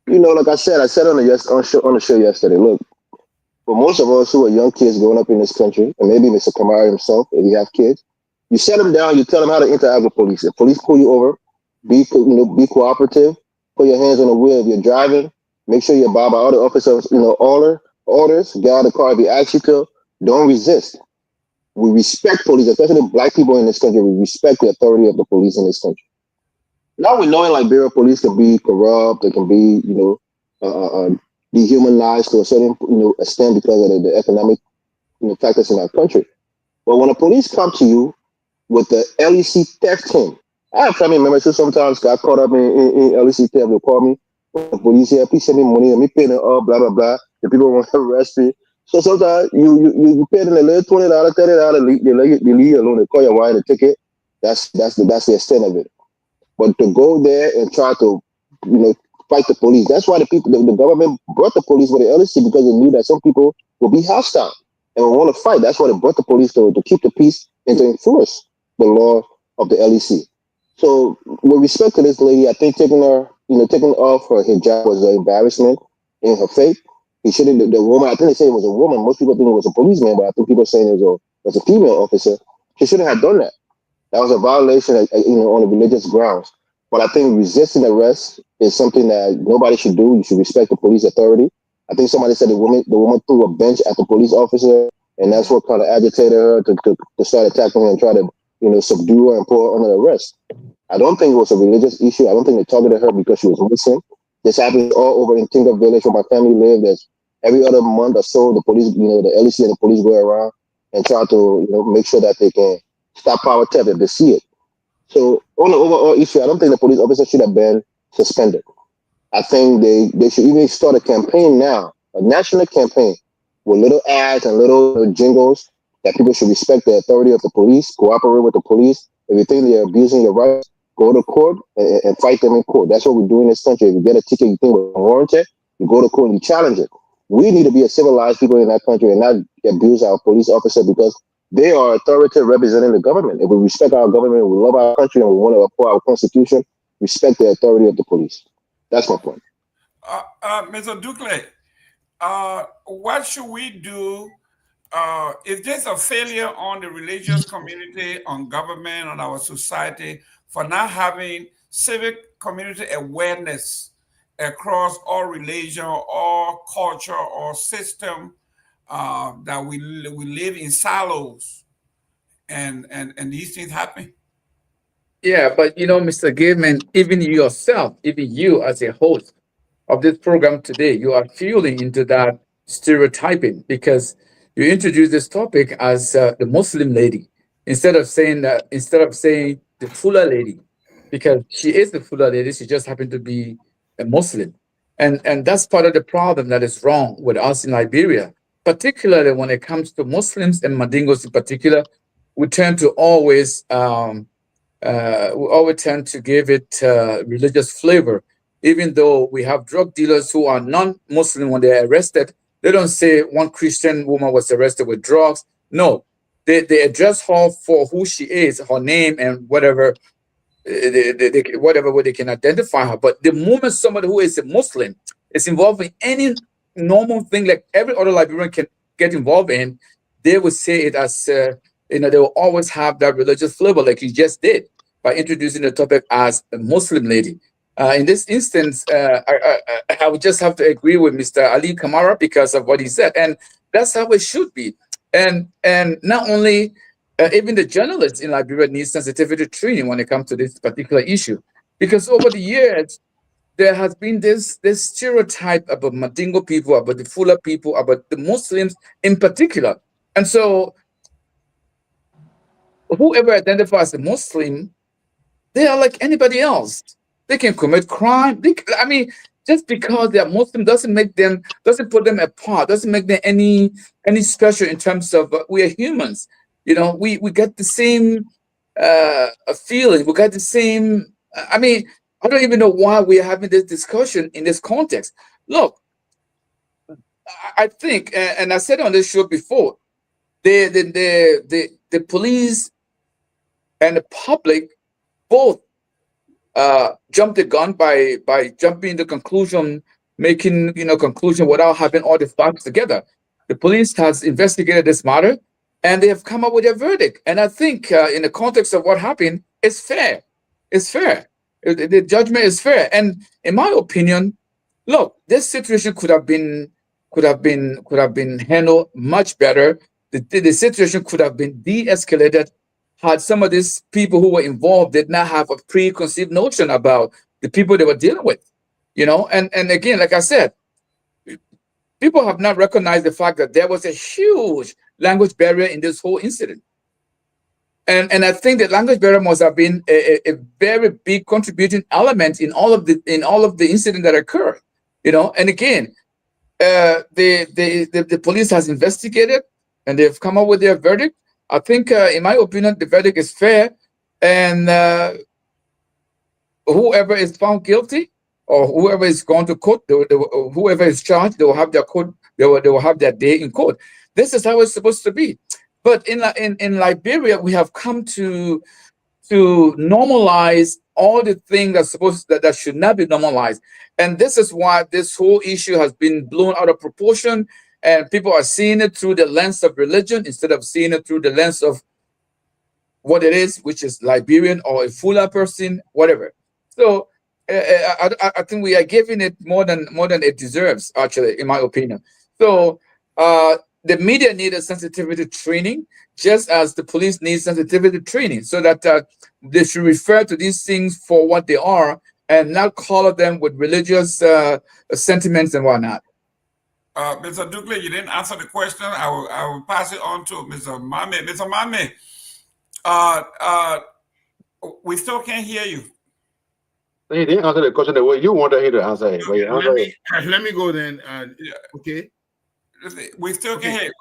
Like I said on the show yesterday. Look, But most of us who are young kids growing up in this country, and maybe Mr. Kamara himself, if you have kids, you set them down, you tell them how to interact with police. If police pull you over, be cooperative, put your hands on the wheel if you're driving, make sure you abide by all the officers, orders, get out of the car if he asks you to, don't resist. We respect police, especially black people in this country. We respect the authority of the police in this country. Now we know in Liberia, police can be corrupt. They can be, dehumanized to a certain, extent because of the economic, factors in our country. But when the police come to you with the LEC theft team, I have family members who sometimes got caught up in LEC theft. They'll call me, the police here, please send me money, let me pay them up, blah blah blah. The people want to arrest me. So sometimes you pay them a little $20, $30, they leave you alone. They call your wife, the ticket. That's the extent of it. But to go there and try to, fight the police. That's why the government brought the police with the LEC, because they knew that some people would be hostile and would want to fight. That's why they brought the police to keep the peace and to enforce the law of the LEC. So with respect to this lady, I think taking off her hijab was an embarrassment in her faith. He shouldn't. The woman, I think they say it was a woman. Most people think it was a policeman, but I think people are saying it was a female officer. She shouldn't have done that. That was a violation, on the religious grounds. But I think resisting arrest is something that nobody should do. You should respect the police authority. I think somebody said the woman threw a bench at the police officer, and that's what kind of agitated her to start attacking her and try to, subdue her and put her under arrest. I don't think it was a religious issue. I don't think they targeted her because she was Muslim. This happens all over in Tinga Village where my family lived. There's every other month or so, the police, the LEC and the police go around and try to, make sure that they can stop power theft if they see it. So on the overall issue, I don't think the police officer should have been suspended. I think they should even start a campaign now, a national campaign with little ads and little jingles that people should respect the authority of the police, cooperate with the police. If you think they're abusing your rights, go to court and fight them in court. That's what we do in this country. If you get a ticket you think was warranted, you go to court and you challenge it. We need to be a civilized people in that country and not abuse our police officer because they are authority representing the government. If we respect our government, we love our country, and we want to uphold our constitution, respect the authority of the police. That's my point. Mr. Ducle, what should we do if there's a failure on the religious community, on government, on our society for not having civic community awareness across all religion, all culture, all system, that we live in silos and these things happen? Yeah, but Mr. Gateman, even yourself, even you as a host of this program today, you are fueling into that stereotyping because you introduced this topic as the Muslim lady instead of saying the Fula lady, because she is the Fula lady. She just happened to be a Muslim, and that's part of the problem that is wrong with us in Liberia, particularly when it comes to Muslims and Mandingos in particular. We tend to always tend to give it religious flavor, even though we have drug dealers who are non-Muslim. When they're arrested, they don't say one Christian woman was arrested with drugs. No, they address her for who she is, her name, and whatever whatever way they can identify her. But the moment somebody who is a Muslim is involved in any normal thing like every other Liberian can get involved in, they would say it as they will always have that religious flavor, like you just did by introducing the topic as a Muslim lady. In this instance, I would just have to agree with Mr. Ali Kamara because of what he said, and that's how it should be. And not only even the journalists in Liberia need sensitivity training when it comes to this particular issue, because over the years there has been this stereotype about Mandingo people, about the Fula people, about the Muslims in particular, and so whoever identifies as a Muslim, they are like anybody else. They can commit crime. Just because they are Muslim doesn't put them apart, doesn't make them any special in terms of we are humans. We get the same feeling. We got the same. I don't even know why we are having this discussion in this context. Look, I think, and I said on this show before, the police and the public both jumped the gun by jumping the conclusion, making conclusion without having all the facts together. The police has investigated this matter, and they have come up with a verdict. And I think, in the context of what happened, it's fair. It's fair. The judgment is fair. And in my opinion, look, this situation could have been handled much better. The situation could have been de-escalated had some of these people who were involved did not have a preconceived notion about the people they were dealing with. And again, like I said, people have not recognized the fact that there was a huge language barrier in this whole incident. And I think that language barrier must have been a very big contributing element in all of the incident that occurred. And again, the police has investigated and they've come up with their verdict. I think, in my opinion, the verdict is fair, and whoever is found guilty or whoever is going to court, whoever is charged, they will have their court. They will have their day in court. This is how it's supposed to be. But in Liberia, we have come to normalize all the things that should not be normalized, and this is why this whole issue has been blown out of proportion. And people are seeing it through the lens of religion instead of seeing it through the lens of what it is, which is Liberian or a Fula person, whatever. So I think we are giving it more than it deserves, actually, in my opinion. So the media needed sensitivity training, just as the police need sensitivity training, so that they should refer to these things for what they are and not color them with religious sentiments and whatnot. Mr. Dukley, you didn't answer the question. I will pass it on to Mr. Mame. Mr. Mame, we still can't hear you. He didn't answer the question the way you wanted him to answer it. Let me go then. Okay. We still can't hear you.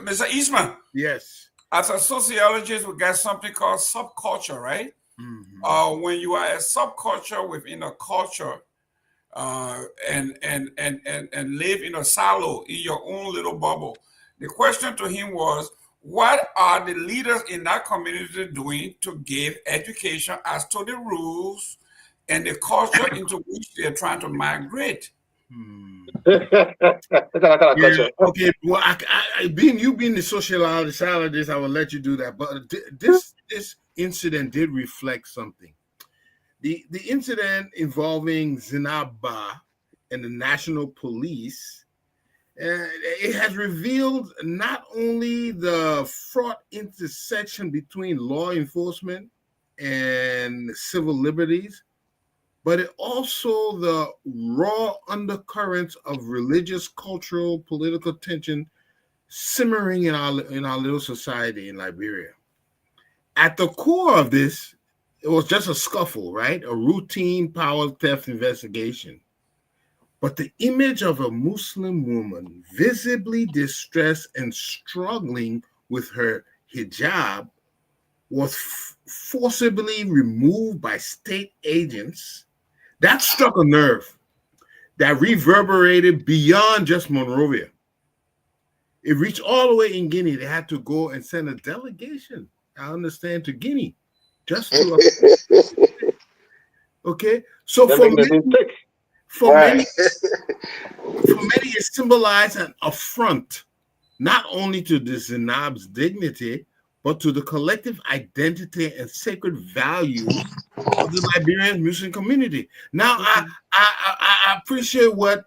Mr. Eastman. Yes. As a sociologist, we got something called subculture, right? Mm-hmm. When you are a subculture within a culture, and live in a silo in your own little bubble. The question to him was, what are the leaders in that community doing to give education as to the rules and the culture into which they're trying to migrate? Yeah, okay, well, being the sociologist, I will let you do that. But this incident did reflect something. The incident involving Zinaba and the National Police, it has revealed not only the fraught intersection between law enforcement and civil liberties, but it also the raw undercurrents of religious, cultural, political tension simmering in our little society in Liberia. At the core of this, it was just a scuffle, right? A routine power theft investigation. But the image of a Muslim woman visibly distressed and struggling with her hijab was forcibly removed by state agents. That struck a nerve that reverberated beyond just Monrovia. It reached all the way in Guinea. They had to go and send a delegation, I understand, to Guinea. Just to okay, so for many, it symbolized an affront not only to the Zinab's dignity, but to the collective identity and sacred values of the Liberian Muslim community. Now, I appreciate what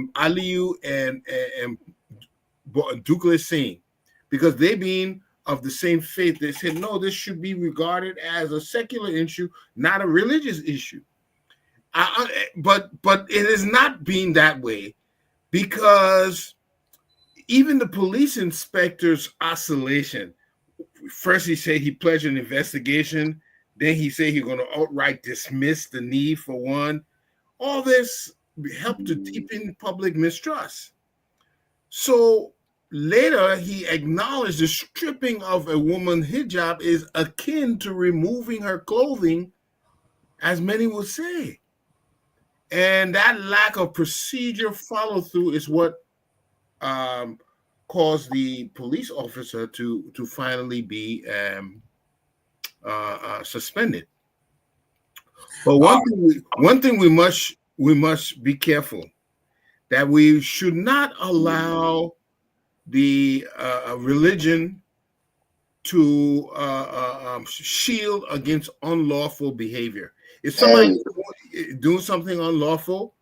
Aliyu and Duke is saying, because they being of the same faith, they said, no, this should be regarded as a secular issue, not a religious issue. But it is not being that way, because even the police inspector's oscillation, first he said he pledged an investigation, then he said he's going to outright dismiss the need for one. All this helped to deepen public mistrust. So later, he acknowledged the stripping of a woman's hijab is akin to removing her clothing, as many would say. And that lack of procedure follow-through is what caused the police officer to finally be suspended. But one thing we must be careful that we should not allow the religion to shield against unlawful behavior. If somebody is doing something unlawful,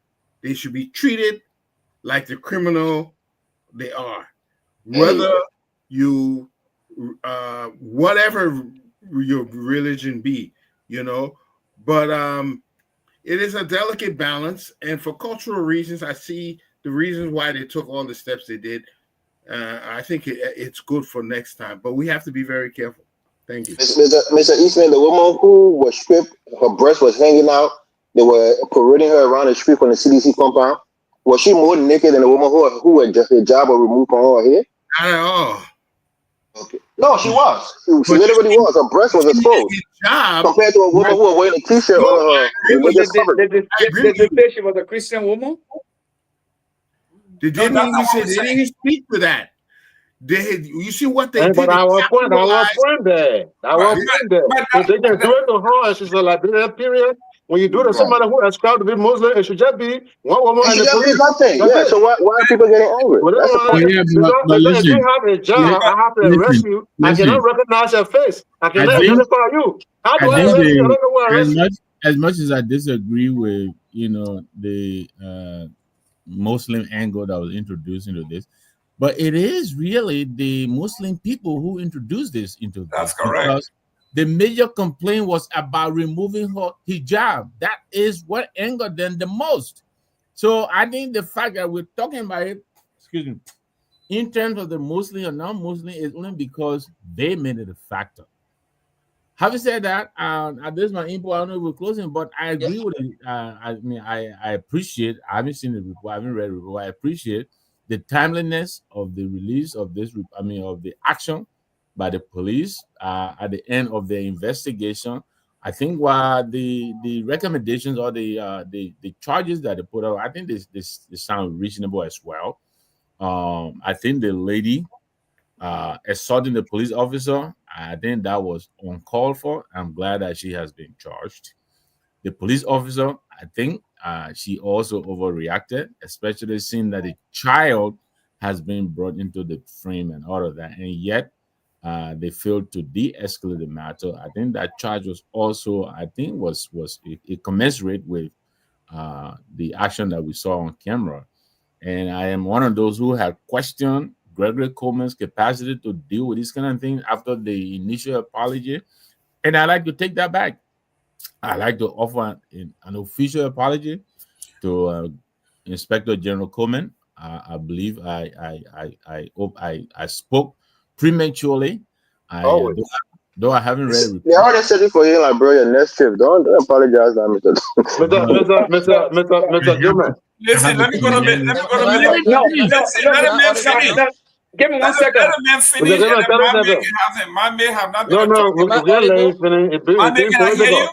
they should be treated like the criminal they are. Whether you, whatever your religion be, you know, but it is a delicate balance. And for cultural reasons, I see the reasons why they took all the steps they did. I think it's good for next time, but we have to be very careful. Thank you. Mr. Eastman, the woman who was stripped, her breast was hanging out. They were parading her around the street from the CDC compound. Was she more naked than the woman who had her job or removed from her hair? Not at all. Okay. No, she was. She literally was. Her breast was exposed. Compared to a woman who was wearing a t-shirt on her religious covering. Did they say she was a Christian woman? They didn't even speak to that. You see what they did? But our point there. If they can do it to her, she's a Liberian period. When you do it to somebody who ascribed to be Muslim, it should just be one woman and the police. Nothing. Yeah, so why are people getting angry? That's the point. But If you have a job, I have to arrest you. I cannot recognize your face. I cannot identify you. How do I arrest you? I don't know where I arrest you. As much as I disagree with, you know, the Muslim angle that was introduced into this, but it is really the Muslim people who introduced this into this. That's correct. Because the major complaint was about removing her hijab. That is what angered them the most. So I think the fact that we're talking about it, excuse me, in terms of the Muslim or non-Muslim is only because they made it a factor. Having said that, this is my input. I don't know if we're closing, but I agree with it. I appreciate. I haven't seen the report. I haven't read the report. I appreciate the timeliness of the release of this. Of the action by the police at the end of the investigation. I think while the recommendations or the charges that they put out, I think this sound reasonable as well. I think the lady assaulting the police officer, I think that was uncalled for. I'm glad that she has been charged. The police officer, I think she also overreacted, especially seeing that a child has been brought into the frame and all of that, and yet they failed to de-escalate the matter. I think that charge was also, I think, was commensurate with the action that we saw on camera. And I am one of those who had questioned Gregory Coleman's capacity to deal with this kind of thing after the initial apology. And I like to take that back. I like to offer an official apology to Inspector General Coleman. I believe I hope I spoke prematurely. Though I haven't read it. They already said it for you, like, bro, your next trip. Don't apologize, Mr. Gilman. Listen, let me go to bed. Let a man finish. Give me 1 second. Let a man finish. My man have not been. My man, can I hear you?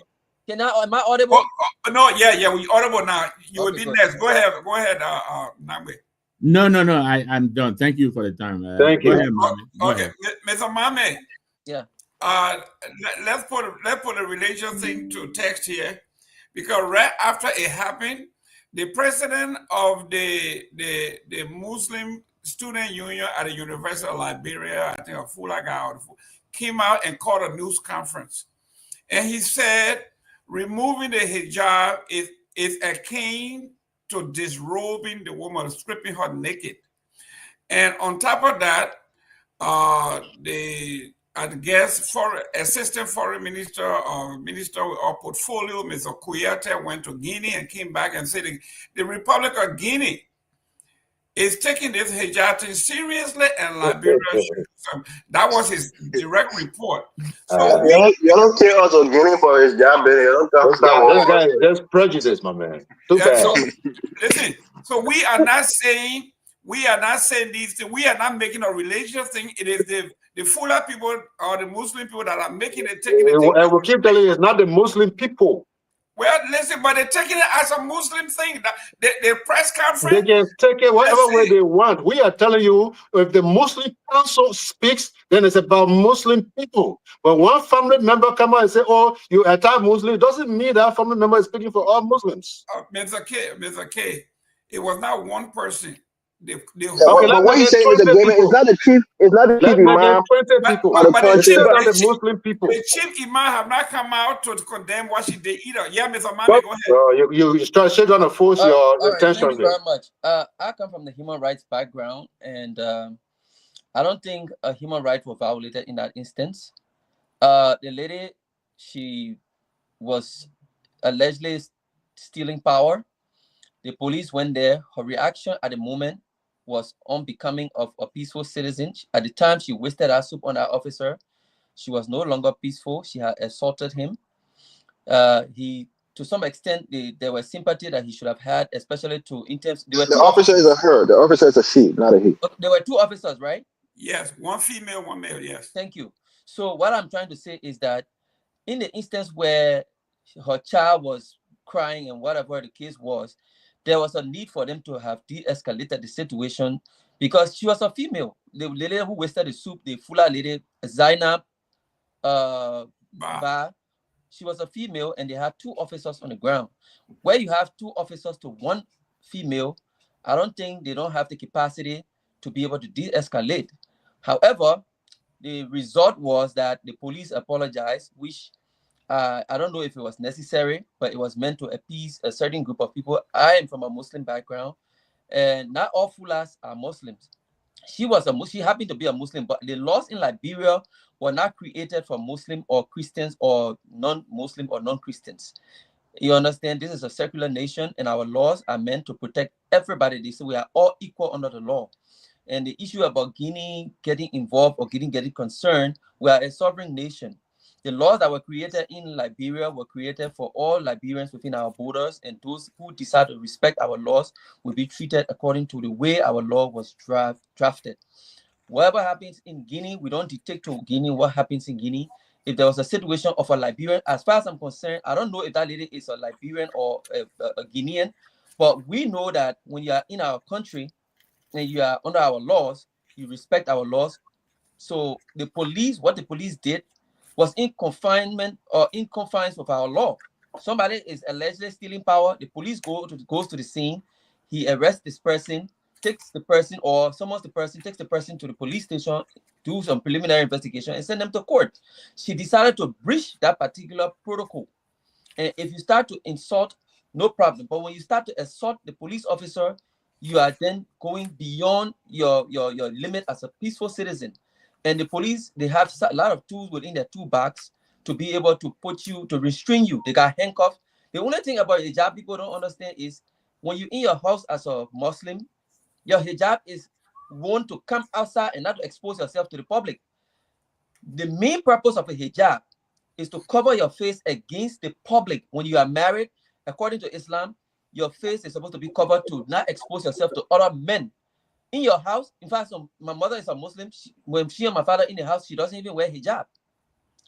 Am I audible? No, yeah, we audible now. You will be next. Go ahead, Nangwe. No, I'm done. Thank you for the time. Thank you. Go ahead, Mame. Okay, Mr. Mame. Yeah. Let's put a relation thing to text here, because right after it happened, the president of the Muslim Student Union at the University of Liberia, I think a Fulaga, came out and called a news conference, and he said removing the hijab is akin to disrobing the woman, stripping her naked. And on top of that, Assistant Foreign Minister or Minister of Portfolio, Mr. Kuyate, went to Guinea and came back and said the Republic of Guinea is taking this hijab thing seriously, and Liberia should. So that was his direct report. So you don't care us or Guinea for his job, This guy is just prejudice, my man. Too bad. So, listen, so we are not saying these things. We are not making a religious thing. It is the Fula people or the Muslim people that are making it, taking it. And we'll keep telling you, it's not the Muslim people. Well, listen, but they're taking it as a Muslim thing. The press conference. They can take it whatever way they want. We are telling you, if the Muslim council speaks, then it's about Muslim people. But one family member come out and say, "Oh, you attack Muslim," doesn't mean that family member is speaking for all Muslims. Mr. K, It was not one person. Yeah, Okay, but let's what make he's it saying, Mr. 20 Gamer, it's people. not the chief. It's not the chief Let's make it imam 20 But, people. of the but Let's country. shade on the the Muslim people. chief imam have not come out to condemn what she did either. Yeah, Mr. Mami, But go ahead. you try to force your All right, thank intention you there. very much. I come from the human rights background, and I don't think a human right was violated in that instance. The lady, she was allegedly stealing power. The police went there. Her reaction at the moment was unbecoming of a peaceful citizen. At the time, she wasted her soup on that officer. She was no longer peaceful. She had assaulted him. He, to some extent, there was sympathy that he should have had, especially to in terms. There were The two officer is a officers. her. The officer is a she, not a he. There were two officers, right? Yes, one female, one male. Yes. Thank you. So what I'm trying to say is that in the instance where her child was crying and whatever the case was, there was a need for them to have de-escalated the situation because she was a female. The lady who wasted the soup, the Fula lady, Zainab Ba, she was a female, and they had two officers on the ground. Where you have two officers to one female, I don't think they don't have the capacity to be able to de-escalate. However, the result was that the police apologized, which I don't know if it was necessary, but it was meant to appease a certain group of people. I am from a Muslim background, and not all Fulas are Muslims. She happened to be a Muslim, but the laws in Liberia were not created for Muslim or Christians or non-Muslim or non-Christians. You understand? This is a secular nation, and our laws are meant to protect everybody. They say we are all equal under the law. And the issue about Guinea getting involved or getting concerned, we are a sovereign nation. The laws that were created in Liberia were created for all Liberians within our borders, and those who decide to respect our laws will be treated according to the way our law was drafted. Whatever happens in Guinea, we don't dictate to Guinea what happens in Guinea. If there was a situation of a Liberian, as far as I'm concerned, I don't know if that lady is a Liberian or a Guinean, but we know that when you are in our country and you are under our laws, you respect our laws. So the police, what the police did was in confinement or in confines of our law. Somebody is allegedly stealing power. The police goes to the scene. He arrests this person, takes the person or summons the person, takes the person to the police station, do some preliminary investigation, and send them to court. She decided to breach that particular protocol. And if you start to insult, no problem. But when you start to assault the police officer, you are then going beyond your limit as a peaceful citizen. And the police, they have a lot of tools within their toolbox to be able to put you, to restrain you. They got handcuffs. The only thing about hijab people don't understand is when you're in your house as a Muslim, your hijab is worn to come outside and not to expose yourself to the public. The main purpose of a hijab is to cover your face against the public. When you are married, according to Islam, your face is supposed to be covered to not expose yourself to other men. In your house, in fact, my mother is a Muslim. When she and my father in the house, she doesn't even wear hijab.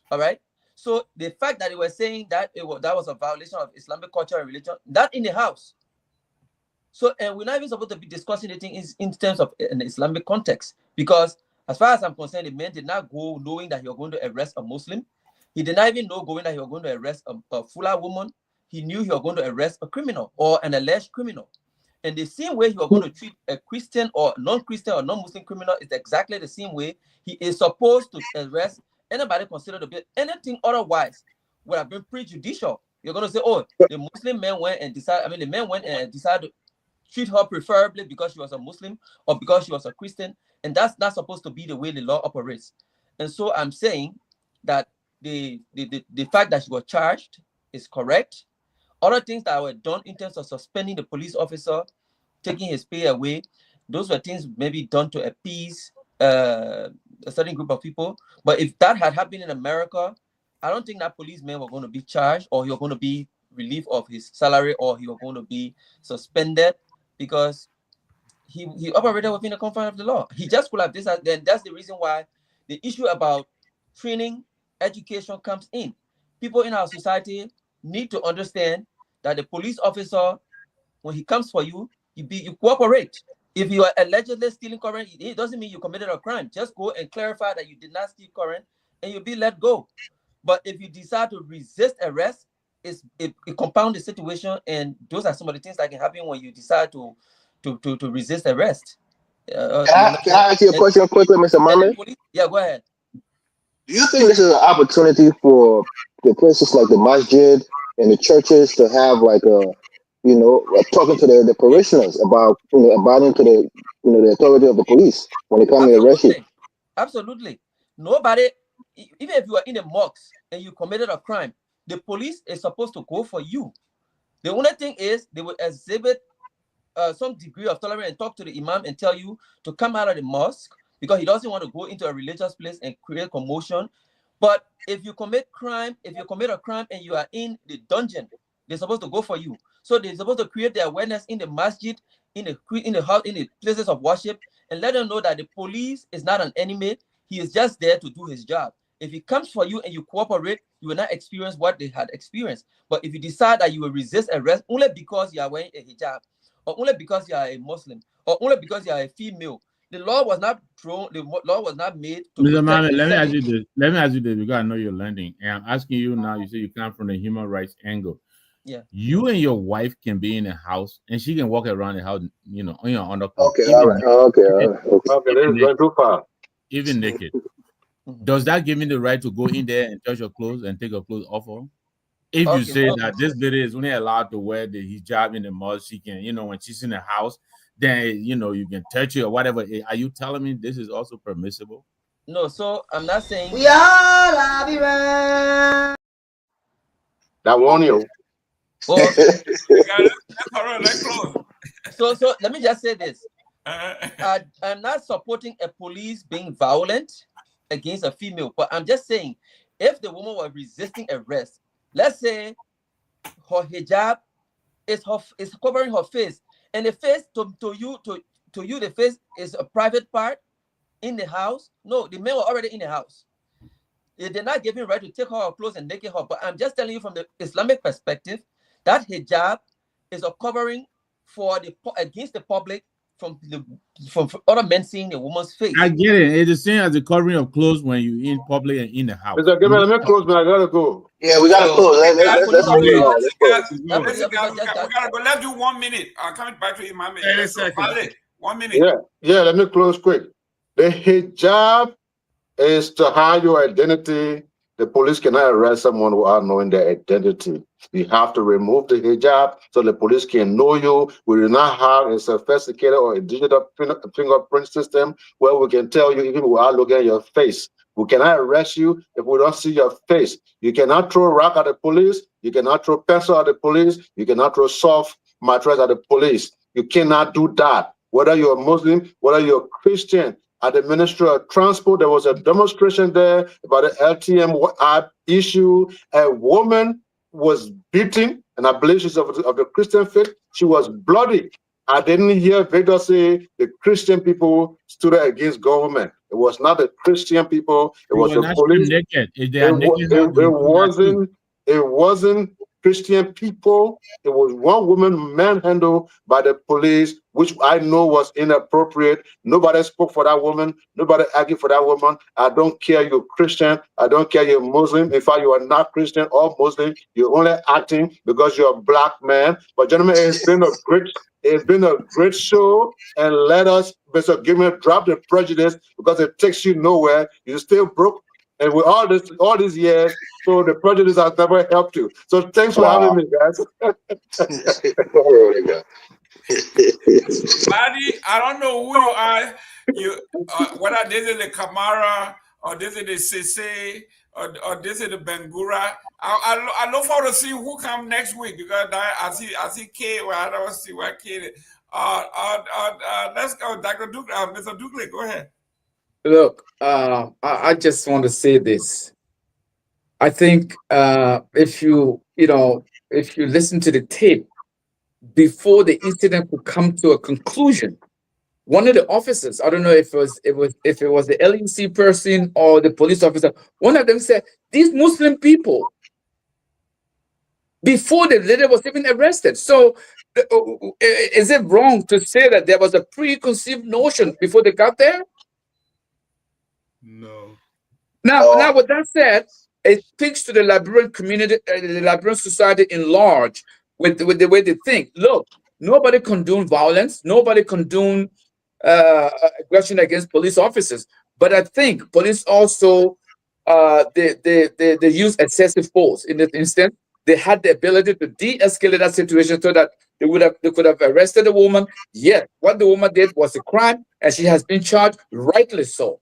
All right. So the fact that they were saying that that was a violation of Islamic culture and religion, that in the house. So, and we're not even supposed to be discussing anything in terms of an Islamic context, because as far as I'm concerned, the man did not go knowing that he was going to arrest a Muslim. He did not even know going that he was going to arrest a Fula woman. He knew he was going to arrest a criminal or an alleged criminal. And the same way he was going to treat a Christian or non-Christian or non-Muslim criminal is exactly the same way he is supposed to arrest anybody considered to be anything otherwise would have been prejudicial. You're going to say, oh, the Muslim man went and decided, the man went and decided to treat her preferably because she was a Muslim or because she was a Christian. And that's not supposed to be the way the law operates. And so I'm saying that the fact that she was charged is correct. Other things that were done in terms of suspending the police officer, taking his pay away, those were things maybe done to appease a certain group of people. But if that had happened in America, I don't think that policeman was going to be charged, or he was going to be relieved of his salary, or he was going to be suspended, because he operated within the confines of the law. He just pulled up this, then that's the reason why the issue about training, education comes in. People in our society need to understand that the police officer, when he comes for you, you cooperate. If you are allegedly stealing current, it doesn't mean you committed a crime. Just go and clarify that you did not steal current, and you'll be let go. But if you decide to resist arrest, it compounds the situation, and those are some of the things that can happen when you decide to resist arrest. Can I ask you a question quickly, Mr. Mame? Yeah, go ahead. Do you think this is an opportunity for the places like the masjid and the churches to have like talking to the parishioners about abiding to the authority of the police when they come to arrest you? Absolutely. Nobody, even if you are in a mosque and you committed a crime, the police is supposed to go for you. The only thing is they will exhibit some degree of tolerance and talk to the imam and tell you to come out of the mosque because he doesn't want to go into a religious place and create commotion. But if you commit a crime and you are in the dungeon, they're supposed to go for you. So they're supposed to create the awareness in the masjid, in the house, in the places of worship, and let them know that the police is not an enemy. He is just there to do his job. If he comes for you and you cooperate, you will not experience what they had experienced. But if you decide that you will resist arrest only because you are wearing a hijab, or only because you are a Muslim, or only because you are a female, the law was not made to Mr. Mame, protect let me ask you this because I know you're learning. And I'm asking you now, you say you come from the human rights angle. Yeah. You and your wife can be in a house and she can walk around the house, on your underclothes. Okay, all right. Okay, this is going too far. Even naked. Does that give me the right to go in there and touch your clothes and take your clothes off her? If you say that this lady is only allowed to wear the hijab in the mosque, she can, when she's in the house, then you can touch it or whatever. Are you telling me this is also permissible? No, so I'm not saying we all love you, man. That warn you. So let me just say this. I'm not supporting a police being violent against a female, but I'm just saying if the woman was resisting arrest, let's say her hijab is covering her face, and the face to you the face is a private part in the house. No, the men were already in the house. They're not giving right to take her clothes and naked her. But I'm just telling you from the Islamic perspective that hijab is a covering against the public from other men seeing the woman's face. I get it. It's the same as the covering of clothes when you're in public and in the house. Mr. Gabriel, let me close, man. I gotta go. Yeah, we gotta close. Let's We gotta go. Let's do 1 minute. Coming back to Imam. 1 minute. Yeah. Let me close quick. The hijab is to hide your identity. The police cannot arrest someone without knowing their identity. You have to remove the hijab so the police can know you. We do not have a sophisticated or a digital fingerprint system where we can tell you even without looking at your face. We cannot arrest you if we don't see your face. You cannot throw rock at the police. You cannot throw pencil at the police. You cannot throw soft mattress at the police. You cannot do that. Whether you're a Muslim, whether you're a Christian. At the Ministry of Transport, there was a demonstration there about the LTM issue. A woman was beaten, and I believe she's of the Christian faith. She was bloody. I didn't hear Victor say the Christian people stood against government. It was not the Christian people. It was the police. It wasn't Christian people. It was one woman manhandled by the police, which I know was inappropriate. Nobody spoke for that woman. Nobody argued for that woman. I don't care you're Christian. I don't care you're Muslim. In fact, you are not Christian or Muslim. You're only acting because you're a black man. But gentlemen, it's been a great show. And let us, Mr. Gilman, drop the prejudice because it takes you nowhere. You're still broke. And with all these years, so the prejudice has never helped you. So thanks for having me, guys. Buddy, I don't know who you are. Whether this is the Kamara or this is the Sese or this is the Bengura. I look forward to see who come next week because I see K. Well, I don't see what K. Let's go, Dr. Duke. Mr. Dukley, go ahead. Look, I just want to say this. I think if you listen to the tape before the incident could come to a conclusion, one of the officers, I don't know if it was the LEC person or the police officer, one of them said, "These Muslim people," before the lady was even arrested. So is it wrong to say that there was a preconceived notion before they got there? No. Now, with that said, It speaks to the Liberian community, the Liberian society in large, with the way they think. Look, nobody condone violence. Nobody condone aggression against police officers. But I think police also they use excessive force in this instance. They had the ability to de-escalate that situation so that they could have arrested the woman. Yes, what the woman did was a crime, and she has been charged, rightly so.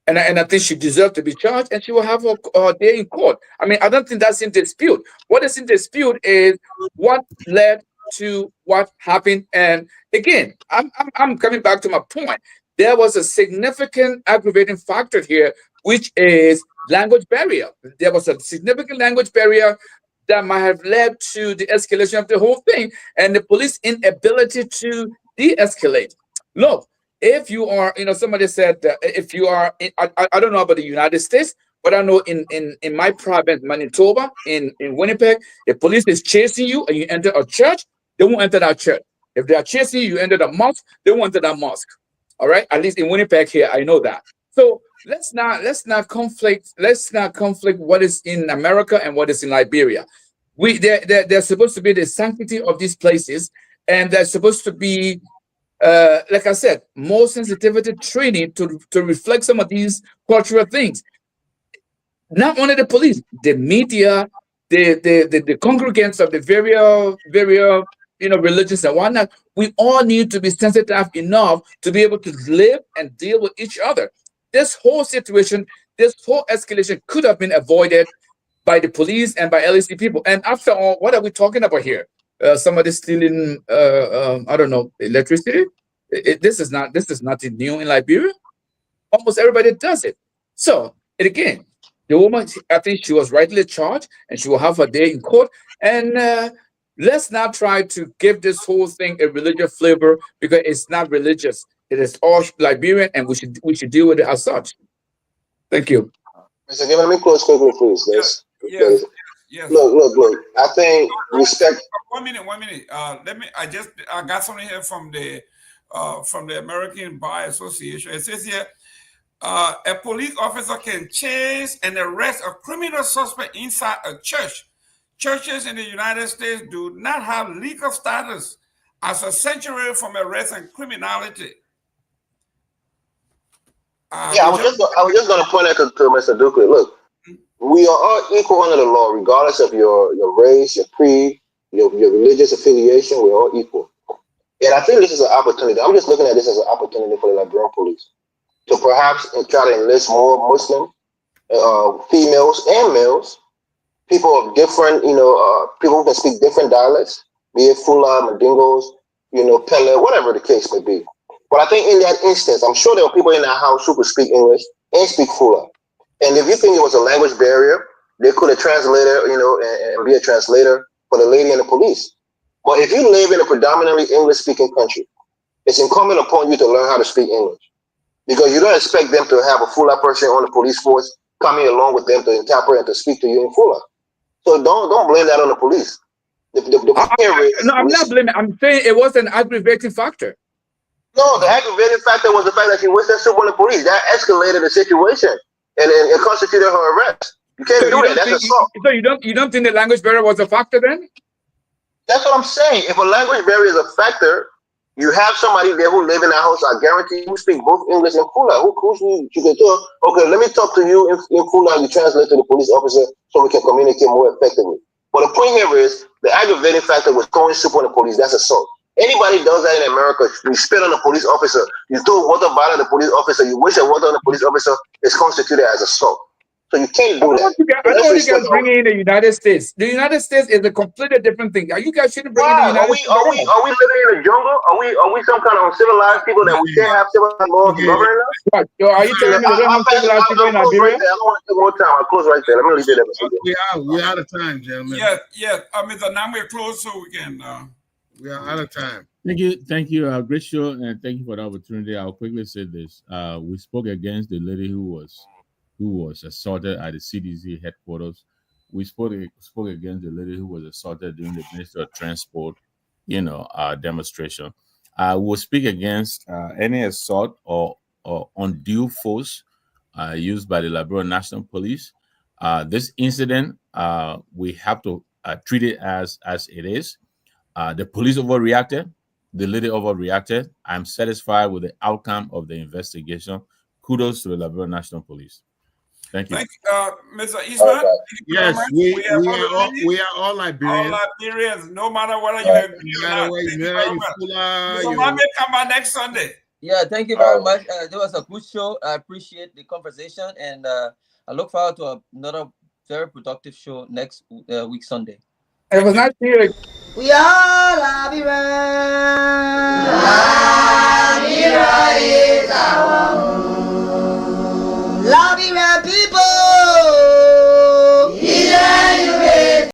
And I think she deserved to be charged, and she will have her day in court. I mean, I don't think that's in dispute. What is in dispute is what led to what happened. And again, I'm coming back to my point. There was a significant aggravating factor here, which is language barrier. There was a significant language barrier that might have led to the escalation of the whole thing and the police inability to de-escalate. Look, if you are, somebody said that if you are, I don't know about the United States, but I know in my province, Manitoba, in Winnipeg, if police is chasing you and you enter a church, they won't enter that church. If they are chasing you, you enter the mosque, they won't enter that mosque. All right, at least in Winnipeg here, I know that. So let's not conflict what is in America and what is in Liberia. They're supposed to be the sanctity of these places, and they're supposed to be like I said, more sensitivity training to reflect some of these cultural things. Not only the police, the media, the congregants of the various religions and whatnot. We all need to be sensitive enough to be able to live and deal with each other. This whole situation, this whole escalation could have been avoided by the police and by LAC people. And after all, what are we talking about here? Somebody stealing, I don't know, electricity. This is nothing new in Liberia. Almost everybody does it. So, and again, the woman, I think she was rightly charged, and she will have her day in court. And let's not try to give this whole thing a religious flavor because it's not religious. It is all Liberian, and we should deal with it as such. Thank you. Mr. Given, let me close quickly, please. Yes, Because yes. look. I think respect. 1 minute. Let me. I got something here from the American Bar Association. It says here, a police officer can chase and arrest a criminal suspect inside a church. Churches in the United States do not have legal status as a sanctuary from arrest and criminality. I was just going to point out to Mr. Dukley. Look, we are all equal under the law, regardless of your race, your creed, your religious affiliation. We're all equal. And I think this is an opportunity. I'm just looking at this as an opportunity for the Liberian police to perhaps try to enlist more Muslim females and males, people of different, people who can speak different dialects, be it Fula, Mandingos, Pele, whatever the case may be. But I think in that instance, I'm sure there were people in that house who could speak English and speak Fula. And if you think it was a language barrier, they could have translated, and be a translator for the lady and the police. But if you live in a predominantly English-speaking country, it's incumbent upon you to learn how to speak English. Because you don't expect them to have a Fula person on the police force coming along with them to interpret and to speak to you in Fula. So don't blame that on the police. No, I'm not blaming. I'm saying it was an aggravating factor. No, the aggravating factor was the fact that she was soup on the police. That escalated the situation, and it constituted her arrest. You can't do that. That's assault. So you don't think the language barrier was a factor then? That's what I'm saying. If a language barrier is a factor, you have somebody there who live in that house. I guarantee you speak both English and Fula. Who you can talk? Okay, let me talk to you in Fula. You translate to the police officer so we can communicate more effectively. But the point here is the aggravating factor was throwing soup on the police. That's assault. Anybody does that in America, you spit on a police officer, you throw water bottle on the police officer, you wish a water on the police officer, is constituted as assault. So you can't do that. I don't want you guys bringing in the United States. The United States is a completely different thing. You guys shouldn't bring in the United States. Are we living in the jungle? Are we some kind of uncivilized people that we can't have civilized laws governing us? What? Are you telling me they don't have civilized people in Liberia? I don't want to take more time. I'll close right there. Let me leave it there. We're out of time, gentlemen. Yeah. Now we're close, so we can. We are out of time. Thank you. Great show, and thank you for the opportunity. I'll quickly say this: we spoke against the lady who was assaulted at the CDC headquarters. We spoke against the lady who was assaulted during the Ministry of Transport, demonstration. We'll speak against any assault or undue force used by the Liberia National Police. This incident, we have to treat it as it is. The police overreacted. The lady overreacted. I'm satisfied with the outcome of the investigation. Kudos to the Liberia National Police. Thank you. Thank you, Mr. Eastman. Thank you very Yes, much. we are all Liberians. All Liberians, no matter whether you agree or not. Thank you very much. Mr. Mame, come back next Sunday. Yeah, thank you very much. There was a good show. I appreciate the conversation, and I look forward to another very productive show next week Sunday. It was nice to hear. We are Liberians.